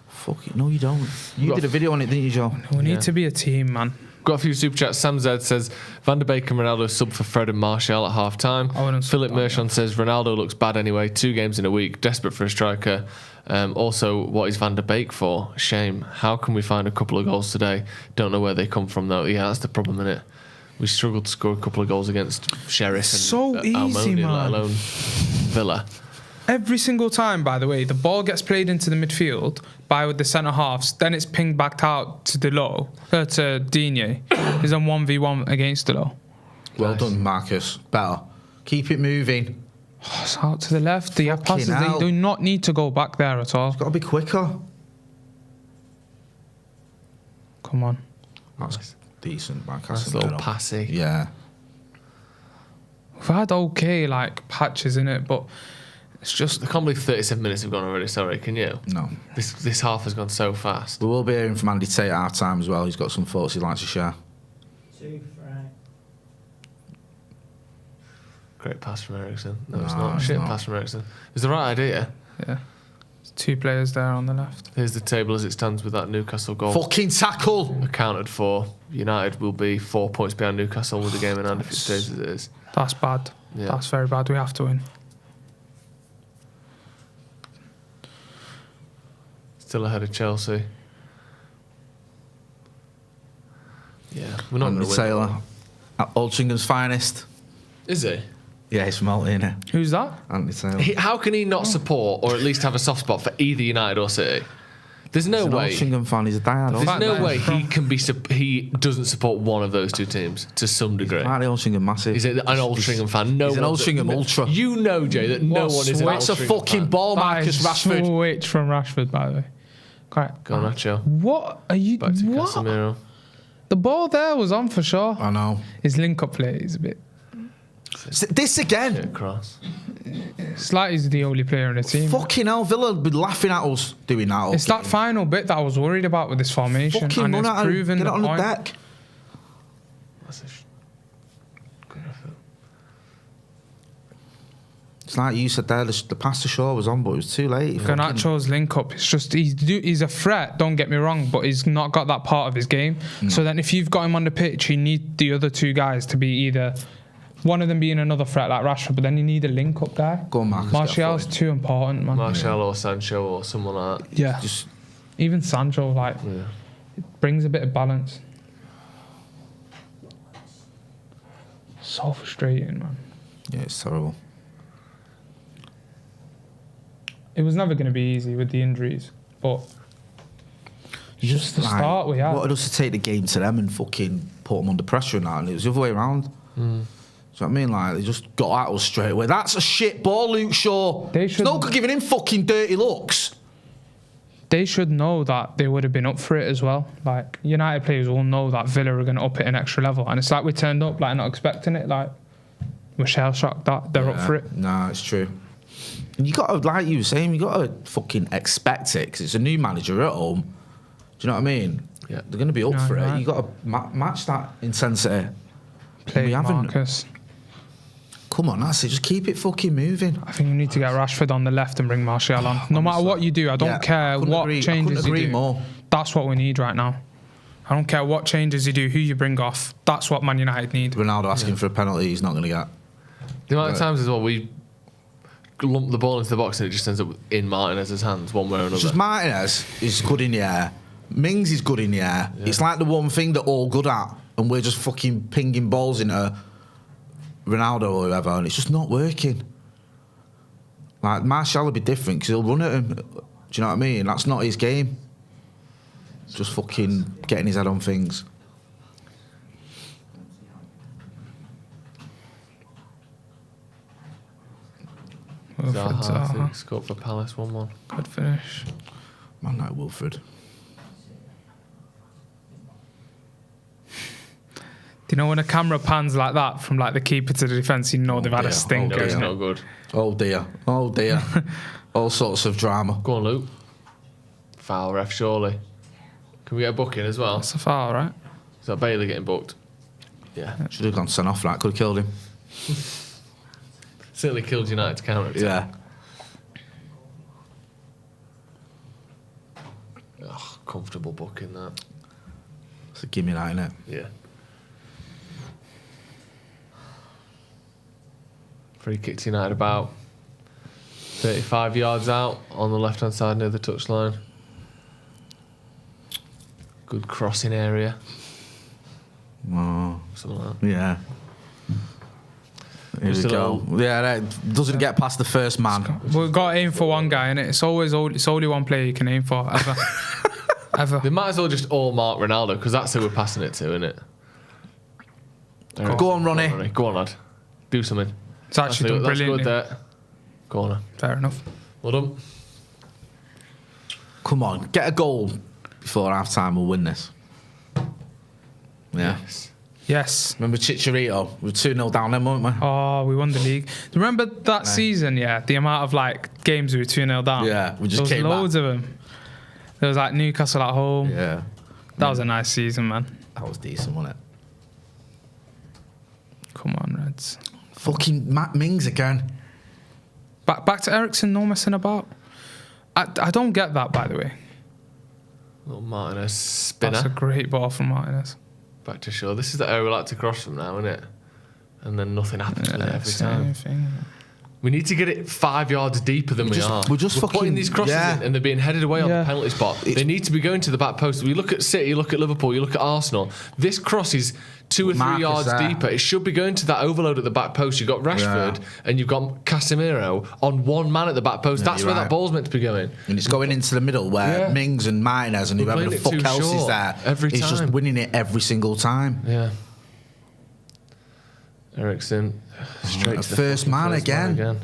Fuck it. No, you don't. You did a video on it, didn't you, Joe? We need to be a team, man. got a few super chats. Sam Z says Van der Beek and Ronaldo sub for Fred and Martial at half time. Philip Mershon says Ronaldo looks bad anyway. 2 games in a week. Desperate for a striker. Also, what is Van der Beek for? Shame. How can we find a couple of goals today? Don't know where they come from though. Yeah, that's the problem, innit? We struggled to score a couple of goals against Sheriff and so easy, Almonia, man. let alone Villa. Every single time, by the way, the ball gets played into the midfield by the centre halves, then it's pinged back out to to Digne. He's on 1v1 against Delo. Well done, Marcus. Better. Keep it moving. Oh, it's out to the left. The passes, hell. they do not need to go back there at all. It's got to be quicker. Come on. That's decent, Marcus. That's a little passy. Yeah. We've had okay, like, patches in it, but it's just... I can't believe 37 minutes have gone already, sorry, can you? No. This half has gone so fast. We will be hearing from Andy Tate at half time as well. He's got some thoughts he'd like to share. Great pass from Ericsson. No, it's No, not. it's Shit not. pass from Ericsson. It's the right idea. Yeah. There's 2 players there on the left. Here's the table as it stands with that Newcastle goal. Fucking tackle! Accounted for. United will be 4 points behind Newcastle with the game in hand if it stays as it is. That's bad. Yeah. That's very bad. We have to win. Still ahead of Chelsea. Yeah, we're not going Andy to win. Taylor. At Altringham's finest. Is he? Yeah, he's from Alton, innit? Who's that? Andy Taylor. How can he not support or at least have a soft spot for either United or City? There's no He's an way. Altrincham fan. He's a diehard. There's fact no that way he's he can be. He doesn't support one of those 2 teams to some degree. Right, the Altrincham massive. He's an Altrincham fan. No He's an one- Altrincham ultra. You know, Jay, that no What one is an That's a Altrincham fucking fan. ball, Marcus Rashford. Switch from Rashford, by the way. Correct. Go on, Nacho. What are you... Back to What? Casemiro. The ball there was on for sure. I know. His link-up play is a bit... This again. Shit cross. It's like he's the only player in the team. Fucking hell, Villa would be laughing at us doing that. It's that final bit that I was worried about with this formation. Fucking and run it's at him. proven Get it on the point. deck. That's a good effort. It's like you said there, the pass to Shaw was on, but it was too late. Garnacho's link up, it's just he's a threat, don't get me wrong, but he's not got that part of his game. So then if you've got him on the pitch, you need the other 2 guys to be either one of them being another threat like Rashford, but then you need a link up guy. Go on, Marcus. Martial's too important, man. Martial or Sancho or someone like that. Yeah. Just Even Sancho, like, it brings a bit of balance. So frustrating, man. yeah, it's terrible. It was never going to be easy with the injuries, but just the start we had. Wanted us to take the game to them and fucking put them under pressure and that, and it was the other way around. So I mean, like, they just got at us straight away. That's a shit ball, Luke Shaw. They It's should- no good giving him fucking dirty looks. They should know that they would have been up for it as well. Like, United players will know that Villa are going to up it an extra level. And it's like we turned up, like, not expecting it. Like, we're shell-shocked that they're up for it. Nah, it's true. And you got to, like you were saying, you got to fucking expect it because it's a new manager at home. Do you know what I mean? Yeah. They're going to be up No, for you're it. right. You got to match that intensity. Play We haven't. Marcus. Come on, that's it. Just keep it fucking moving. I think we need to get Rashford on the left and bring Martial on. No matter what you do, I don't Yeah, care I couldn't what agree- I changes couldn't you agree do. more. That's what we need right now. I don't care what changes you do, who you bring off. That's what Man United need. Ronaldo asking for a penalty, he's not going to get. The amount of times as well we lump the ball into the box and it just ends up in Martinez's hands one way or another. Just Martinez is good in the air. Mings is good in the air. It's like the one thing they're all good at, and we're just fucking pinging balls into Ronaldo or whoever, and it's just not working. Like, Martial will be different because he'll run at him. Do you know what I mean? That's not his game. Just fucking getting his head on things. Wilfred Zaha, I Zaha. think, scored for Palace 1-1. Good finish. Man, like Wilfred. Do you know when a camera pans like that from like the keeper to the defence, you know they've had dear. a stinker. No, it's innit? not good. Oh dear. Oh dear. All sorts of drama. Go on, Luke. Foul ref, surely. Can we get a booking as well? That's a foul, right? Is that Bailey getting booked? Yeah. Should have gone sent off, that could have killed him. Certainly killed United's counter. Yeah. Comfortable booking that. So give me that, innit? Yeah. Free kick to United about 35 yards out on the left-hand side near the touchline. Good crossing area. Oh, Something like that. yeah. Here Just we a go. little- Yeah, that doesn't get past the first man. We've got to aim for one guy, innit? It's only one player you can aim for, ever. Ever. They might as well just all mark Ronaldo because that's who we're passing it to, isn't it? Go on, Ronnie. Go on, lad. Do something. It's actually done That's good brilliantly. there. Go on. Fair enough. Well done. Come on, get a goal before half time. We'll win this. Yeah. Yes. Remember Chicharito? We were 2-0 down then, weren't we? Oh, we won the league. Remember that season, yeah? The amount of like games we were 2-0 down. Yeah, we just there was came loads back. of them. There was like Newcastle at home. Yeah. That was a nice season, man. That was decent, wasn't it? Come on, Reds. Fucking Matt Mings again. Back to Ericsson, no messing about. I don't get that, by the way. Little Martinez spinner. That's a great ball from Martinez. Back to Shaw. This is the area we like to cross from now, isn't it? And then nothing happens with it every time. Thing. We need to get it 5 yards deeper than we are. we're just fucking- putting these crosses yeah. in and they're being headed away on Yeah. the penalty spot. They need to be going to the back post. We look at City, you look at Liverpool, you look at Arsenal. This cross is 2 or 3 Marcus yards there. deeper. It should be going to that overload at the back post. You've got Rashford and you've got Casemiro on one man at the back post. Yeah, That's you're where right. that ball's meant to be going. And it's going into the middle where Yeah. Mings and Martinez and We're whoever the playing it fuck too else is short there. every He's just time. winning it every single time. Yeah. Ericsson straight to the First fucking man again.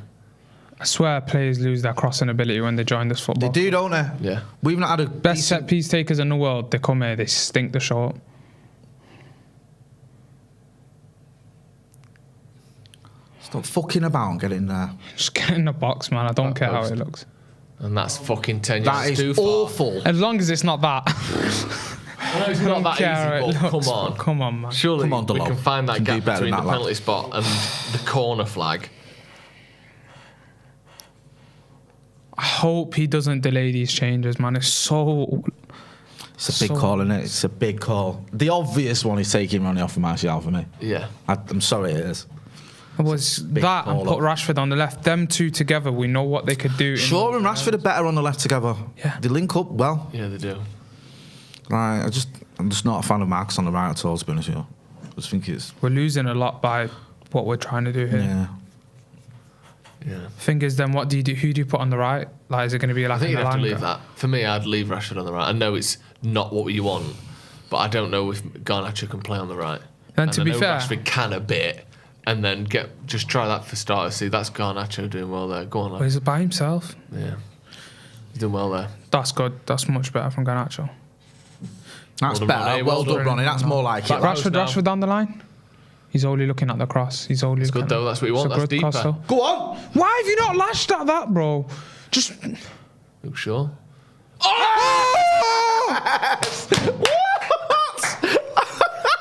I swear players lose their crossing ability when they join this They football. do, don't they? Yeah. We've not had a Best set piece takers in the world, they come here, they stink the shot. Stop fucking about and get in there. Just get in the box, man. I don't care how it looks. And that's fucking 10 That yards too is far. awful. As long as it's not that. I know it's not that care how easy, it but looks, come on. but come on, man. Surely Come on, we Delo. can find that Can do gap better between than the that, lad. penalty spot and the corner flag. I hope he doesn't delay these changes, man. It's so... It's a big call, isn't it? It's a big call. The obvious one is taking Ronnie off of Martial for me. Yeah. I'm sorry, it is. It was that and call put Rashford on the left. Them two together, we know what they could do. Shaw and Rashford are better on the left together. Yeah. They link up well. Yeah, they do. Like, I'm just not a fan of Marcus on the right at all, to be honest with you. I just think it's... We're losing a lot by what we're trying to do here. Yeah. Yeah. Thing is, then what do you do? Who do you put on the right? Like, is it going to be I like think an you'd have to Elanga? leave that. For me, I'd leave Rashford on the right. I know it's not what you want, but I don't know if Garnacho can play on the right. And to I be know fair, Rashford can a bit, and then just try that for starters. See, that's Garnacho doing well there. Go on, well, lad. he's by himself. Yeah. He's doing well there. That's good. That's much better from Garnacho. That's Well done, better. Ronnie. Well Well done, done. Ronnie. That's more like it. Back post now. Rashford down the line. He's only looking at the cross. He's only. It's looking good though. That's what you want. It's a That's good deeper. cross, though. Go on! Why have you not lashed at that, bro? Just. Luke Shaw.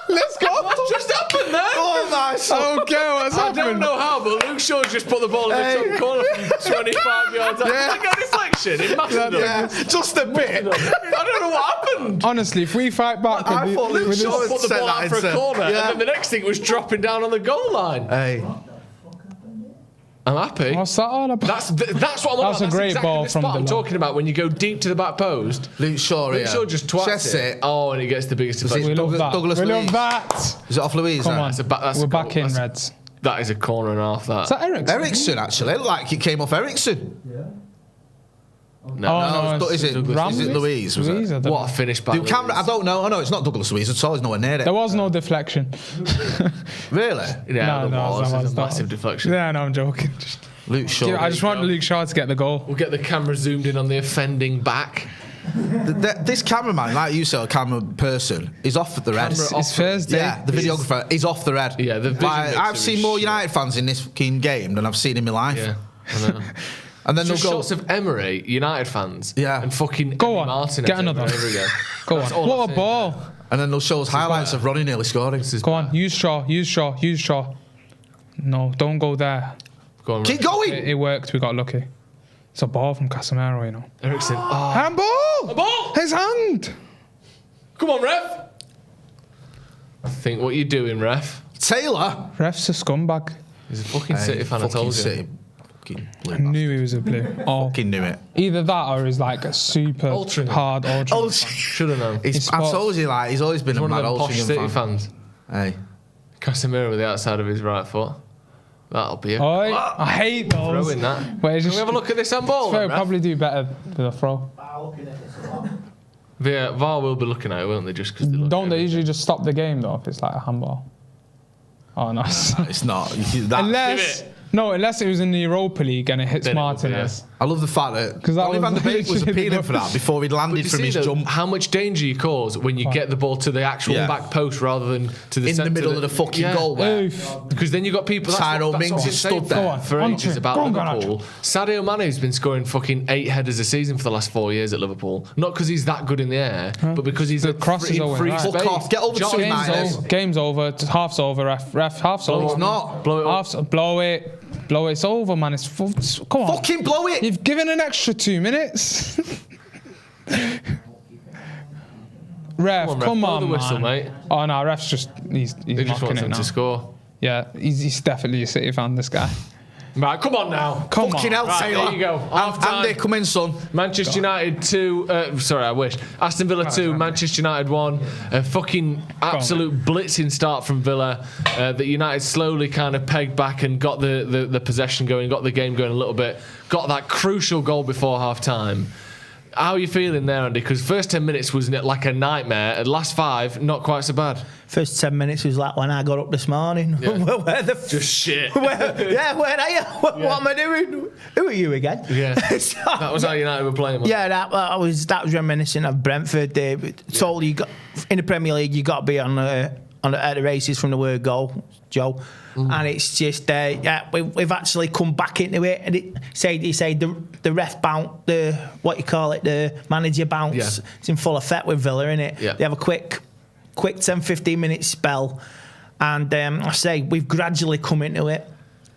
Let's go! What just happened there? Oh, nice! Okay, what's I don't know how, but Luke Shaw just put the ball in the top corner from 25 yards out. Yeah. Like a deflection. It mattered. Yeah, just a bit. I don't know what happened. Honestly, if we fight back, I thought Luke Shaw Put the said ball that out for a instead. corner, Yeah. and then the next thing was dropping down on the goal line. Hey. I'm happy. what's that all about? That's what I'm on That's about. a great exactly ball the from spot I'm Delo. talking about when you go deep to the back post. Luke Shaw, Luke Shaw just twats Chest it. Oh, and he gets the biggest it deflection. we love that. Douglas we Luiz? love that. Is it off Louise? Come then? on, that's we're a back goal. in, That's- Reds. That is a corner and a half. That. Is that Ericsson? Ericsson, actually. It looked like it came off Ericsson. No. No, is it Louise? Was Louise, it? I don't What know. a finish by The camera, I don't know. Oh, no, it's not Douglas Luiz at all. He's nowhere near it. There was no deflection. Really? Yeah, No, there was. that It's was a massive deflection. Yeah, no, I'm joking. Luke Shaw. I just want Luke Shaw to get the goal. We'll get the camera zoomed in on the offending back. This cameraman, like you said, a camera person, is off at the red. Camera It's Thursday. Yeah, the videographer is off the red. Yeah, the vision Like, mixer I've is seen more shit. United fans in this fucking game than I've seen in my life. Yeah, I know. And then Just they'll go. shots of Emery, United fans, Yeah. and fucking Go Emi on, Martinez get another over one. and over again. Go That's on. all What I'm a saying. ball. And then they'll show us highlights of Ronnie nearly scoring. Go on, use Shaw. No, don't go there. Go on, Keep Rick. going! It worked, we got lucky. It's a ball from Casemiro, you know. Ericsson. Oh. Handball! A ball! His hand! Come on, ref. think, what are you doing, ref? Taylor. Ref's a scumbag. He's a fucking City fan, I told you. I knew he was a blue. Oh, Fucking knew it. either that or he's like a super Altrincham. hard Altrincham. Should have known. I told you, like, he's always been He's a one of mad them posh Altrincham City fan. fans. Hey. Casemiro with the outside of his right foot. That'll be a Oi, I hate those. throw in that. Wait, Can we have a look at this handball? They'll then, ref? probably do better with a throw. VAR will be looking at it, won't they? Just because Don't they usually just stop the game though if it's like a handball? Oh, nice. It's not. That, Unless it was in the Europa League and it hits Then it would be, Martinez. I love the fact that 'Cause that Donny was van de Beek was literally appealing the- for that before he'd landed from his jump. How much danger you cause when you get the ball to the actual Yeah. back post rather than to the In the centre middle of the fucking goal. Where Oof. Because then you got people. Tyrone That's Mings what is I've been stood saying there. for On ages to- about go on, Liverpool. Sadio Mane's been scoring fucking 8 headers a season for the last 4 years at Liverpool. Not because he's that good in the air, but because he's The a cross is always free right. space. Fuck off, get over to Johnny him, Mane's- Mane's. Game's over. Half's over. Ref. Half's over. it's not. Blow it up. Half's blow it. Blow it. It's over, man. Come on. Fucking blow it. You've given an extra 2 minutes. Ref, come blow on, the whistle, man. mate. Oh no, ref's just he's He just knocking wants it him now. to score. Yeah, he's definitely a City fan. This guy. Right, come on now. Come Fucking on. hell, Right, Taylor. there you go. Half time. Andy, come in, son. Manchester United 2, I wish. Aston Villa 2, Manchester United 1. A fucking absolute blitzing start from Villa. That United slowly kind of pegged back and got the possession going, got the game going a little bit. Got that crucial goal before half time. How are you feeling there, Andy? Because first 10 minutes was like a nightmare. And last 5, not quite so bad. First 10 minutes was like when I got up this morning. Yeah. Where the Just shit. where are you? What am I doing? Who are you again? Yeah. So, That was how United were playing. wasn't it? yeah, that was reminiscent of Brentford. Told you got in the Premier League, you got to be at the races from the word go, Joe. And it's just we've actually come back into it. And you say the ref bounce, the manager bounce. Yeah. It's in full effect with Villa, isn't it? Yeah. They have a quick 10-15 minute spell, and I say we've gradually come into it.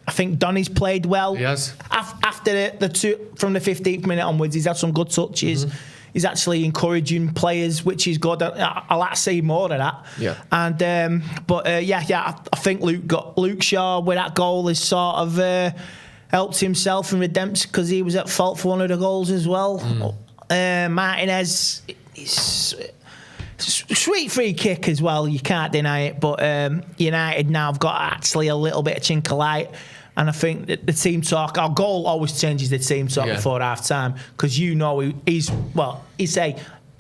I think Donny's played well. He has. After the two from the 15th minute onwards, he's had some good touches. He's actually encouraging players, which is good. I like to see more of that. Yeah. And I think Luke Shaw with that goal has sort of helped himself in redemption because he was at fault for one of the goals as well. Martinez, sweet free kick as well. You can't deny it. But United now have got actually a little bit of chink of light. And I think that the team talk, our goal always changes the team talk before half time because he's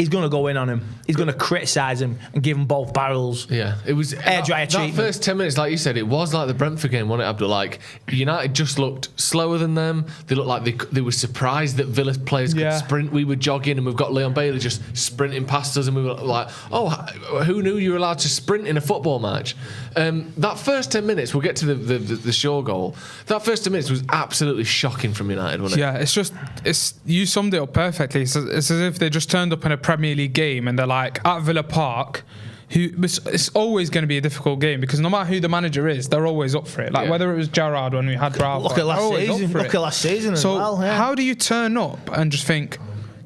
going to go in on him. He's going to criticise him and give him both barrels. Yeah, it was Air dryer that treatment. first 10 minutes, like you said, it was like the Brentford game, wasn't it, Abdul? Like United just looked slower than them. They looked like they were surprised that Villa players could sprint. We were jogging, and we've got Leon Bailey just sprinting past us, and we were like, "Oh, who knew you were allowed to sprint in a football match?" That first 10 minutes, we'll get to the Shaw goal. That first 10 minutes was absolutely shocking from United, wasn't it? Yeah, you summed it up perfectly. It's as if they just turned up in a Premier League game and they're like at Villa Park. It's always going to be a difficult game because no matter who the manager is, they're always up for it. Like whether it was Gerrard when we had Bravo. Look at last season as well. Yeah. How do you turn up and just think,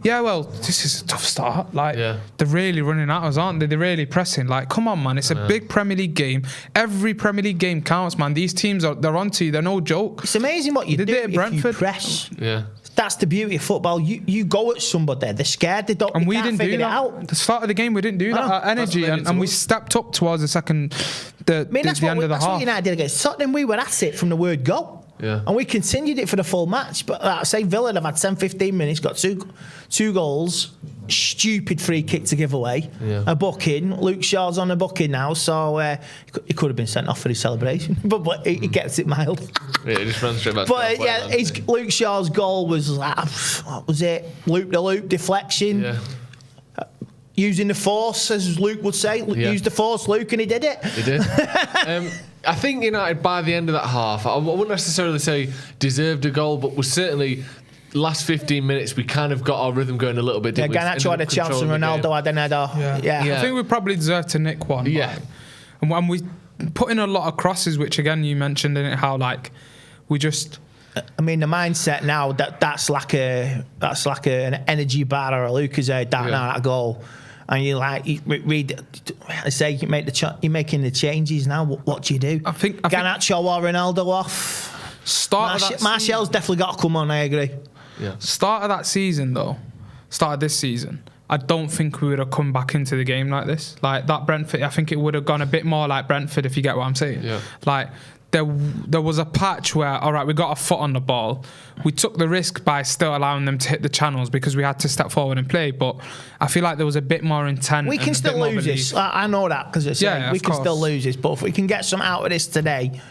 yeah, well, this is a tough start. Like they're really running at us, aren't they? They're really pressing. Like, come on, man, it's a big Premier League game. Every Premier League game counts, man. These teams they're onto you. They're no joke. It's amazing what you do did it at if Brentford. you press. Yeah. That's the beauty of football. You go at somebody, they're scared, they don't. And they we can't didn't figure do it that. out. The start of the game, we didn't do that. Our energy, and we stepped up towards the second, the end of the half. What United did against Tottenham. We were at it from the word go. Yeah. And we continued it for the full match. But like I say, Villa have had 10-15 minutes, got two goals, stupid free kick to give away, a booking. Luke Shaw's on a booking now, so he could have been sent off for his celebration, but he gets it mild. Yeah, he just ran straight back. But Luke Shaw's goal was like, what was it? Loop the loop deflection. Yeah. Using the force, as Luke would say. Use the force, Luke, and he did it. He did. I think United, by the end of that half, I wouldn't necessarily say deserved a goal, but was certainly last 15 minutes we kind of got our rhythm going a little bit. Yeah, Garnacho had a chance and Ronaldo had an header. Yeah. I think we probably deserve to nick one. Yeah. And when we put in a lot of crosses, which again you mentioned in it, how like we just. I mean, the mindset now that's like an energy bar or a Lucasade down that goal. and you read. I say you're making the changes now. What do you do? I think Garnacho or Ronaldo off. Martial's definitely got to come on. I agree. Yeah. Start of this season, I don't think we would have come back into the game like this. Like that Brentford, I think it would have gone a bit more like Brentford, if you get what I'm saying. Yeah. Like there was a patch where, all right, we got a foot on the ball. We took the risk by still allowing them to hit the channels because we had to step forward and play. But I feel like there was a bit more intent. We can still lose this. I know that because we can still lose this. But if we can get some out of this today,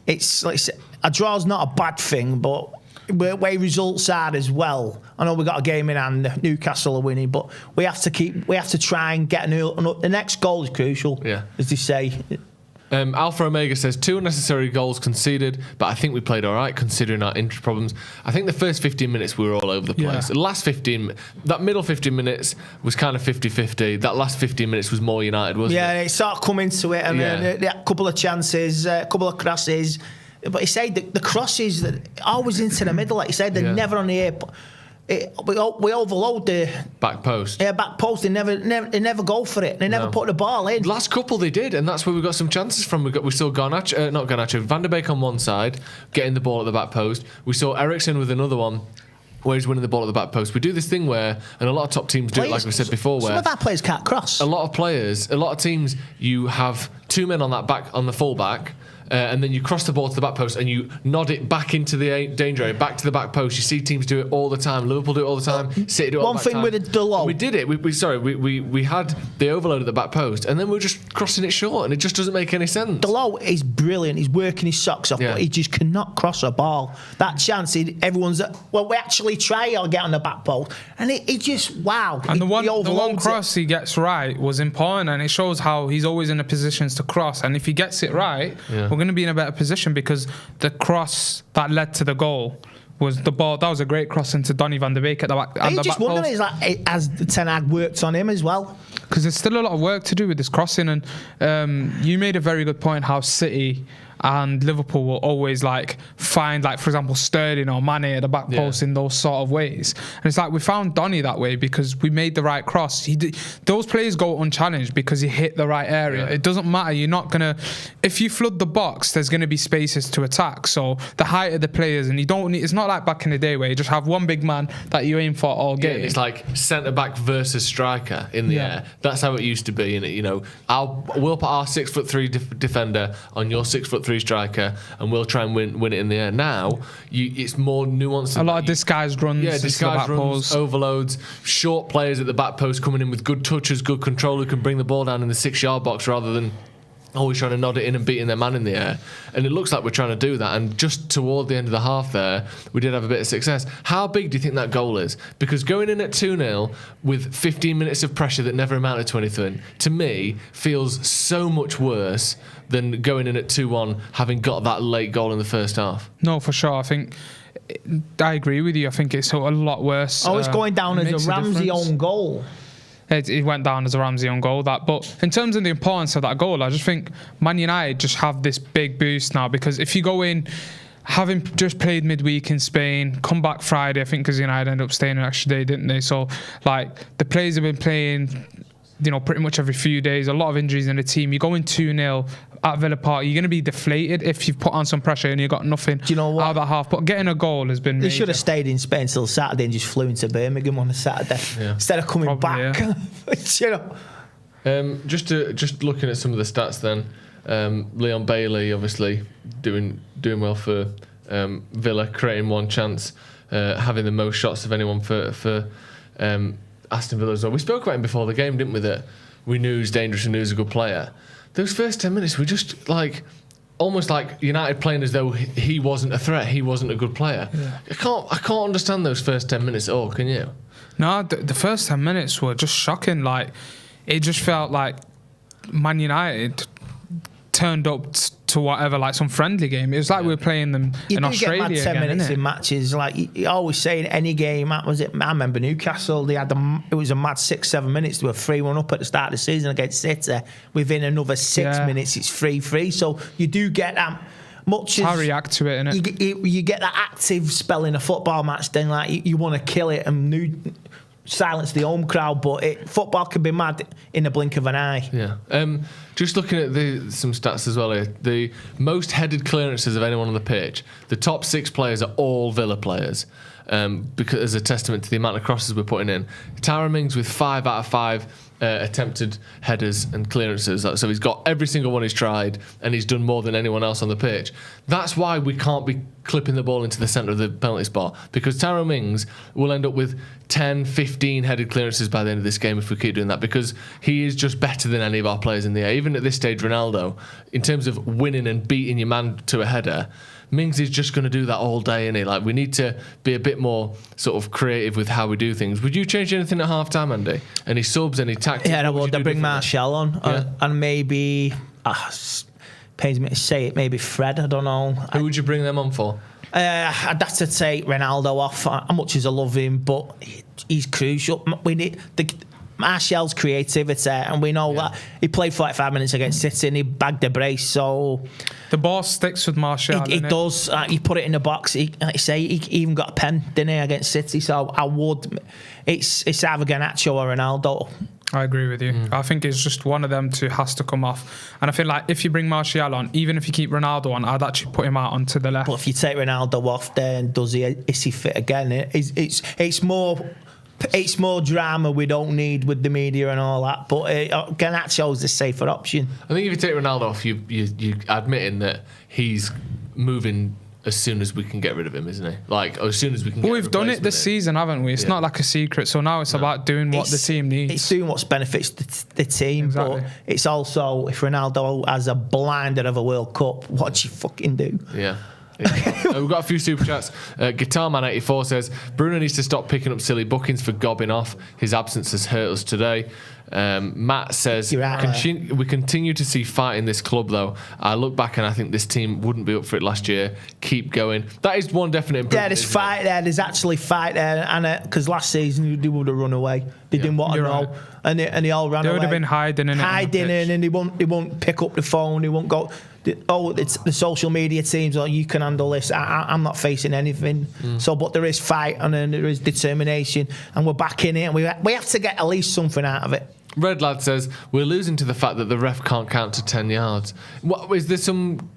it's like a draw's not a bad thing, but way results are as well. I know we got a game in hand. Newcastle are winning, but we have to try and get the next goal is crucial. Yeah, as they say. Alpha Omega says 2 unnecessary goals conceded, but I think we played all right considering our injury problems. I think the first 15 minutes we were all over the place. The last that middle 15 minutes was kind of 50-50. That last 15 minutes was more United, wasn't it? Yeah, it sort of come into it, and then a couple of chances, a couple of crosses. But he said the crosses that always into the middle, like you said, they're never on the air. We overload the back post. Yeah, back post. They never go for it. They never put the ball in. Last couple they did, and that's where we got some chances from. We saw Van der Beek on one side, getting the ball at the back post. We saw Eriksen with another one, where he's winning the ball at the back post. We do this thing where, and a lot of top teams do it, like we said before, where some of our players can't cross. A lot of teams, you have 2 men on the full back. And then you cross the ball to the back post and you nod it back into the danger area, back to the back post. You see teams do it all the time. Liverpool do it all the time. City do it all the time. One thing with the low. We did it. We had the overload at the back post and then we were just crossing it short and it just doesn't make any sense. The low is brilliant. He's working his socks off, but he just cannot cross a ball. That chance, we actually try or get on the back post and it just, wow. And the one cross he gets right was important and it shows how he's always in the positions to cross. And if he gets it right, we're going to be in a better position because the cross that led to the goal was the ball. That was a great cross into Donny van de Beek at the back. I just wondering, has Ten Hag worked on him as well? Because there's still a lot of work to do with this crossing. And you made a very good point how City and Liverpool will always find, for example, Sterling or Mane at the back post in those sort of ways. And it's like we found Donny that way because we made the right cross. Those players go unchallenged because he hit the right area. It doesn't matter. You're not going to... If you flood the box, there's going to be spaces to attack. So the height of the players, and you don't need... It's not like back in the day where you just have one big man that you aim for all game. It's like centre-back versus striker in the air. That's how it used to be. And, we'll put our 6'3" defender on your 6'3" striker and we'll try and win it in the air. Now it's more nuanced. A lot of disguised runs, runs, overloads, short players at the back post coming in with good touches, good control, who can bring the ball down in the 6-yard box rather than always trying to nod it in and beating their man in the air. And it looks like we're trying to do that, and just toward the end of the half there we did have a bit of success. How big do you think that goal is? Because going in at 2-0 with 15 minutes of pressure that never amounted to anything, to me feels so much worse than going in at 2-1 having got that late goal in the first half. No, for sure. I agree with you. I think it's a lot worse. It's going down as a Ramsey own goal. It went down as a Ramsey own goal, but in terms of the importance of that goal, I just think Man United just have this big boost now, because if you go in having just played midweek in Spain, come back Friday, I think because United ended up staying an extra day, didn't they? So the players have been playing pretty much every few days, a lot of injuries in the team. You go in 2-0 at Villa Park, you're going to be deflated if you've put on some pressure and you've got nothing out of that half. But getting a goal has been They should have stayed in Spain till Saturday and just flew into Birmingham on a Saturday instead of coming back. Just looking at some of the stats then, Leon Bailey obviously doing well for Villa, creating one chance, having the most shots of anyone for Aston Villa as well. We spoke about him before the game, didn't we? That we knew he's dangerous and knew he's a good player. Those first 10 minutes were just almost like United playing as though he wasn't a threat, he wasn't a good player. I can't understand those first 10 minutes at all, can you? No, the first 10 minutes were just shocking. It just felt like Man United turned up to whatever, some friendly game. It was like we were playing them in Australia. You do get mad 10 minutes in matches. You always say in any game, I remember Newcastle, they had it was a mad 6-7 minutes. They were 3-1 up at the start of the season against City. Within another 6 minutes, it's 3-3. So you do get that. Much how react to it, innit? You get that active spell in a football match, then you want to kill it. And silence the home crowd, but football can be mad in the blink of an eye. Yeah. Just looking at some stats as well here. The most headed clearances of anyone on the pitch. The top 6 players are all Villa players. Because as a testament to the amount of crosses we're putting in. Tyrone Mings with 5 out of 5 attempted headers and clearances. So he's got every single one he's tried, and he's done more than anyone else on the pitch. That's why we can't be clipping the ball into the centre of the penalty spot, because Tyrone Mings will end up with 10, 15 headed clearances by the end of this game if we keep doing that, because he is just better than any of our players in the air. Even at this stage, Ronaldo, in terms of winning and beating your man to a header, Mings is just going to do that all day, innit? Like, we need to be a bit more sort of creative with how we do things. Would you change anything at half time, Andy? Any subs, any tactics? Yeah, I would. I'd bring Martial on, and maybe, pains me to say it, maybe Fred, I don't know. Who would you bring them on for? I'd have to take Ronaldo off, as much as I love him, but he's crucial. We need Martial's creativity, and we know that he played 45 minutes against City and he bagged the brace, so the ball sticks with Martial. It does. He put it in the box. He even got a pen, didn't he, against City? So I would. It's either Garnacho or Ronaldo. I agree with you. I think it's just one of them two has to come off. And I feel like if you bring Martial on, even if you keep Ronaldo on, I'd actually put him out onto the left. But if you take Ronaldo off, then is he fit again? It's more drama we don't need with the media and all that. But Garnacho's the safer option. I think if you take Ronaldo off, you admitting that he's moving as soon as we can get rid of him, isn't he? Like, as soon as we can get we've done it this season, haven't we? It's not like a secret. So now it's about doing what the team needs. It's doing what benefits the team. Exactly. But it's also, if Ronaldo has a blinder of a World Cup, what you fucking do? Yeah. We've got a few super chats. Guitarman84 says Bruno needs to stop picking up silly bookings for gobbing off. His absence has hurt us today. Matt says we continue to see fight in this club, though. I look back and I think this team wouldn't be up for it last year. Keep going. That is one definite improvement. Yeah, there's fight there. There's actually fight there, and because last season they would have run away. They didn't want to know, right. and they all ran away. They would have been hiding and they won't pick up the phone. They won't go. It's the social media teams. Oh, you can handle this. I'm not facing anything. So, but there is fight and then there is determination, and we're back in it. And we have to get at least something out of it. Red Lad says we're losing to the fact that the ref can't count to 10 yards. What, is there some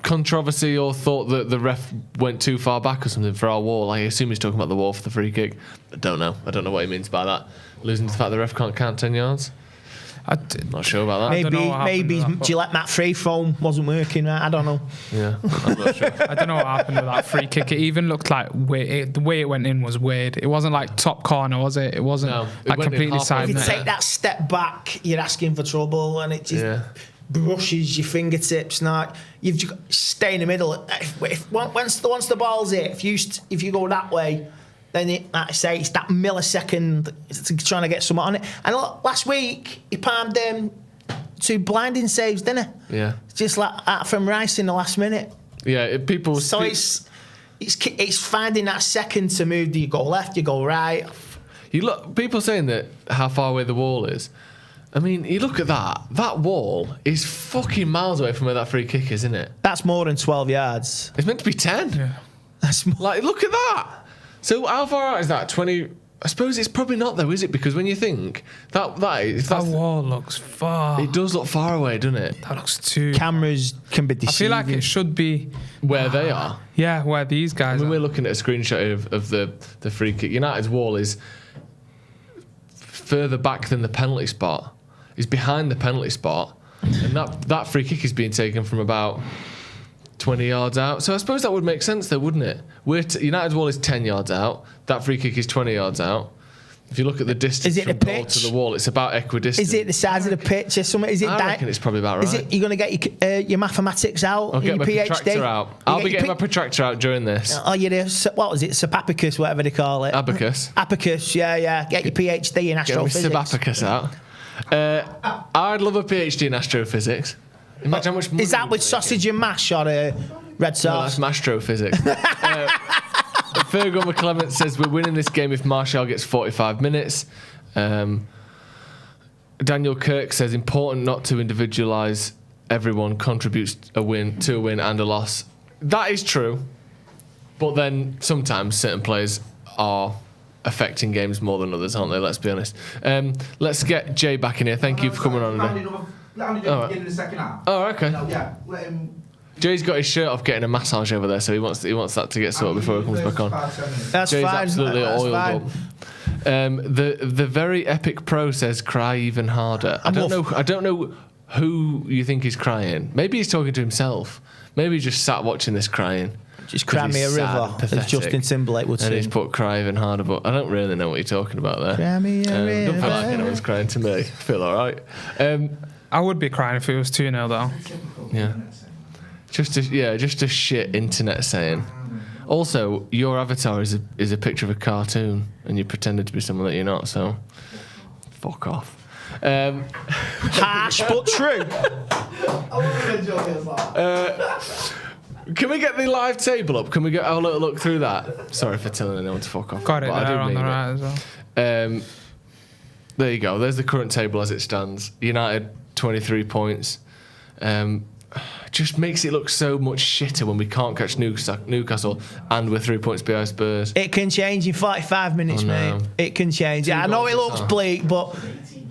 controversy or thought that the ref went too far back or something for our wall? I assume he's talking about the wall for the free kick. I don't know what he means by that. Losing to the fact the ref can't count 10 yards. Not sure about that. Maybe Gillette Matt free throw wasn't working. Right? I don't know. Yeah, I'm not sure. I don't know what happened with that free kick. It even looked like the way it went in was weird. It wasn't like top corner, was it? It wasn't like completely side. If you take that step back, you're asking for trouble, and it just brushes your fingertips. Now you've just got to stay in the middle. Once the ball's hit, if you go that way, then like I say, it's that millisecond trying to get someone on it. And look, last week he palmed 2 blinding saves, didn't he? Yeah. Just like that from Rice in the last minute. Yeah, people. So it's finding that second to move. Do you go left? You go right? You look. People saying that how far away the wall is. I mean, you look at that. That wall is fucking miles away from where that free kick is, isn't it? That's more than 12 yards. It's meant to be 10. Yeah. That's more. Like, look at that. So how far out is that? 20? I suppose it's probably not though, is it? Because when you think that wall looks far. It does look far away, doesn't it? That looks too. Cameras can be deceiving. I feel like it should be where they are. Yeah, where these guys. We're looking at a screenshot of the free kick. United's wall is further back than the penalty spot. It's behind the penalty spot, and that free kick is being taken from about 20 yards out. So I suppose that would make sense though, wouldn't it? United's wall is 10 yards out. That free kick is 20 yards out. If you look at the distance from the goal to the wall, it's about equidistant. Is it the size of the pitch or something? I reckon it's probably about right. Is it, you're going to get your mathematics out? I'll get my PhD? protractor out. I'll be getting my protractor out during this. Oh, what was it? Subapicus, whatever they call it. Abacus. Abacus, yeah. Get your PhD in astrophysics. Get my subapicus out. I'd love a PhD in astrophysics. Imagine how much money. Is that with sausage and mash or red sauce? No, that's mastrophysics. Fergal McClement says we're winning this game if Martial gets 45 minutes. Daniel Kirk says important not to individualise. Everyone contributes to a win and a loss. That is true, but then sometimes certain players are affecting games more than others, aren't they? Let's be honest. Let's get Jay back in here. Thank you for coming on today. In the second half. Oh, okay. Yeah, let him. Jay's got his shirt off getting a massage over there, so he wants that to get sorted before he comes back on. That's Jay's fine. absolutely That's oiled fine. up. The very epic pro says cry even harder. I don't know who you think is crying. Maybe he's talking to himself. Maybe he just sat watching this crying. Just cry me a river, as Justin Timberlake would and sing. he's put cry even harder, but I don't really know what you're talking about there. Cry me a river. Don't feel like anyone's crying to me. I feel all right. I would be crying if it was 2-0 though. Yeah. Just a shit internet saying. Also, your avatar is a picture of a cartoon, and you pretended to be someone that you're not. So, fuck off. Harsh but true. Can we get the live table up? Can we get a little look through that? Sorry for telling anyone to fuck off. Got it but there on mean the it. right as well. There you go. There's the current table as it stands. United 23 points. Just makes it look so much shitter when we can't catch Newcastle and we're 3 points behind Spurs. It can change in 45 minutes, mate. It can change. I know it looks bleak, but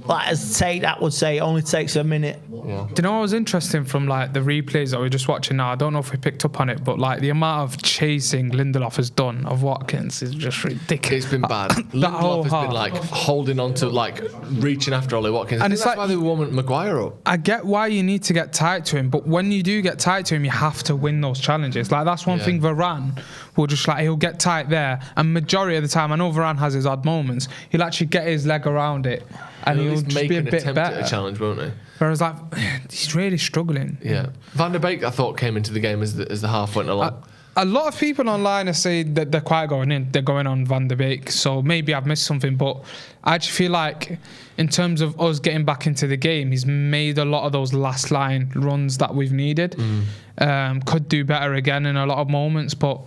like as Tate would say, it only takes a minute. Yeah. Do you know what was interesting from like the replays that we're just watching now? I don't know if we picked up on it, but like the amount of chasing Lindelof has done of Watkins is just ridiculous. It's been bad. Lindelof has been like holding on to, like reaching after Ollie Watkins. And And it's that's like- why they warmed Maguire up. I get why you need to get tight to him, but when you do get tight to him, you have to win those challenges. Like that's one thing Varane will just like, he'll get tight there, and majority of the time, I know Varane has his odd moments, he'll actually get his leg around it, and he'll just make be a an bit attempt better. at a challenge, won't he? Whereas like, he's really struggling. Yeah. Van der Beek, I thought, came into the game as the half went along. A lot of people online are saying that they're quite going in. They're going on Van der Beek. So maybe I've missed something, but I just feel like in terms of us getting back into the game, he's made a lot of those last line runs that we've needed. Could do better again in a lot of moments, but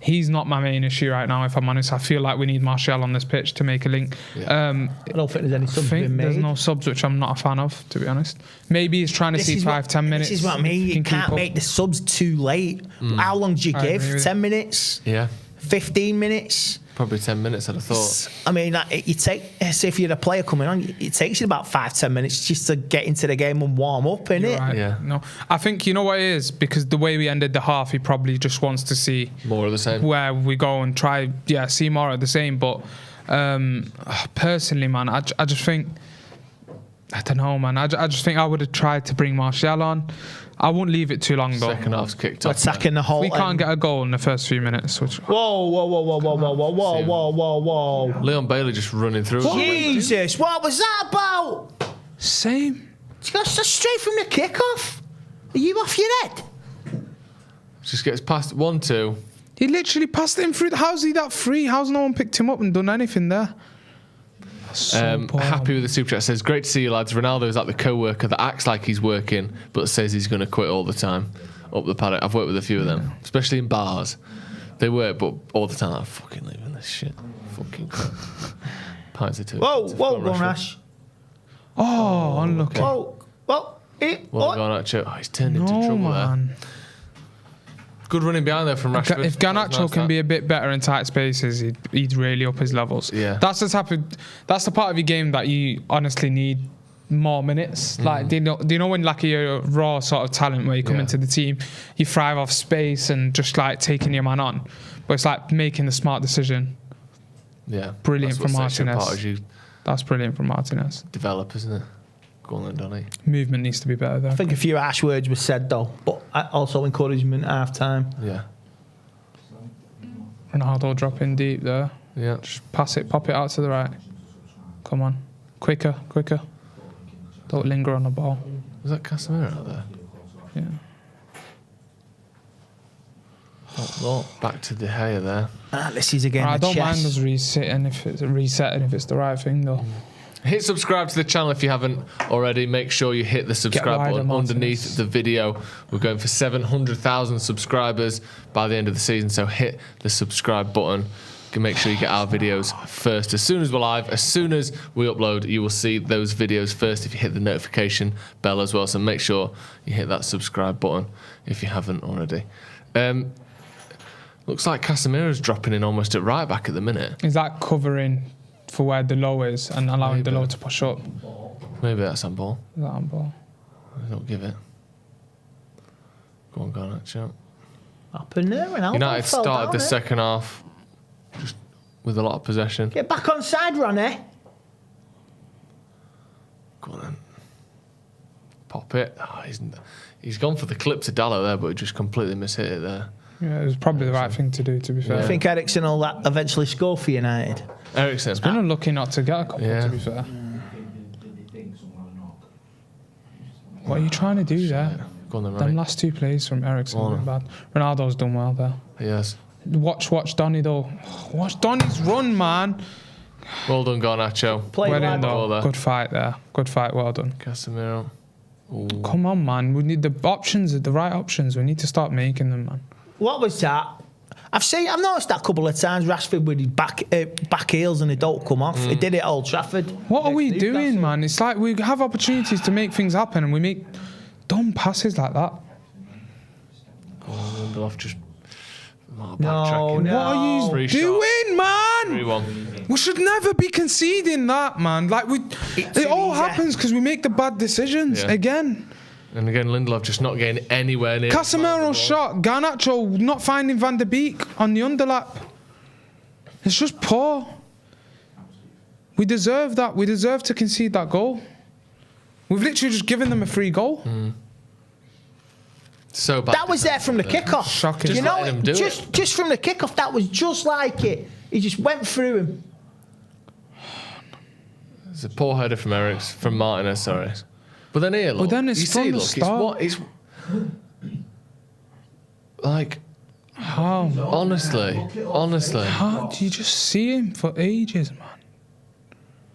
he's not my main issue right now, if I'm honest. I feel like we need Martial on this pitch to make a link. I don't think there's any subs being There's made. no subs, which I'm not a fan of, to be honest. Maybe he's trying to see 5-10 minutes. This is what I mean. You Can keep can't up. make the subs too late. How long do you I give? agree with 10 minutes? Yeah. 15 minutes? Probably 10 minutes, I'd have thought. I mean, like, you take, say if you're a player coming on, it takes you about 5-10 minutes just to get into the game and warm up, innit? Right. Yeah. No, I think you know what it is, because the way we ended the half, he probably just wants to see More of the same. where we go and try, see more of the same. But personally, man, I just think, I don't know, man. I just think I would have tried to bring Martial on. I won't leave it too long though. Second half's kicked off. Attacking the whole. We can't get a goal in the first few minutes. Which, Whoa. Leon Bailey just running through. Jesus, what was that about? same. That's straight from the kickoff. Are you off your head? Just gets past 1-2. He literally passed him through. How's he that free? How's no one picked him up and done anything there? So poor. Happy with the super chat. Says, great to see you lads. Ronaldo is like the co-worker that acts like he's working but says he's going to quit all the time. Up the paddock. I've worked with a few of them, especially in bars. They work, but all the time I'm fucking leaving this shit. Fucking crap. Pints of two. Whoa, go on, Ash. Oh, unlucky. Well, Well gone, Nacho. Oh, he's turned into No, trouble man. there. Good running behind there from Rashford. If Garnacho can be a bit better in tight spaces, he'd really up his levels. Yeah. That's the part of your game that you honestly need more minutes. Like, do you know when like you're a raw sort of talent where you come into the team, you thrive off space and just like taking your man on, but it's like making the smart decision. Yeah. Brilliant That's from what sets you Martinez. apart as you That's brilliant from Martinez. develop, isn't it? Go on then, Donny. Movement needs to be better there. I think a few harsh words were said though, but also encouragement at half time. Yeah. Ronaldo dropping deep there. Yeah. Just pass it, pop it out to the right. Come on. Quicker. Don't linger on the ball. Was that Casemiro out there? Yeah. Back to De Gea there. This is again. I don't mind us resetting if it's the right thing though. Hit subscribe to the channel if you haven't already. Make sure you hit the subscribe wider, button Martinez. underneath the video. We're going for 700,000 subscribers by the end of the season, so hit the subscribe button. Make sure you get our videos first. As soon as we're live, as soon as we upload, you will see those videos first if you hit the notification bell as well. So make sure you hit that subscribe button if you haven't already. Looks like Casemiro's dropping in almost at right back at the minute. Is that covering for where the low is and allowing the low to push up? Maybe that's on ball. Is that on ball? I don't give it. Go on, Garnacho. Up in there and United started the second half just with a lot of possession. Get back on side, Ronnie. Go on then. Pop it. Oh, he's gone for the clip to Dallo there, but he just completely mishit it there. Yeah, it was probably the right thing to do, to be fair. I think Eriksen will eventually score for United. Eriksen's been unlucky not to get a couple, to be fair. What are you trying to do there? Go on then, Them last two plays from Eriksen have been bad. Ronaldo's done well there. Yes. Watch Donny though. Watch Donny's run, man. Well done, Garnacho. Well in though. Good fight there. Good fight. Well done. Casemiro. Ooh. Come on, man. We need the options, the right options. We need to start making them, man. What was that? I've noticed that a couple of times. Rashford with his back heels and he don't come off. He did it at Old Trafford. What are we doing, man? It's like we have opportunities to make things happen and we make dumb passes like that. Oh, Lindelof just. No. What are you doing, man? 3-1. We should never be conceding that, man. Like it all happens because we make the bad decisions again. And again, Lindelof just not getting anywhere near. Casemiro shot. Garnacho not finding Van der Beek on the underlap. It's just poor. We deserve that. We deserve to concede that goal. We've literally just given them a free goal. So bad. That was there from the kickoff. Shocking. Just letting him do it. Just from the kickoff, that was just like it. He just went through him. It's a poor header from Martinez, sorry. But then here, look. But then it's you from see, the look, start. It's like, how? Honestly. How do you just see him for ages, man?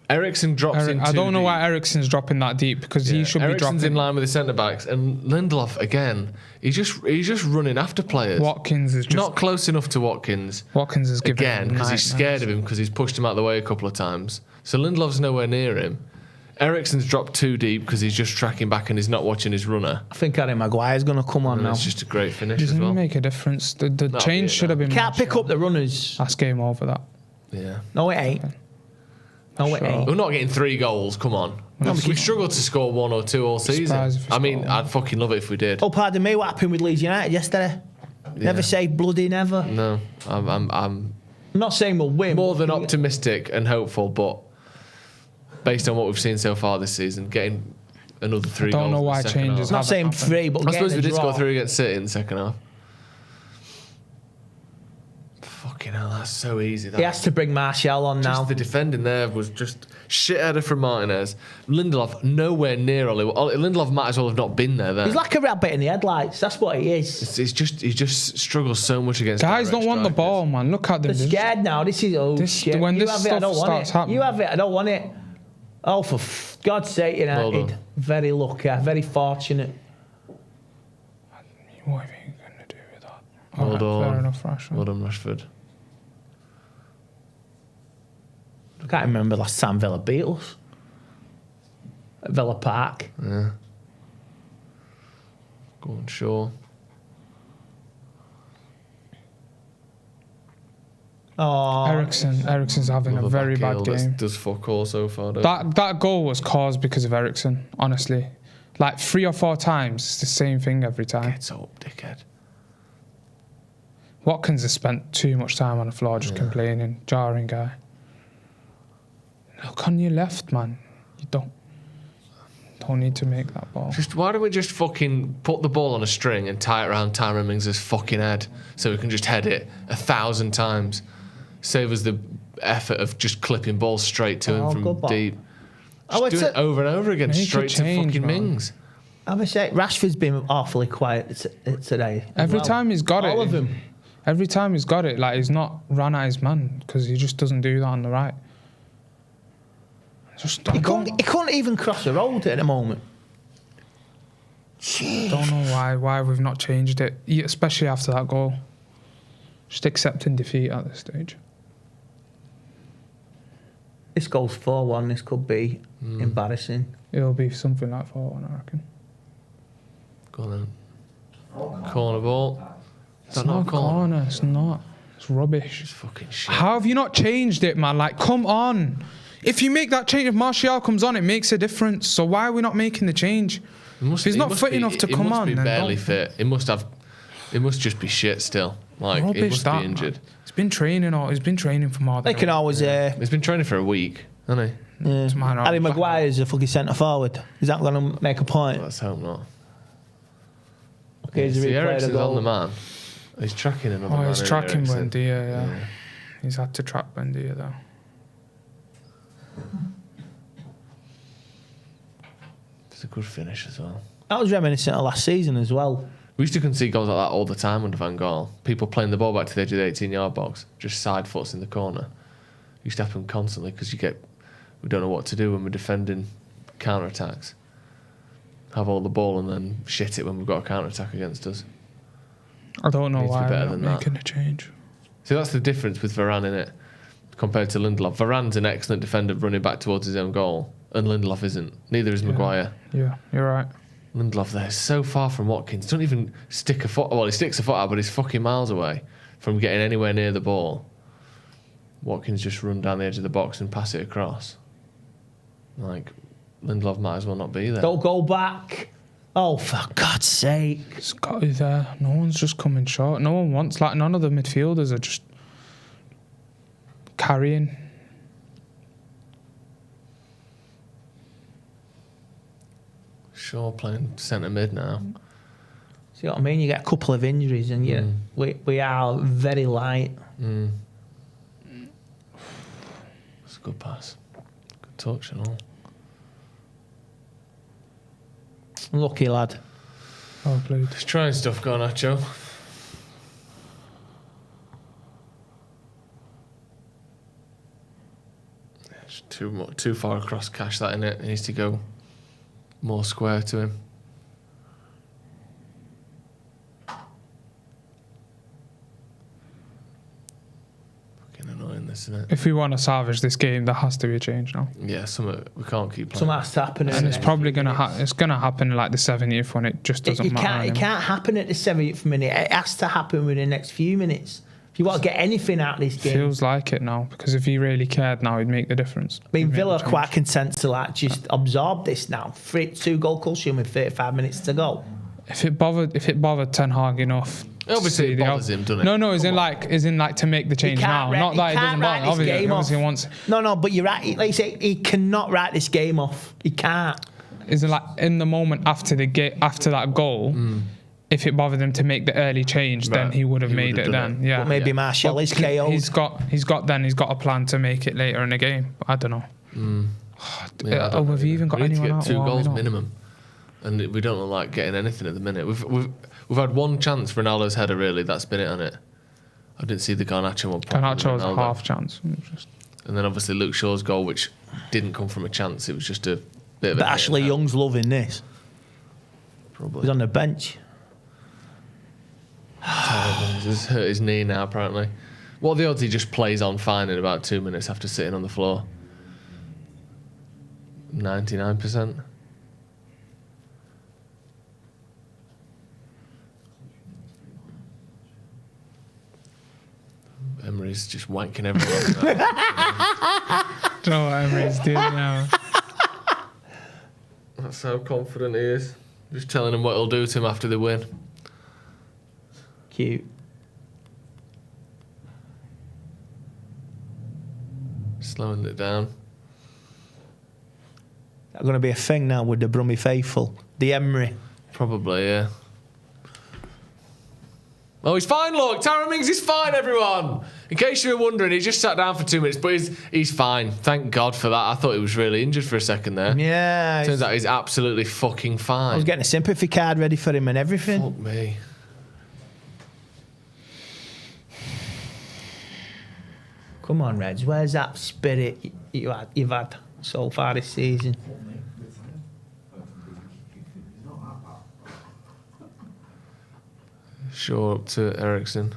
Eriksen drops in. I don't know why Eriksen's dropping that deep because he should be dropping. Eriksen's in line with the centre backs, and Lindelof again. He's just running after players. Watkins is just not close enough to Watkins. Watkins is giving again because he's scared of him because he's pushed him out of the way a couple of times. So Lindelof's nowhere near him. Eriksen's dropped too deep because he's just tracking back and he's not watching his runner. I think Harry Maguire's going to come on now. It's just a great finish Doesn't as well. make a difference. The change should have been. Can't pick up the runners. That's game over. That. Yeah. No, it ain't. No, it ain't. We're not getting 3 goals. Come on. We've struggled to score 1 or 2 all season. I mean, I'd fucking love it if we did. Oh, pardon me. What happened with Leeds United yesterday? Never say bloody never. No, I'm not saying we'll win. More than optimistic and hopeful, but based on what we've seen so far this season, getting another 3 goals. I don't know why changes. Not saying 3, but I suppose we did score 3 against City in the second half. Fucking hell, that's so easy. He has to bring Martial on now. The defending there was just shit header from Martinez. Lindelof nowhere near Oliver. Lindelof might as well have not been there then. He's like a rabbit in the headlights. That's what he is. He just struggles so much against guys. Don't want the ball, man. Look at them. They're scared now. This is shit. When you this have it, I don't stuff want starts it. happening. You have it. I don't want it. Oh, for God's sake, United. Well very lucky. Very fortunate. What are you going to do with that? Well done. Fair enough, Rashford. Well done, Rashford. I can't remember last time Villa beat us. At Villa Park. Yeah. Go on, Shaw. Oh, Eriksen's having a very bad game. Does fuck all so far. That goal was caused because of Eriksen, honestly. Like 3 or 4 times, it's the same thing every time. Get up, dickhead. Watkins has spent too much time on the floor just complaining, jarring guy. Look on your left, man. You don't need to make that ball. Why don't we just fucking put the ball on a string and tie it around Tyrone Mings' fucking head so we can just head it 1,000 times? Save us the effort of just clipping balls straight to him from deep. Just do it over and over again, straight to fucking Mings. I would say Rashford's been awfully quiet today. Every time he's got it. All of them. Every time he's got it, like he's not run at his man because he just doesn't do that on the right. He couldn't even cross the road at the moment. Jeez. Don't know why we've not changed it, especially after that goal. Just accepting defeat at this stage. This goal's 4-1. This could be embarrassing. It'll be something like 4-1, I reckon. Go on then. Corner ball. It's not a corner. It's not. It's rubbish. It's fucking shit. How have you not changed it, man? Like, come on. If you make that change, if Martial comes on, it makes a difference. So why are we not making the change? If he's not fit enough to come on, he must be then barely don't. fit. It must just be shit still. Like, Rubbish he must that, be injured. man. He's been training for more than They can always. He's been training for a week, hasn't he? Harry Maguire's a fucking centre forward. Is that going to make a point? Let's hope not. Okay, he's See, replayed a Eriksen's goal. on the man. He's tracking another man. Oh, he's tracking Eriksen. Buendia, yeah. He's had to track Buendia, though. It's a good finish as well. That was reminiscent of last season as well. We used to concede goals like that all the time under Van Gaal. People playing the ball back to the edge of the 18-yard box, just side foots in the corner. Used to happen constantly because we don't know what to do when we're defending counter-attacks. Have all the ball and then shit it when we've got a counter-attack against us. I don't know Needs to be why better we're than not that. making a change. See, that's the difference with Varane, innit? Compared to Lindelof. Varane's an excellent defender running back towards his own goal, and Lindelof isn't. Neither is Maguire. Yeah, you're right. Lindelof there is so far from Watkins. Don't even stick a foot. Well, he sticks a foot out, but he's fucking miles away from getting anywhere near the ball. Watkins just run down the edge of the box and pass it across. Like, Lindelof might as well not be there. Don't go back. Oh, for God's sake. Scott is there. No one's just coming short. No one wants, like, none of the midfielders are just carrying. Shaw playing centre mid now. See what I mean? You get a couple of injuries and we are very light. It's a good pass. Good touch and all. Lucky lad. Oh, played. Just trying stuff, go on, Nacho. It's too far across Cash, that, innit? It needs to go more square to him. Fucking annoying, this, isn't it? If we want to salvage this game, there has to be a change now. Yeah, we can't keep playing. Something has to happen. And it's probably going to it's going to happen like the 70th when it just doesn't matter. It can't happen at the 70th minute. It has to happen within the next few minutes. If you want to get anything out of this game. Feels like it now, because if he really cared now, he'd make the difference. I mean, Villa are quite content to like just absorb this now. 2-goal cushion with 35 minutes to go. If it bothered Ten Hag enough. Obviously, it bothers him, doesn't it? No, as in like to make the change now. Not that it doesn't bother. Obviously, he wants. No, but you're right. Like you say, he cannot write this game off. He can't. Is it like in the moment after that goal? If it bothered him to make the early change, then he would have made it then. Yeah, but maybe Martial is KO'd. He's got a plan to make it later in the game. I don't know. Have we even got anyone out? 2 goals minimum, and we don't look like getting anything at the minute. We've had one chance. Ronaldo's header, really. That's been it on it. I didn't see the Garnacho one. Garnacho's a half chance. And then obviously Luke Shaw's goal, which didn't come from a chance. It was just a bit of. But Ashley Young's loving this. Probably. He's on the bench. He's hurt his knee now, apparently. What are the odds he just plays on fine in about 2 minutes after sitting on the floor? 99%. Emery's just wanking everyone. Do you know what Emery's doing now? That's how confident he is. Just telling him what he'll do to him after they win. Cute. Slowing it down. That's going to be a thing now with the Brummy faithful. The Emery. Probably, yeah. Oh, he's fine, look. Tyrone Mings is fine, everyone. In case you were wondering, he just sat down for 2 minutes, but he's fine. Thank God for that. I thought he was really injured for a second there. Yeah. Turns out he's absolutely fucking fine. I was getting a sympathy card ready for him and everything. Fuck me. Come on, Reds. Where's that spirit you've had so far this season? Shaw up to Eriksen.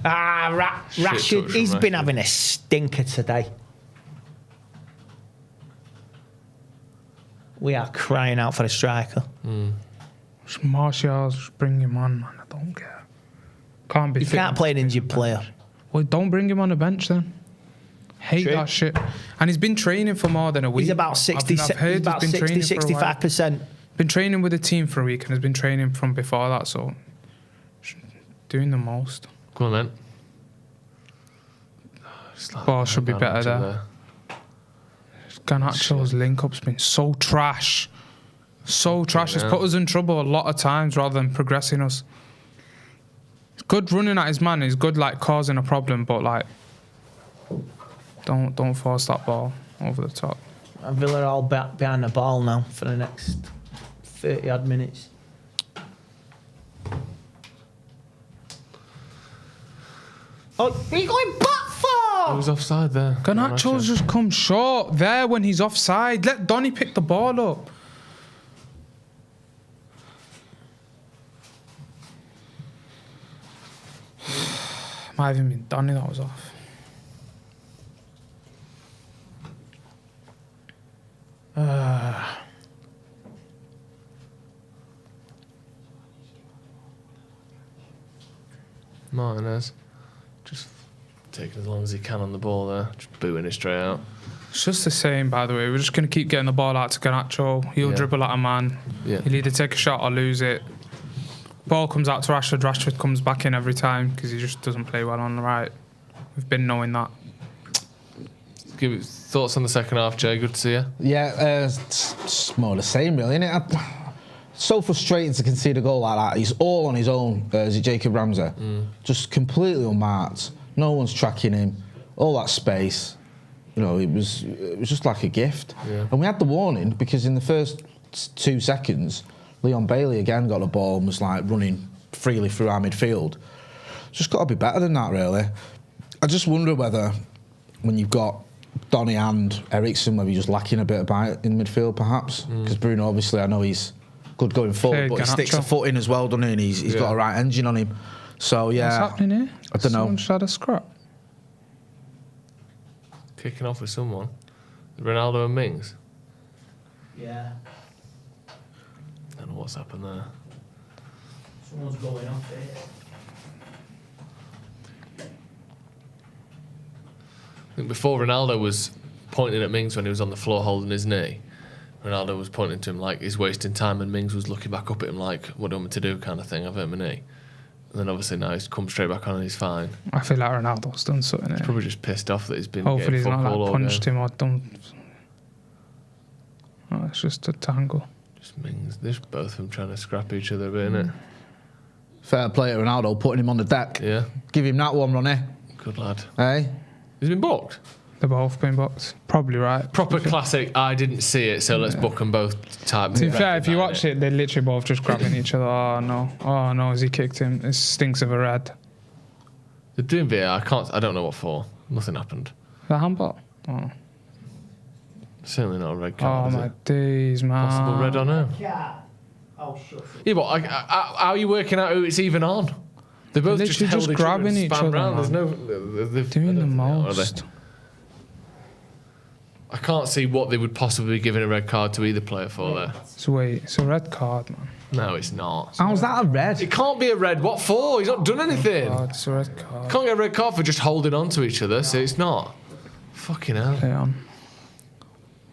Rashford, he's been having a stinker today. We are crying out for a striker. Just Martial, just bring him on, man. I don't care. Can't be. You can't play an injured player. Well, don't bring him on the bench then. Hate True. that shit. And he's been training for more than a week. He's about 60, I've heard he's about been 60, training for a while. 65%. Been training with the team for a week and has been training from before that, so doing the most. Go on then. Ball should be better there. Garnacho's link-up's been so trash. So trash. It's put us in trouble a lot of times rather than progressing us. It's good running at his man. He's good, like, causing a problem, but, like, don't force that ball over the top. And Villa are all behind the ball now for the next 30-odd minutes. Oh, are you going back for? Who's offside there? Garnacho's just come short there when he's offside. Let Donny pick the ball up. Might have even been Donny that was off. Martinez just taking as long as he can on the ball there, just booting it straight out. It's just the same, by the way. We're just going to keep getting the ball out to Garnacho. He'll dribble at a man. Yeah. He'll either take a shot or lose it. Ball comes out to Rashford. Rashford comes back in every time because he just doesn't play well on the right. We've been knowing that. Give it thoughts on the second half, Jay. Good to see you. Yeah, it's more the same, really, isn't it? So frustrating to concede a goal like that. He's all on his own. Is it Jacob Ramsey? Just completely unmarked. No one's tracking him. All that space. You know, it was just like a gift. Yeah. And we had the warning because in the first 2 seconds, Leon Bailey again got the ball and was like running freely through our midfield. Just got to be better than that, really. I just wonder whether when you've got Donny and Eriksen, whether you're just lacking a bit of bite in midfield, perhaps. Because Bruno, obviously, I know he's good going forward, but he sticks a foot in as well, doesn't he? And he's got a right engine on him. So, yeah. What's happening here? I don't know. Someone just had a scrap. Kicking off with someone. Ronaldo and Mings. Yeah. I don't know what's happened there. Someone's going off there. I think before Ronaldo was pointing at Mings when he was on the floor holding his knee, Ronaldo was pointing to him like he's wasting time, and Mings was looking back up at him like, what do you want me to do, kind of thing. I've hurt my knee. And then obviously now he's come straight back on and he's fine. I feel like Ronaldo's done something. He's probably just pissed off that he's been Hopefully he's getting not fuck all like over. punched him or done. Oh, it's just a tangle. Just Mings. There's both of them trying to scrap each other a bit, innit? Fair play to Ronaldo, putting him on the deck. Yeah. Give him that one, Ronnie. Good lad. Hey? He's been booked. They've both been booked. Probably right. Proper classic, I didn't see it, so let's book them both type. To be fair, if you watch it, they're literally both just grabbing each other. Oh no, has he kicked him? It stinks of a red. They're doing VAR, I don't know what for. Nothing happened. The handball? Oh. Certainly not a red Oh card, my is it? days, man. Possible red on him. Yeah. Oh, shut up. Yeah, but how are you working out who it's even on? They're both They're just literally held just each other grabbing and each spun other, round. There's man. no... Doing the most. I can't see what they would possibly be giving a red card to either player for there. So wait, it's a red card, man. No, it's not. How's that a red? It can't be a red. What for? He's not done anything. Oh, it's a red card. Can't get a red card for just holding on to each other, so it's not. Fucking hell. Play on.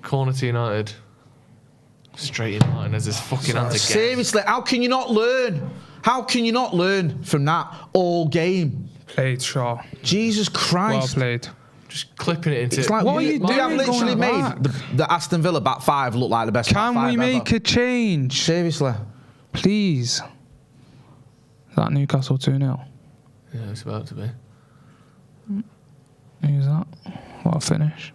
Corner to United. Straight in Martinez's fucking hands again. Seriously, how can you not learn? How can you not learn from that all game? Played, Shaw. Jesus Well Christ. played. Just clipping it into... It's like, What are you we have doing literally going made back? the Aston Villa back five look like the best back Can five we make ever. a change? Seriously. Please. Is that Newcastle 2-0? Yeah, it's about to be. Who's that? What a finish.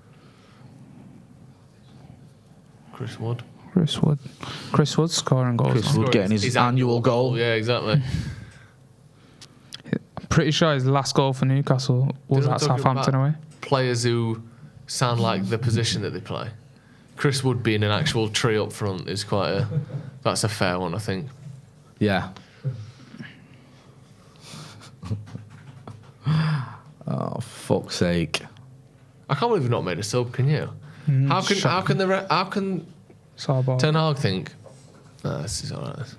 Chris Wood. Chris Wood scoring goals. Chris Wood getting his annual goal. Yeah, exactly. I'm pretty sure his last goal for Newcastle was Didn't I at talk Southampton about away. Players who sound like the position that they play. Chris Wood being an actual tree up front is quite a... That's a fair one, I think. Yeah. Oh, fuck's sake. I can't believe we've not made a sub, can you? How can So bad. Ten Hag think, this is alright.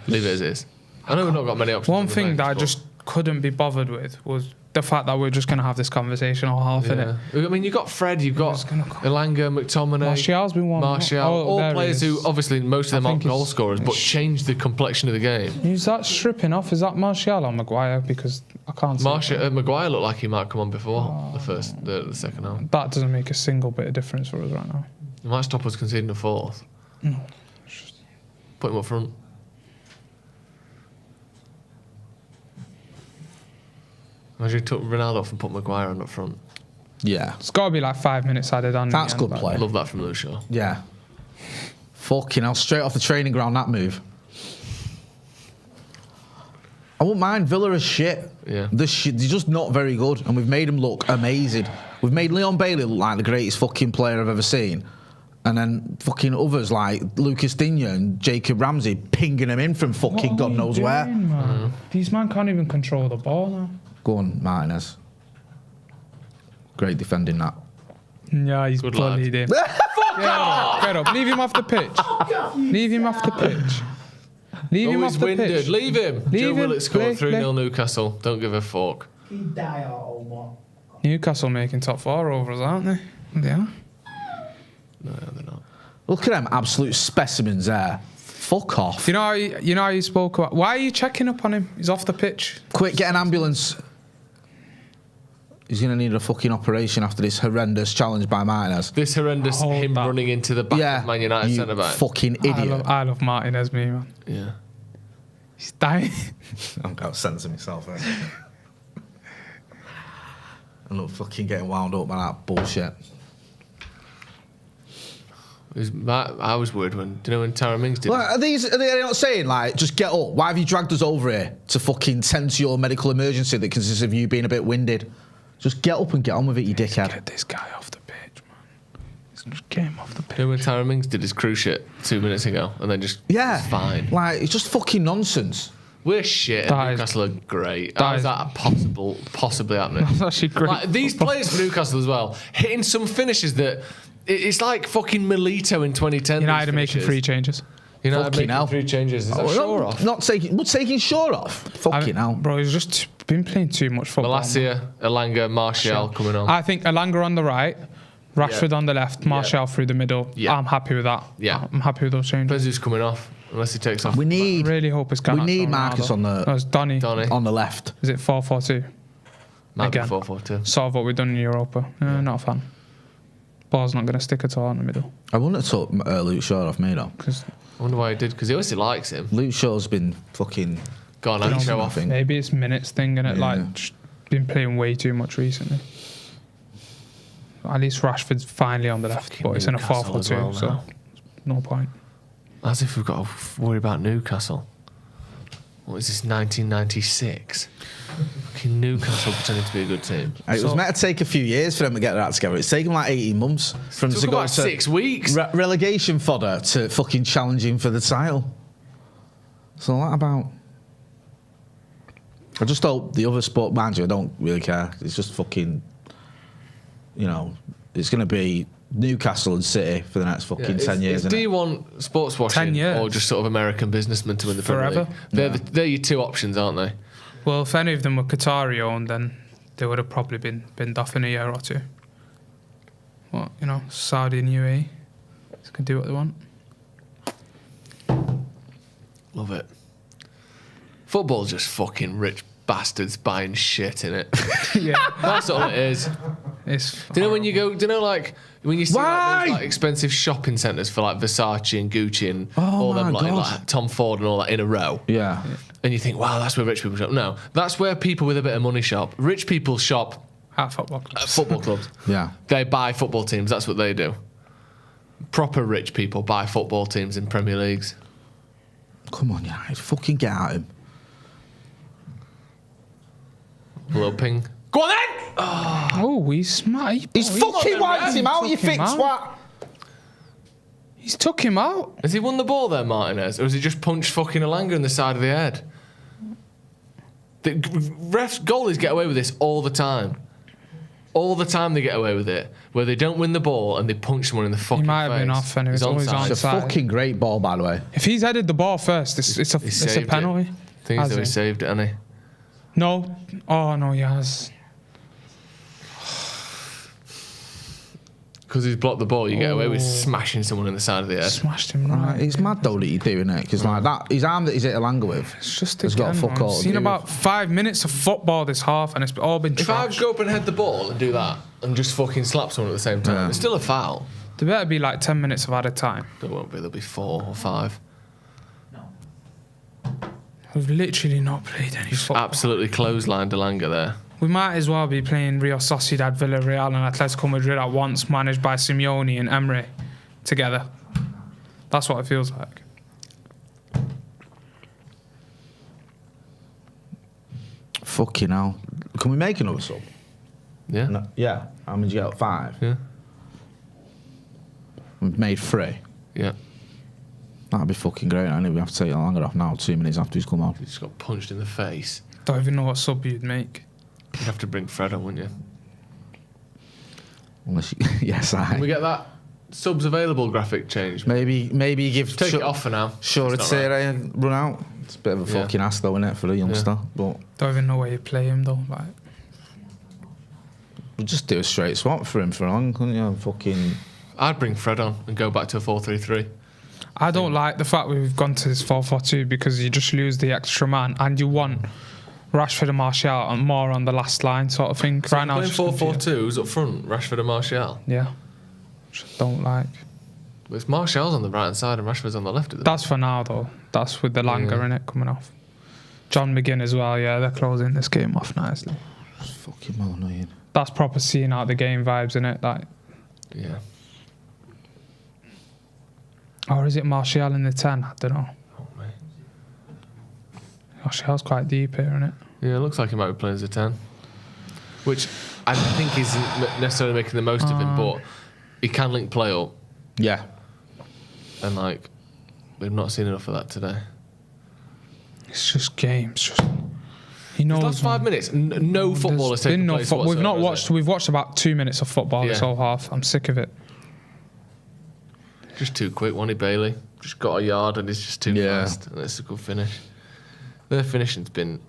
Leave it as is. I know we've not got many options. One thing that I just couldn't be bothered with was the fact that we're just going to have this conversation all half in it. I mean, you've got Fred, you've got Elanga, McTominay, Martial's been one. Martial, all players who obviously most of them aren't goal scorers, but change the complexion of the game. Who's that stripping off? Is that Martial or Maguire? Because I can't see. Maguire looked like he might come on before the second half. That doesn't make a single bit of difference for us right now. It might stop us conceding a fourth. No. Put him up front. Imagine you took Ronaldo off and put Maguire on up front. Yeah. It's got to be like 5 minutes added on. That's good play. I love that from Luke Shaw. Yeah. Fucking hell, straight off the training ground, that move. I wouldn't mind Villa as shit. Yeah. They're just not very good, and we've made them look amazing. We've made Leon Bailey look like the greatest fucking player I've ever seen. And then fucking others like Lucas Digne and Jacob Ramsey pinging him in from fucking God knows where. Man? These men can't even control the ball now. Go on, Martinez. Great defending that. Yeah, he's bullied him. Fuck off! Get up. Leave him off the pitch. Leave him off the pitch. Leave him off the pitch. Leave him. Joe Willett scored 3-0 Newcastle. Don't give a fuck. Newcastle making top four over us, aren't they? Yeah. No, they're not. Look at them absolute specimens there. Fuck off. You know how you spoke about. Why are you checking up on him? He's off the pitch. Quick, get an ambulance. He's going to need a fucking operation after this horrendous challenge by Martinez. This horrendous running into the back of Man United centre back. Fucking idiot. I love Martinez, me, man. Yeah. He's dying. I'm going to censor myself. I'm not fucking getting wound up by that bullshit. I was worried when Tara Mings did. Well, are they not saying, like, just get up? Why have you dragged us over here to fucking tend to your medical emergency that consists of you being a bit winded? Just get up and get on with it, you dickhead. Get this guy off the pitch, man. Just get him off the pitch. When Tara Mings did his cruise shit 2 minutes ago and then just was fine. Like, it's just fucking nonsense. We're shit and Newcastle are great. How is that possibly happening? That's actually great. Like, these players for Newcastle as well, hitting some finishes that... It's like fucking Milito in 2010. United are making 3 changes. United making 3 changes. Is that Shaw off? Not taking Shaw off. Fucking hell. Bro, he's just been playing too much football. Malacia, Elanga, Martial coming on. I think Elanga on the right, Rashford on the left, Martial through the middle. Yeah. I'm happy with that. Yeah. I'm happy with those changes. Depends who's coming off, unless he takes off. I really hope it's Garnacho. We need Marcus on the... No, it's Donny. On the left. Is it 4-4-2? Might Again. be 4-4-2. Sort of what we've done in Europa. Not a fan. Ball's not going to stick at all in the middle. I wouldn't have took Luke Shaw off me, though. I wonder why he did, because he obviously likes him. Luke Shaw's been fucking... Gone and show off. Maybe it's minutes thing, and it just been playing way too much recently. At least Rashford's finally on the left, Fucking but it's in a Newcastle 4-4-2, as well so now. no point. As if we've got to worry about Newcastle. What is this, 1996? Fucking Newcastle pretending to be a good team. It was meant to take a few years for them to get that together. It's taken like 18 months from Took to go about 6 weeks. Relegation fodder to fucking challenging for the title. So that about. I just hope the other sport manager, I don't really care. It's just fucking, it's going to be Newcastle and City for the next fucking 10 years. Do you want sports washing 10 years. or just sort of American businessmen to win the Premier League? They're your 2 options, aren't they? Well, if any of them were Qatari owned, then they would have probably been binned off in a year or 2. What, Saudi and UAE? They can do what they want. Love it. Football's just fucking rich bastards buying shit in it. Yeah. That's all it is. Do you know when you go? Do you know when you see those expensive shopping centres for like Versace and Gucci and all them like Tom Ford and all that in a row? Yeah. And you think, wow, that's where rich people shop. No, that's where people with a bit of money shop. Rich people shop at football clubs. At football clubs. Yeah. They buy football teams. That's what they do. Proper rich people buy football teams in Premier Leagues. Come on, United, fucking get at him. Little ping. Go on then! Oh, he's smart. He's fucking wiped him out, you thick twat. He's took him out. Has he won the ball there, Martinez? Or has he just punched fucking Elanga in the side of the head? The refs, goalies get away with this all the time. all the time they get away with it, where they don't win the ball and they punch someone in the fucking face. He might have been off and it was always onside. It's a fucking great ball, by the way. If he's headed the ball first, it's a penalty. I think he saved it, hasn't he? No. Oh, no, he has. Because he's blocked the ball, you get away with smashing someone in the side of the head. Smashed him right. It's mad though that you do, isn't it? Because like that, his arm that he's hit Elanga with, It's just has got fuck all. I've seen about 5 minutes of football this half, and it's all been If I trash. go up and head the ball and do that and just fucking slap someone at the same time, it's still a foul. There better be like 10 minutes of added time. There won't be, there'll be 4 or 5. We've literally not played any football. Absolutely clotheslined Elanga there. We might as well be playing Real Sociedad, Villarreal and Atletico Madrid at once, managed by Simeone and Emery together. That's what it feels like. Fucking hell. Can we make another sub? Yeah. No, yeah. How many did you get? 5? Yeah. We've made 3. Yeah. That'd be fucking great. I know we have to take Elanga off now, 2 minutes after he's come on. He just got punched in the face. Don't even know what sub you'd make. You'd have to bring Fred on, wouldn't you? Unless you, yes, Can we get that subs available graphic changed? Maybe you give... Take it off for now. Sure, It's it's not right. and run out. It's a bit of a fucking ass though, isn't it, for a youngster? But Don't even know where you play him though. Like, we'll just do a straight swap for him for long, couldn't you? Fucking... I'd bring Fred on and go back to a 4-3-3. I don't like the fact we've gone to this 4-4-2 because you just lose the extra man and you want Rashford and Martial and more on the last line sort of thing. So right now, playing it's just 4-4-2s up front, Rashford and Martial. Yeah, just don't like. But it's Martial's on the right hand side and Rashford's on the left of the That's for now though. That's with the Langer in it coming off. John McGinn as well. Yeah, they're closing this game off nicely. It's fucking well annoying. That's proper seeing out the game vibes in it. Like, Yeah. or is it Martial in the 10? I don't know. Oh, mate. Martial's quite deep here, isn't it? Yeah, it looks like he might be playing as a 10. Which I think isn't necessarily making the most of him, but he can link play up. Yeah. And, like, we've not seen enough of that today. It's just games. Just he knows. The last 5 minutes, no football has taken place We've whatsoever, not is watched. it? We've watched about 2 minutes of football this Yeah. whole half. I'm sick of it. Just too quick, wasn't he, Bailey? Just got a yard and it's just too fast. And it's a good finish. Their finishing's been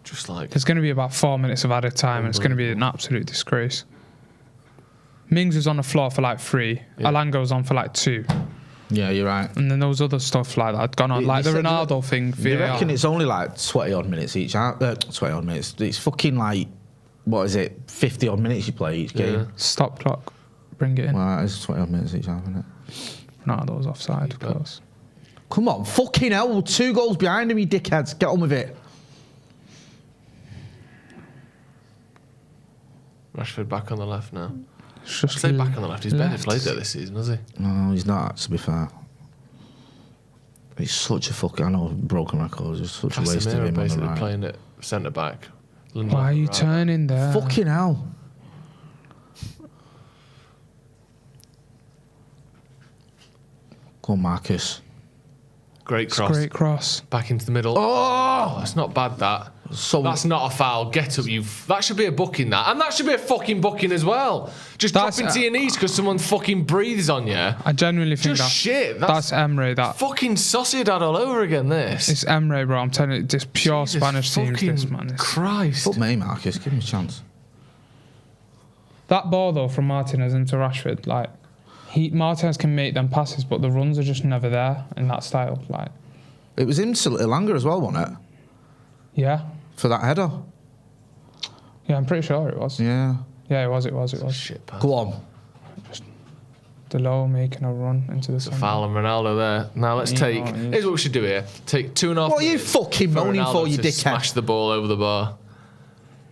just like... There's going to be about 4 minutes of added time, and it's going to be an absolute disgrace. Mings was on the floor for like 3. Yeah. Elanga was on for like 2. Yeah, you're right. And then there was other stuff like that had gone on, like the said- Ronaldo thing. Do you reckon it's only like 20 odd minutes each? 20 odd minutes. It's fucking like, what is it, 50 odd minutes you play each game? Yeah. Stop clock. Bring it in. Well, it's 20 odd minutes each half, isn't it? Ronaldo's offside, of course. Come on, fucking hell, we're 2 goals behind him, you dickheads. Get on with it. Rashford back on the left now. It's just I say back on the left. He's barely left. played there this season, has he? No, he's not, to be fair. It's such a fucking, I know, broken records. It's such a waste of Casemiro him on the basically right. playing at centre back. Why are you turning there? Fucking hell. Go on, Marcus. Great It's cross. great cross. Back into the middle. Oh, it's not bad, that. So That's not a foul. Get up, you. That should be a booking, that. And that should be a fucking booking as well. Just That's- dropping to your knees because someone fucking breathes on you. I genuinely think Just shit. that's Emery. That fucking Sociedad all over again, this. it's Emery, bro. I'm telling you, this pure Jesus Spanish teams. This fucking man. Christ. Fuck me, Marcus. Give him a chance. That ball though from Martinez into Rashford, like Martinez can make them passes, but the runs are just never there in that style. Like, It was him to Elanga as well, wasn't it? yeah, For that header. yeah, I'm pretty sure it was. Yeah. Yeah, it was. It was. Shit pass. Go on. Delo making a run into the centre. Foul on Ronaldo there. Now let's take. Here's what we should do here. Take 2.5. What are you minutes fucking moaning Ronaldo for, you to dickhead? Smash the ball over the bar.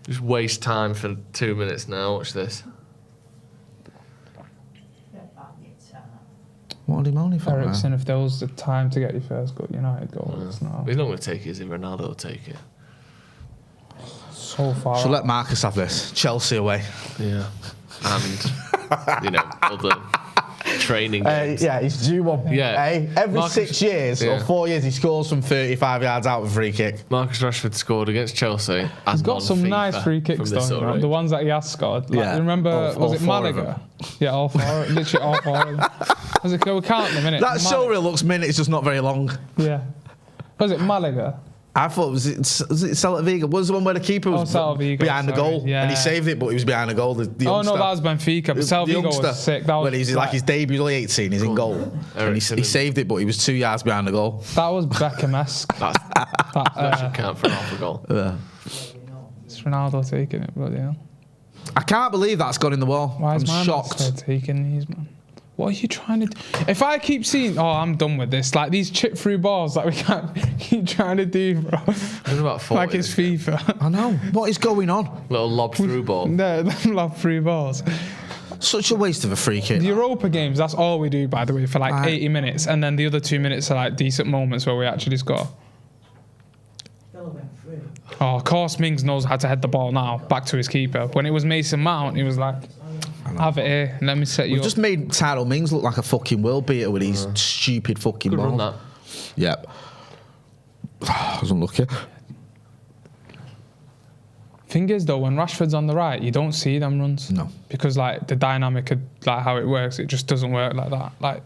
Just waste time for 2 minutes now. Watch this. What are you moaning for? Ericsson, if there was the time to get your first United goal, it's not. But he's not going to take it, is he? Ronaldo will take it. So far. So let Marcus have this. Chelsea away. Yeah. And, other training games. Yeah, he's due one. Yeah. Every 6 years or 4 years, he scores from 35 yards out with a free kick. Marcus Rashford scored against Chelsea. He's got some nice free kicks though, you know, the ones that he has scored. Like, remember, was it Malaga? Yeah, all four, literally all four of them. Was it, we count them, innit? That show reel looks minutes, just not very long. Yeah. Was it Malaga? I thought was it Celta Vigo? Was the one where the keeper was behind the goal and he saved it, but he was behind the goal. The no, that was Benfica. But Celta Vigo was sick. That was he's like his debut, only 18. He's in goal, and he saved it, but he was 2 yards behind the goal. That was Beckham-esque. That should count for half a goal. Yeah. It's Ronaldo taking it, bloody hell. I can't believe that's gone in the wall. Why is I'm shocked. Still taking these, man? What are you trying to do? If I keep seeing, I'm done with this. Like these chip through balls that we can't keep trying to do, bro. Like it's FIFA. I know. What is going on? Little lob through ball. No, lob through balls. Such a waste of a free kick. The Europa games, that's all we do, by the way, for like 80 minutes. And then the other 2 minutes are like decent moments where we actually score. Oh, of course, Mings knows how to head the ball now back to his keeper. When it was Mason Mount, he was like, have it here, let me set you up. Just made Tyrell Mings look like a fucking world beater with these stupid fucking Good balls. run that. Yep. I was unlucky. Thing is though, when Rashford's on the right, you don't see them runs. No. Because like the dynamic of like how it works, it just doesn't work like that. Like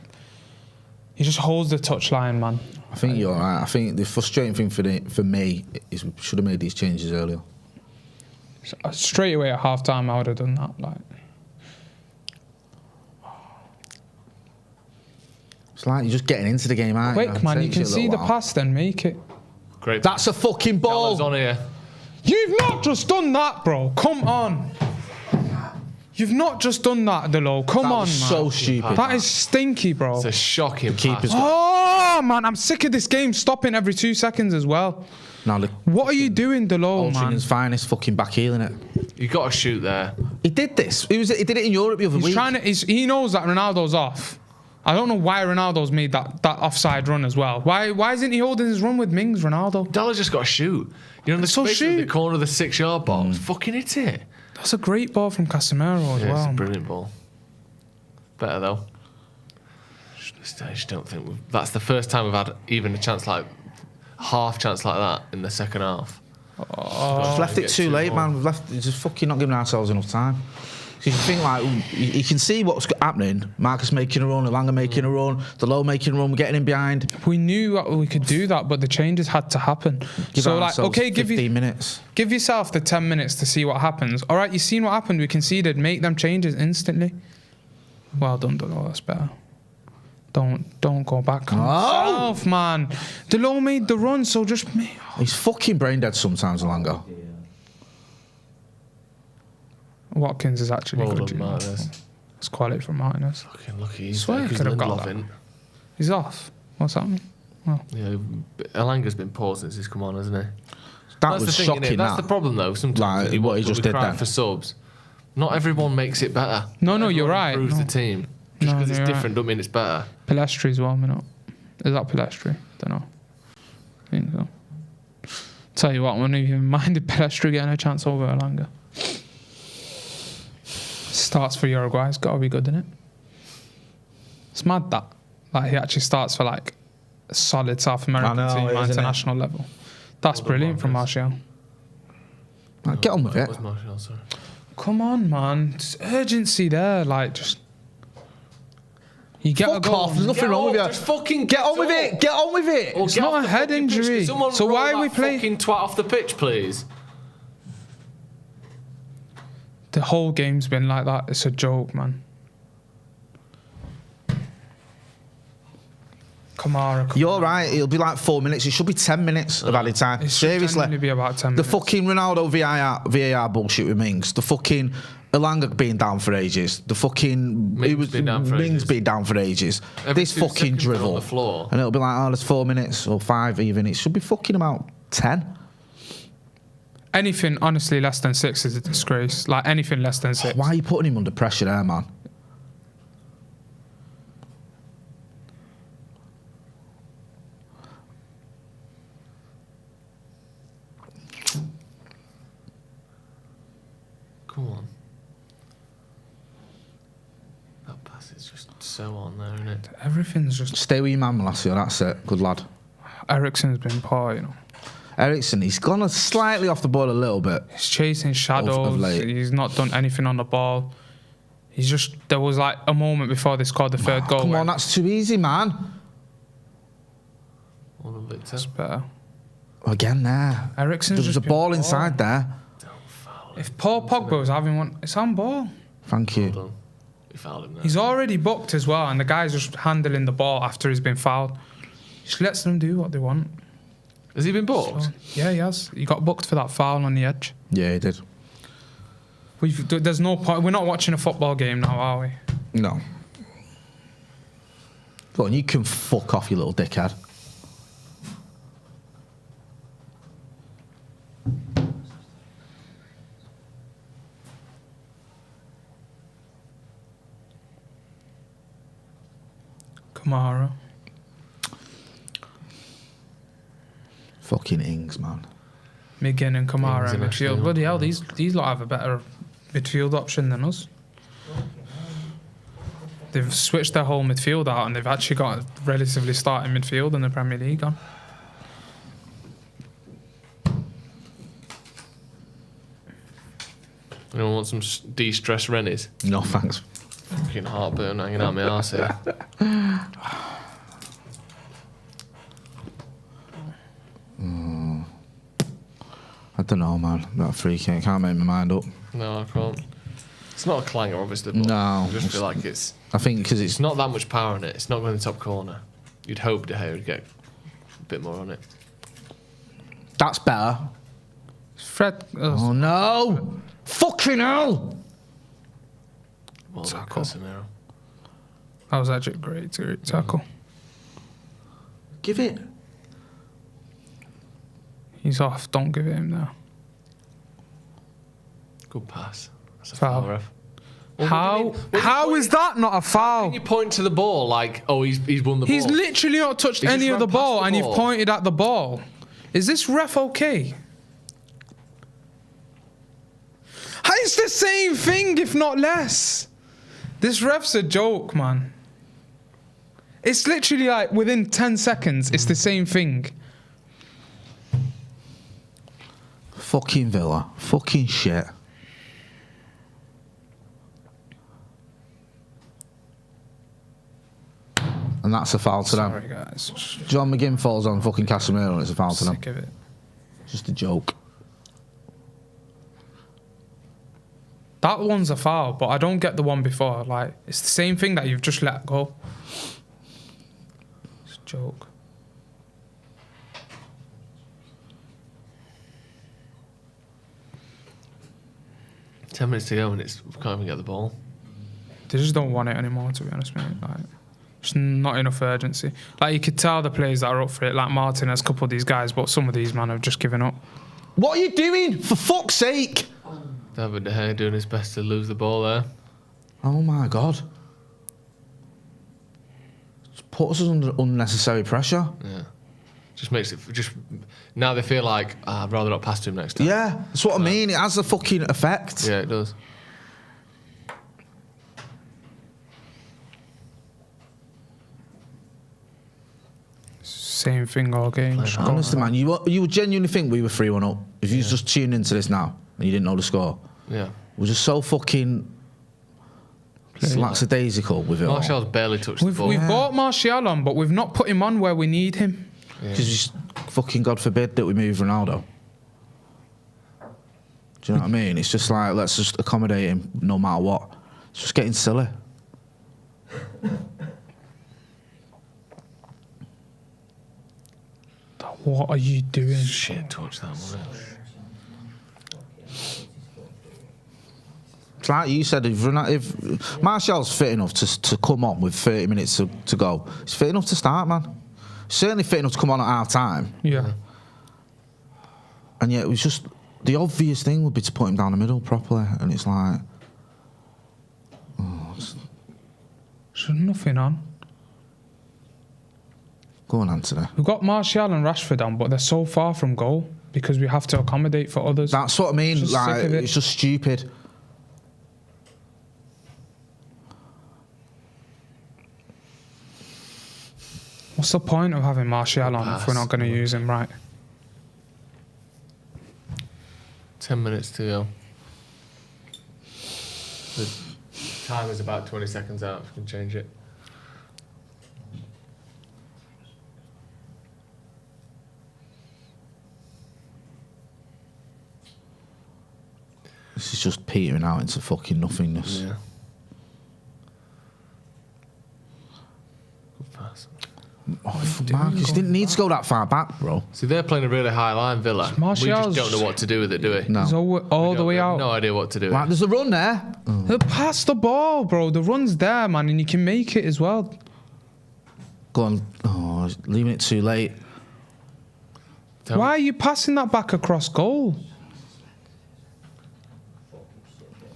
he just holds the touchline, man. I think you're right. I think the frustrating thing for me is we should have made these changes earlier. Straight away at half time I would have done that. Like it's like you're just getting into the game, aren't you? Quick, man, you can see the pass, then make it. Great. That's a fucking ball. On here. You've not just done that, bro. Come on. You've not just done that, Delo. Come on, man. So stupid. That is stinky, bro. It's a shocking keeper's pass. Oh, man, I'm sick of this game stopping every 2 seconds as well. No, what are you doing, Delo, man? Altrinchem's finest fucking back heeling it. You got to shoot there. He did this. He did it in Europe the other week. He knows that Ronaldo's off. I don't know why Ronaldo's made that offside run as well. Why isn't he holding his run with Mings, Ronaldo? Dallas just got to shoot. You know, the space in the corner of the 6 yard box. Fucking hit it. That's a great ball from Casemiro as well. It's a brilliant ball. Better though. I just don't think that's the first time we've had even a chance like half chance like that in the second half. We've left it too late, man. We've left. Just fucking not giving ourselves enough time. You think like you can see what's happening. Marcus making a run, Elanga making a run, Delo making a run. We're getting in behind. We knew we could do that, but the changes had to happen. So like, okay, give 15 minutes. Give yourself the 10 minutes to see what happens. All right, you've seen what happened. We conceded. Make them changes instantly. Well done, Delo. That's better. Don't go back on yourself, man. Delo made the run, so just me. He's fucking brain dead sometimes, Elanga. Watkins is actually good. Martinez. It's quality from Martinez. Fucking lucky. He's Swear could have got that. He's off. What's happening? Well, yeah, Elanga's been poor since he's come on, hasn't he? That's was shocking. That's the problem, though. Sometimes like, what he just did there for subs. Not everyone makes it better. No, you're right. Improves the team. Just because it's different, don't mean it's better. Pelestri's warming up. Is that Pelestri? Don't know. I think so. Tell you what, I wouldn't even minded Pelestri getting a chance over Elanga. Starts for Uruguay, it's got to be good, isn't it? It's mad that like he actually starts for like a solid South American team at international level. That's brilliant from Martial. Get on with it. Martial, sorry. Come on, man. There's urgency there. Like, just you get a goal. Off. There's nothing wrong with you. Just fucking get on with it. Get on with it. It's not a head injury. So why are we playing? Fucking twat off the pitch, please. The whole game's been like that. It's a joke, man. Kamara. You're right. It'll be like 4 minutes. It should be 10 minutes of added time. It should Seriously. be about 10 the minutes. fucking Ronaldo VAR bullshit with Mings. The fucking Elanga being down for ages. The fucking Mings being down for ages. This fucking drivel. On the floor. And it'll be like, there's 4 minutes or 5 even. It should be fucking about 10. Anything, honestly, less than 6 is a disgrace. Like, anything less than 6. Why are you putting him under pressure there, man? Come on. That pass It's just so on there, isn't it? Everything's just. Stay with your man, Malacia. That's it. Good lad. Eriksen's been poor, you know. Eriksen, he's gone slightly off the ball a little bit. He's chasing shadows. Of late. He's not done anything on the ball. He's just. There was like a moment before they scored the third goal. Come on, that's too easy, man. That's better. Again, there. Eriksen's There's just a ball inside there. If Paul Pogba was having one, it's on ball. Thank you. Well, he fouled him there. He's already booked as well, and the guy's just handling the ball after he's been fouled. Just lets them do what they want. Has he been booked? So, yeah, he has. He got booked for that foul on the edge. Yeah, he did. There's no point. We're not watching a football game now, are we? No. Go on, you can fuck off, you little dickhead. Kamara. Fucking Ings, man. McGinn and Kamara in Ings midfield. Bloody hell, these lot have a better midfield option than us. They've switched their whole midfield out and they've actually got a relatively starting midfield in the Premier League on. Anyone want some de-stress Rennies? No, thanks. Fucking heartburn hanging out my arse here. I don't know, man. That free kick, can't make my mind up. No, I can't. It's not a clanger, obviously, but No. I just feel like it's I think because it's not that much power in it. It's not going in the top corner. You'd hope De Gea would get a bit more on it. that's better. Fred. Oh no! Fucking hell! Well done, Tackle. Casemiro. That was actually great tackle. Give it. He's off. Don't give it him now. Good pass. That's a Foul. foul, ref. How is that not a foul? You point to the ball like, oh, he's won the ball. He's literally not touched He just any of ran the past ball, the and you've ball. pointed at the ball. Is this ref okay? It's the same thing, if not less. This ref's a joke, man. It's literally like within 10 seconds, it's the same thing. Fucking Villa. Fucking shit. And that's a foul to them. Sorry, guys. John McGinn falls on fucking Casemiro and it's a foul to them. Sick of it. Just a joke. That one's a foul, but I don't get the one before. Like, it's the same thing that you've just let go. It's a joke. Ten minutes to go and we can't even get the ball. They just don't want it anymore, to be honest, mate. Like, just not enough urgency. Like, you could tell the players that are up for it, like Martinez, a couple of these guys, but some of these men have just given up. What are you doing? For fuck's sake! David De Gea doing his best to lose the ball there. Oh my god. Just puts us under unnecessary pressure. Yeah. Just makes it... Now they feel like, I'd rather not pass to him next time. Yeah, that's what I mean. It has a fucking effect. Yeah, it does. Same thing all game. Honestly, man, you would genuinely think we were 3-1 up if you just tuned into this now and you didn't know the score. Yeah. We're just so fucking lackadaisical with it all. Martial's barely touched the ball. We've bought Martial on, but we've not put him on where we need him. Because fucking God forbid that we move Ronaldo. Do you know what I mean? It's just like, let's just accommodate him no matter what. It's just getting silly. What are you doing? Shit, touch that, wasn't it? It's like you said, if Martial's fit enough to come on with 30 minutes to go, he's fit enough to start, man. Certainly fit enough to come on at half time. Yeah. And yet it was just, the obvious thing would be to put him down the middle properly, and it's like, There's nothing on. Go on, Anthony. We've got Martial and Rashford on, but they're so far from goal because we have to accommodate for others. That's what I mean. Just Like, sick of it. it's just stupid. What's the point of having Martial on if we're not going to use him right? 10 minutes to go. The time is about 20 seconds out. If we can change it. This is just petering out into fucking nothingness. Yeah. Good pass. Oh, Marcus didn't need to go that far back, bro. See, they're playing a really high line, Villa. We Martial's- just don't know what to do with it, do we? No. He's all the way out. No idea what to do. Right, there's a run there. Pass the ball, bro. The run's there, man, and you can make it as well. Go on. Oh, leaving it too late. Why are you passing that back across goal?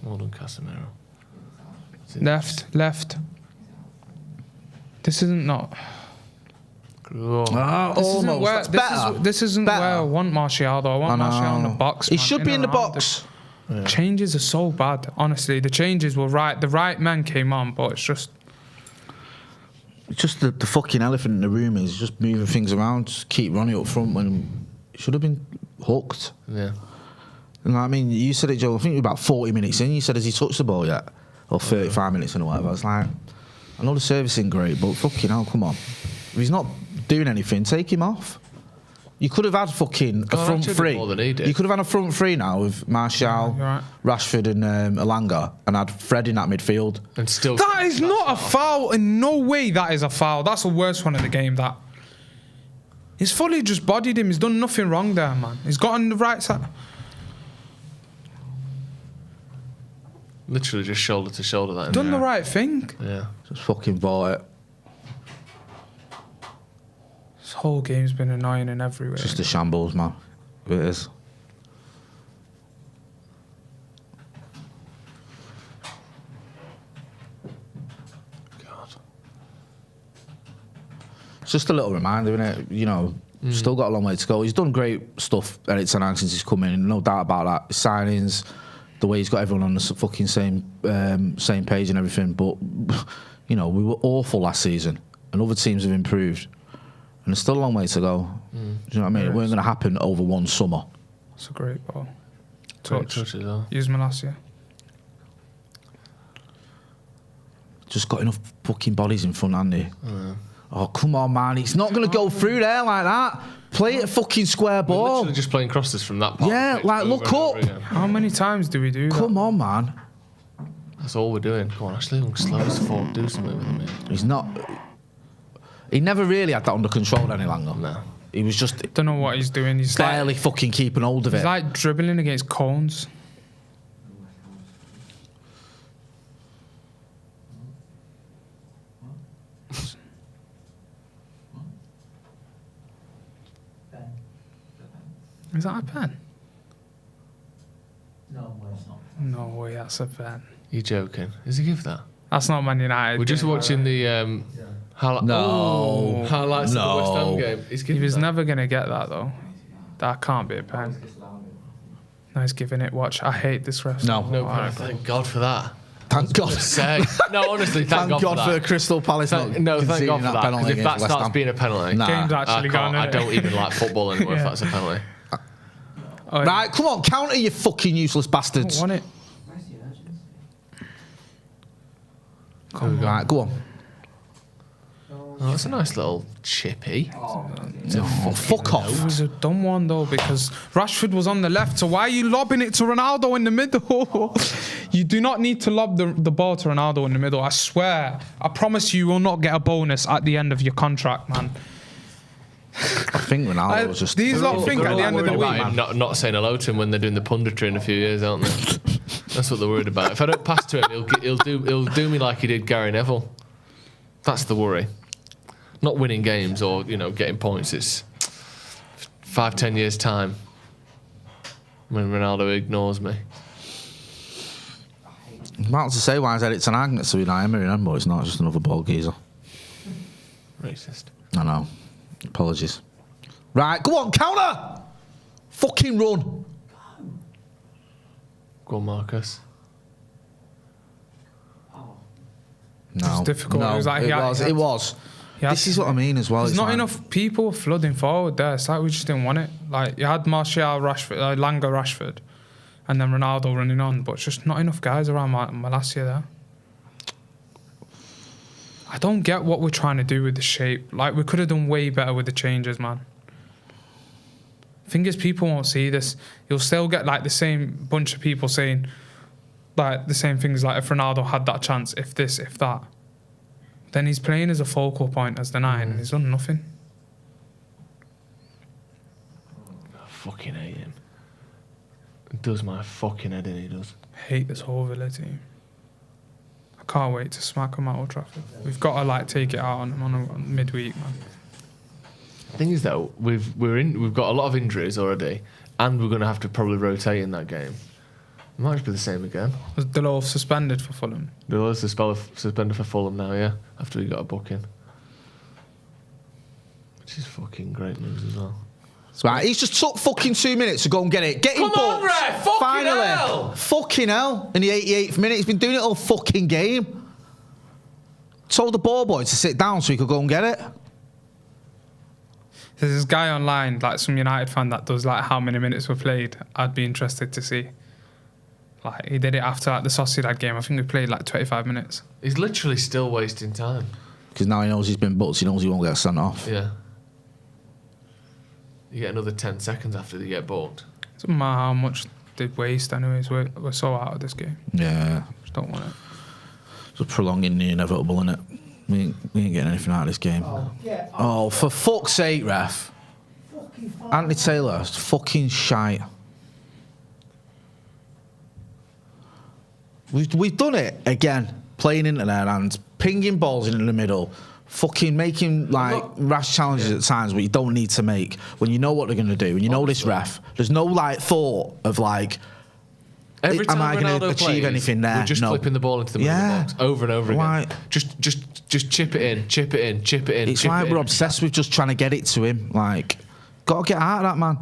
Well done, Casemiro. Left. This isn't not. Oh. This isn't Almost. where, That's better. this isn't Better. where I want Martial, though. I want Martial in the box. He man, should be in the and around box. it. Changes are so bad. Honestly, the changes were right. The right man came on, but it's just. Just the fucking elephant in the room is just moving things around. Just keep running up front when it should have been hooked. Yeah. And I mean, you said it, Joe. I think you're about 40 minutes in. You said, has he touched the ball yet? Or 35 minutes in or whatever. I was like, I know the service ain't great, but fucking hell, come on. If he's not doing anything, take him off. You could have had fucking a front three. More than he did. You could have had a front three now with Martial, you're right. Rashford, and Elanga, and had Fred in that midfield. And still. That is not a foul. In no way that is a foul. That's the worst one of the game, that. He's fully just bodied him. He's done nothing wrong there, man. He's got on the right side. Literally just shoulder to shoulder that. Done the right thing. Yeah. Just fucking bought it. This whole game's been annoying in every way. Just a shambles, man. It is. God. It's just a little reminder, isn't it? You know, still got a long way to go. He's done great stuff, Eric Ten Hag, since he's come in, no doubt about that. His signings, the way he's got everyone on the fucking same page and everything. But, you know, we were awful last season, and other teams have improved. And there's still a long way to go. Do you know what I mean? It weren't going to happen over one summer. It's a great ball. Great touch as well. Used Malacia. Just got enough fucking bodies in front, hasn't he? Oh, come on, man. It's not going to go through there like that. Play it a fucking square We're ball. literally just playing crosses from that part. Yeah, of the pitch like, over look and over up. again. How many times do we do that? Come on, man. That's all we're doing. Come on, Ashley, look slow as fuck. Do something with him, mate. He's not... He never really had that under control any longer. No. He was just Don't know what he's doing. He's barely fucking keeping hold of He's it. like dribbling against cones. Is that a pen? No, it's not. No way, that's a pen. You joking? Is he give that? That's not Man United. We're just watching the highlights No. of the West Ham game. He's He giving was that. never going to get that, though. That can't be a pen. No, he's giving it. Watch, I hate this ref. No. No, thank God for that. Thank God. Say. No, honestly, thank God for that. for Crystal Palace not Thank God conceding for that. 'Cause penalty if that against West starts Ham. being a penalty, Nah. Game's I actually can't. gone. I innit? don't even like football anymore if that's a penalty. Oh, Right, come on, counter, you fucking useless I bastards. don't want it. Right, go on. Oh, that's a nice little chippy. Oh, fuck off. It was a dumb one, though, because Rashford was on the left, so why are you lobbing it to Ronaldo in the middle? You do not need to lob the ball to Ronaldo in the middle. I swear. I promise you will not get a bonus at the end of your contract, man. I think Ronaldo was just... These lot think at the end of the Worried week. about him not saying hello to him when they're doing the punditry in a few years, aren't they? That's what they're worried about. If I don't pass to him, he'll do me like he did Gary Neville. That's the worry. Not winning games or getting points. It's 5-10 years time when Ronaldo ignores me. I'm about to say, why is Eric Ten Hag next to Unai Emery? Remember, it's not just another ball geezer. Racist. I know. Apologies. Right, go on, counter! Fucking run. Go on, Marcus. No. It's difficult. No, It was like it was. This is what I mean as well. There's It's not like- enough people flooding forward there. It's like we just didn't want it. Like you had Martial, Rashford, Langer, Rashford, and then Ronaldo running on, but just not enough guys around Malacia there. I don't get what we're trying to do with the shape. Like we could have done way better with the changes, man. Thing is, people won't see this. You'll still get like the same bunch of people saying like the same things, like if Ronaldo had that chance, if this, if that. Then he's playing as a focal point as the 9 and he's done nothing. I fucking hate him. It does my fucking head in, he does. Hate this whole Villa team. I can't wait to smack them at Old Trafford. We've got to like take it out on them on midweek, man. The thing is though, we've got a lot of injuries already, and we're going to have to probably rotate in that game. It might just be the same again. Was Delors suspended for Fulham? Delors suspended for Fulham now, yeah, after we got a booking. Which is fucking great news as well. Right, he's just took fucking 2 minutes to go and get it. Get him booked. Come on, ref! Fucking Finally. hell! Fucking hell. In the 88th minute, he's been doing it all fucking game. Told the ball boy to sit down so he could go and get it. There's this guy online, like some United fan that does like how many minutes were played. I'd be interested to see. Like he did it after like the Sociedad game. I think we played like 25 minutes. He's literally still wasting time. Because now he knows he's been booked, he knows he won't get sent off. Yeah. You get another 10 seconds after you get booked. Doesn't matter how much they waste anyways. We're so out of this game. Yeah. Just don't want it. Just prolonging the inevitable, innit? We ain't getting anything out of this game. Oh, for fuck's sake, ref. Anthony Taylor, it's fucking shite. We've done it again, playing into their hands, pinging balls in the middle, fucking making like rash challenges at times where you don't need to make when you know what they're going to do and you know this ref. There's no like thought of like, Every time am I going to Ronaldo achieve plays, anything there? We're just flipping the ball into the middle of the box over and over Why? again. Just chip it in, chip it in, chip it in. It's chip like it we're in. obsessed with just trying to get it to him. Like, got to get out of that, man.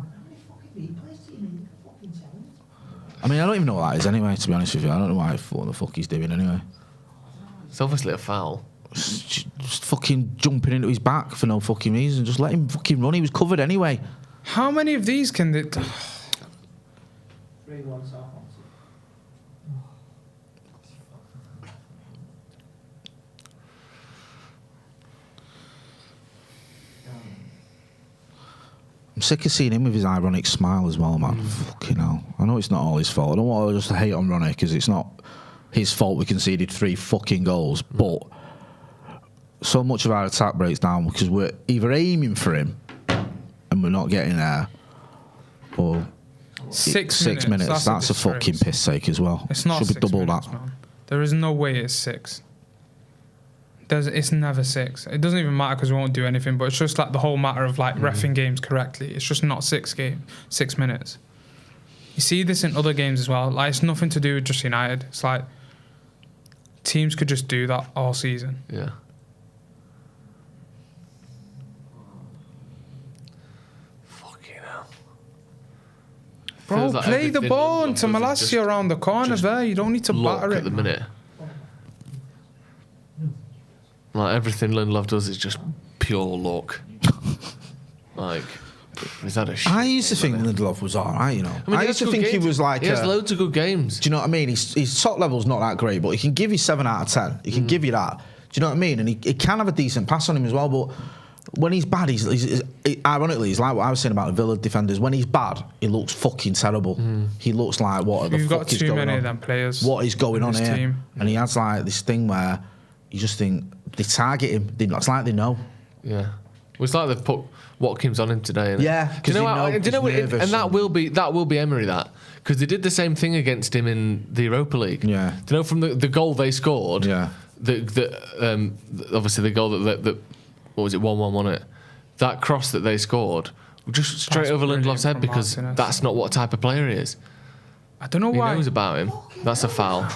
I mean, I don't even know what that is anyway, to be honest with you. I don't know what the fuck he's doing anyway. It's obviously a foul. Just fucking jumping into his back for no fucking reason. Just let him fucking run. He was covered anyway. How many of these can they... 3-1 Southampton. I'm sick of seeing him with his ironic smile as well, man. Fucking hell. I know it's not all his fault. I don't want to just hate on Ronnie because it's not his fault we conceded 3 fucking goals. But so much of our attack breaks down because we're either aiming for him and we're not getting there, or 6 minutes. That's a fucking piss take as well. It's not Should be 6 double minutes, that. man. There is no way it's 6. It's never 6. It doesn't even matter because we won't do anything, but it's just like the whole matter of like reffing games correctly. It's just not 6 minutes. You see this in other games as well. Like it's nothing to do with just United. It's like teams could just do that all season. Yeah. Fucking hell. Bro, Feels like play the everything ball Lundloff into does is Malacia just around the corner there. You don't need to lock batter it. at the minute. Like everything Lundloff does is just pure luck. Like, is that a shit I used to game, think isn't it? Lindelof was alright, you know. I mean, I he used has to good think he games. was like. He has loads of good games. Do you know what I mean? His top level's not that great, but he can give you 7 out of 10. He can give you that. Do you know what I mean? And he can have a decent pass on him as well, but when he's bad, he's ironically, he's like what I was saying about the Villa defenders. When he's bad, he looks fucking terrible. He looks like, what the We've fuck got is too going many on? of them players. What is going in on this here? team. And he has like this thing where you just think, they target him. It's like they know. Yeah. Well, it's like they've put Watkins on him today. Innit? Yeah, Do you know? because Do you know? he's nervous And that will be Emery, that, because they did the same thing against him in the Europa League. Yeah. Do you know from the goal they scored? Yeah. Obviously the goal that what was it, 1-1, wasn't it? That cross that they scored just straight That's over brilliant Lindelof's head from because Martinez. that's not what type of player he is. I don't know He why. knows about him. That's a foul.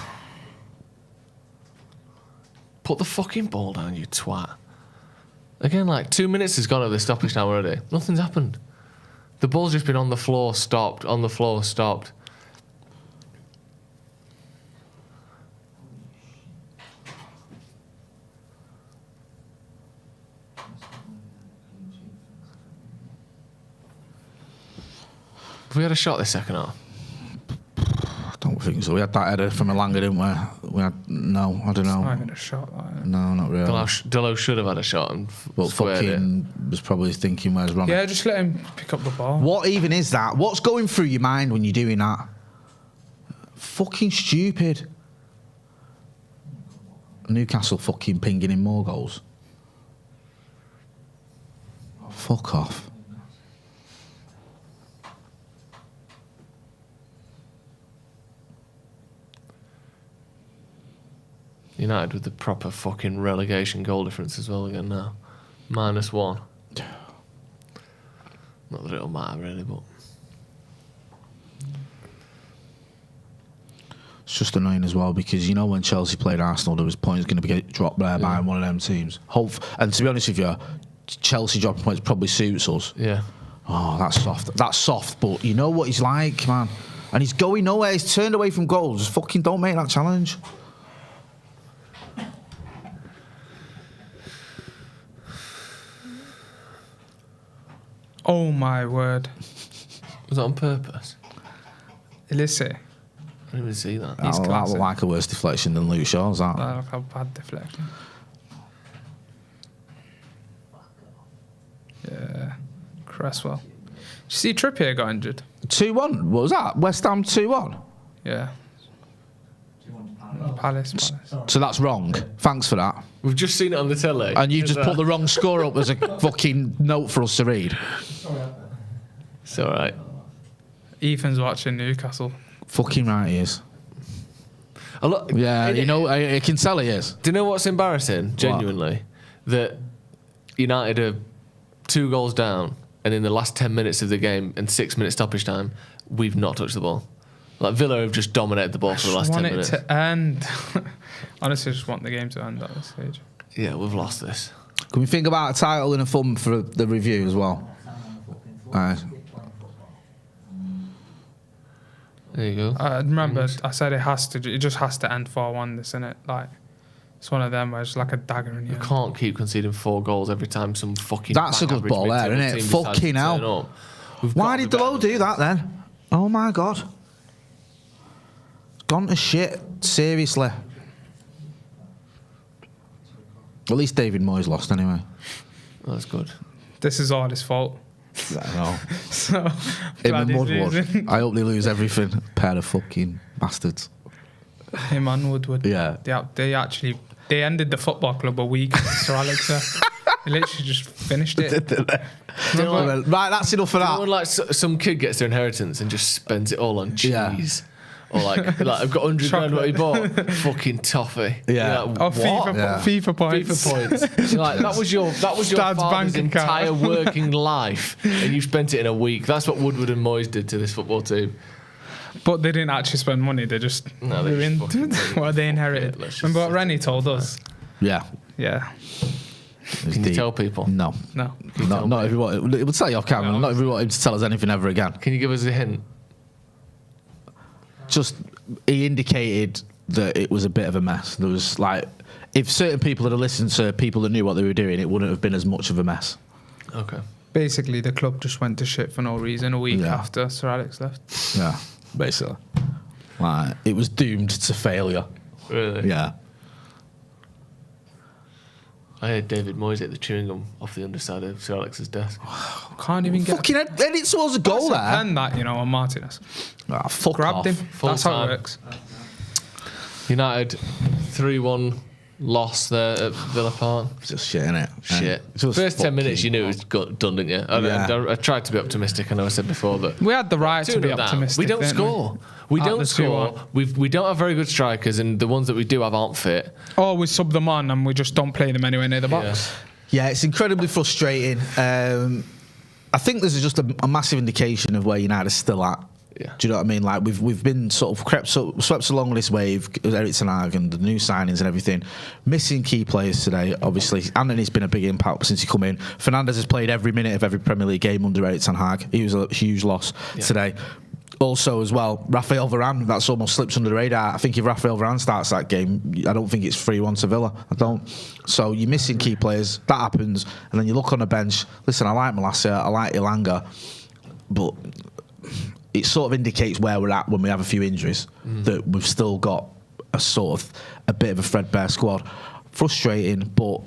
Put the fucking ball down, you twat. Again, like 2 minutes has gone of the stoppage time already. Nothing's happened. The ball's just been on the floor, stopped, on the floor, stopped. Have we had a shot this second half? I don't think so. We had that header from Elanga, didn't we? We had no. I don't know. Not even a shot. Like. No, not really. Dello should have had a shot and But squared fucking was probably thinking, where's Ronnie? Yeah, just let him pick up the ball. What even is that? What's going through your mind when you're doing that? Fucking stupid. Newcastle fucking pinging in more goals. Fuck off. United with the proper fucking relegation goal difference as well again now. -1. Not that it'll matter really, but It's just annoying as well because you know when Chelsea played Arsenal, there was points going to get dropped there by one of them teams. And to be honest with you, Chelsea dropping points probably suits us. yeah. Oh, that's soft. That's soft, but you know what he's like, man. And he's going nowhere. He's turned away from goals. Just fucking don't make that challenge. Oh my word. Was that on purpose? Elise. I didn't even see that. He's That classy. looked like a worse deflection than Luke Shaw's, that. That looked like a bad deflection. Yeah. Cresswell. Did you see Trippier got injured? 2-1. What was that? West Ham 2-1. Yeah. Palace. So that's wrong. Thanks for that. We've just seen it on the telly. And you just put the wrong score up as a fucking note for us to read. It's all right. Ethan's watching Newcastle. Fucking right he is. Look, Yeah, you know, I can tell he is. Do you know what's embarrassing? Genuinely, that United are 2 goals down, and in the last 10 minutes of the game and 6 minutes stoppage time, we've not touched the ball. Like Villa have just dominated the ball for the last 10 minutes. I want it to end. Honestly, I just want the game to end at this stage. Yeah, we've lost this. Can we think about a title and a thumb for the review as well? There you go. I remember I said it just has to end 4-1, this, innit? Like, it's one of them where it's like a dagger in You you. can't keep conceding 4 goals every time some fucking. That's a good ball there, isn't it? Fucking hell. Why did Delo do that then? Oh my God. Gone to shit. Seriously. At least David Moyes lost anyway. That's good. This is all his fault. I know. So, Him glad and he's Woodward. losing. I hope they lose everything. Pair of fucking bastards. Him and Woodward. Yeah. They ended the football club a week after Sir Alex. They literally just finished it. Right, that's enough for that. When like some kid gets their inheritance and just spends it all on cheese. Yeah. Or like I've got 100 grand what he bought. Fucking toffee. Yeah. You're like, Oh, what? FIFA points. FIFA points. You're like, that was your Dad's father's bank account. entire working life, and you spent it in a week. That's what Woodward and Moyes did to this football team. But they didn't actually spend money. They just No, they just fucking ruined did it. what they inherited. Let's just Remember what say Rennie told us? Yeah. Yeah. Can you tell people? No. No. Not everyone. It would tell you off camera. No. Not everyone him to tell us anything ever again. Can you give us a hint? Just he indicated that it was a bit of a mess. There was like, if certain people had listened to people that knew what they were doing, it wouldn't have been as much of a mess. Okay. Basically, the club just went to shit for no reason a week Yeah. after Sir Alex left. Yeah, basically. Like, it was doomed to failure. Really? Yeah. I heard David Moyes hit the chewing gum off the underside of Sir Alex's desk. Can't even get Fucking head it towards a goal there. And that, on Martinez. Ah, fuck Grabbed off. him. Full That's how time. it works. United 3-1 loss there at Villa Park. Just shit, innit? Shit. Just First 10 minutes, fucking- you knew it was done, didn't you? Yeah. I tried to be optimistic. I know I said before that. We had the right to be 2-0 down. optimistic. We don't didn't score. We At don't the score. 2-1. We don't have very good strikers, and the ones that we do have aren't fit. Or we sub them on and we just don't play them anywhere near the box. Yeah, it's incredibly frustrating. I think this is just a massive indication of where United are still at. Yeah. Do you know what I mean? Like we've been sort of swept along this wave, Eric Ten Hag and the new signings and everything. Missing key players today, obviously. Anthony's been a big impact since he come in. Fernandes has played every minute of every Premier League game under Eric Ten Hag. He was a huge loss today. Also, as well, Rafael Varane, that's almost slips under the radar. I think if Rafael Varane starts that game, I don't think it's 3-1 to Villa. I don't. So you're missing key players. That happens. And then you look on the bench. Listen, I like Malacia. I like Ilanga. But it sort of indicates where we're at when we have a few injuries, that we've still got a bit of a threadbare squad. Frustrating, but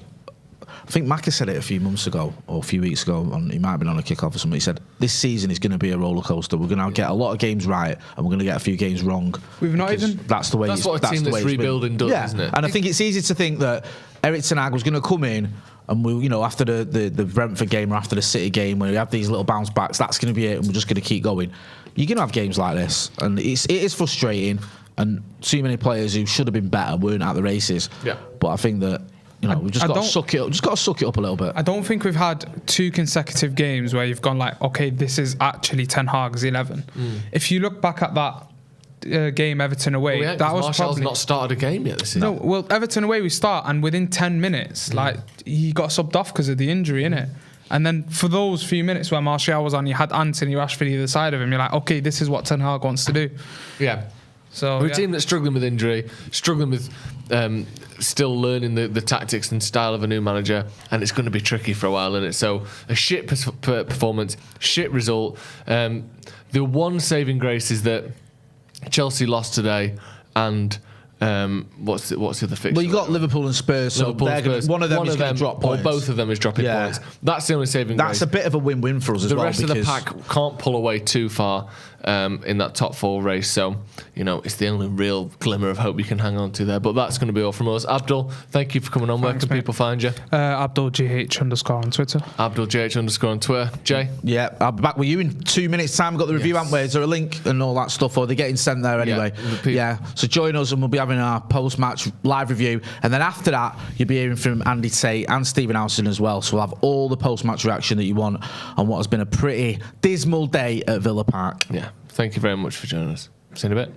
I think Macca said it a few months ago or a few weeks ago, he might have been on a kickoff or something. He said, this season is going to be a roller coaster. We're going to get a lot of games right and we're going to get a few games wrong. We've not even... That's the way That's what a team that's rebuilding does, isn't it? And I think it's easy to think that Erik ten Hag was going to come in and we, you know, after the Brentford game or after the City game, when we have these little bounce backs, that's going to be it and we're just going to keep going. You're going to have games like this and it is frustrating, and too many players who should have been better weren't at the races. Yeah. But I think that, you know, we've just got to suck it up. Just got to suck it up a little bit. I don't think we've had 2 consecutive games where you've gone like, okay, this is actually Ten Hag's 11. If you look back at that game Everton away, that was Martial's not started a game yet this season. No, well, Everton away we start, and within 10 minutes, like he got subbed off because of the injury, innit? And then for those few minutes where Martial was on, you had Anthony Rashford either side of him. You're like, okay, this is what Ten Hag wants to do. Yeah. So we're a team that's struggling with injury, struggling with still learning the tactics and style of a new manager, and it's going to be tricky for a while, isn't it? So a shit performance, shit result. The one saving grace is that Chelsea lost today, and what's the other fixture? Well, you got Liverpool and Spurs, so one of them is going to drop points. Or both of them is dropping points. That's the only saving grace. That's a bit of a win-win for us as well. The rest of the pack can't pull away too far in that top 4 race, so you know it's the only real glimmer of hope you can hang on to there. But that's going to be all from us. Abdul, thank you for coming on. Where can people find you? AbdulGH_ on Twitter. AbdulGH_ on Twitter. Jay? Yeah, I'll be back with you in 2 minutes' time. We've got the review, haven't we? Is there a link and all that stuff, or they're getting sent there anyway? Yeah. So join us and we'll be having our post-match live review, and then after that you'll be hearing from Andy Tate and Stephen Alston as well. So we'll have all the post-match reaction that you want on what has been a pretty dismal day at Villa Park. Yeah. Thank you very much for joining us. See you in a bit.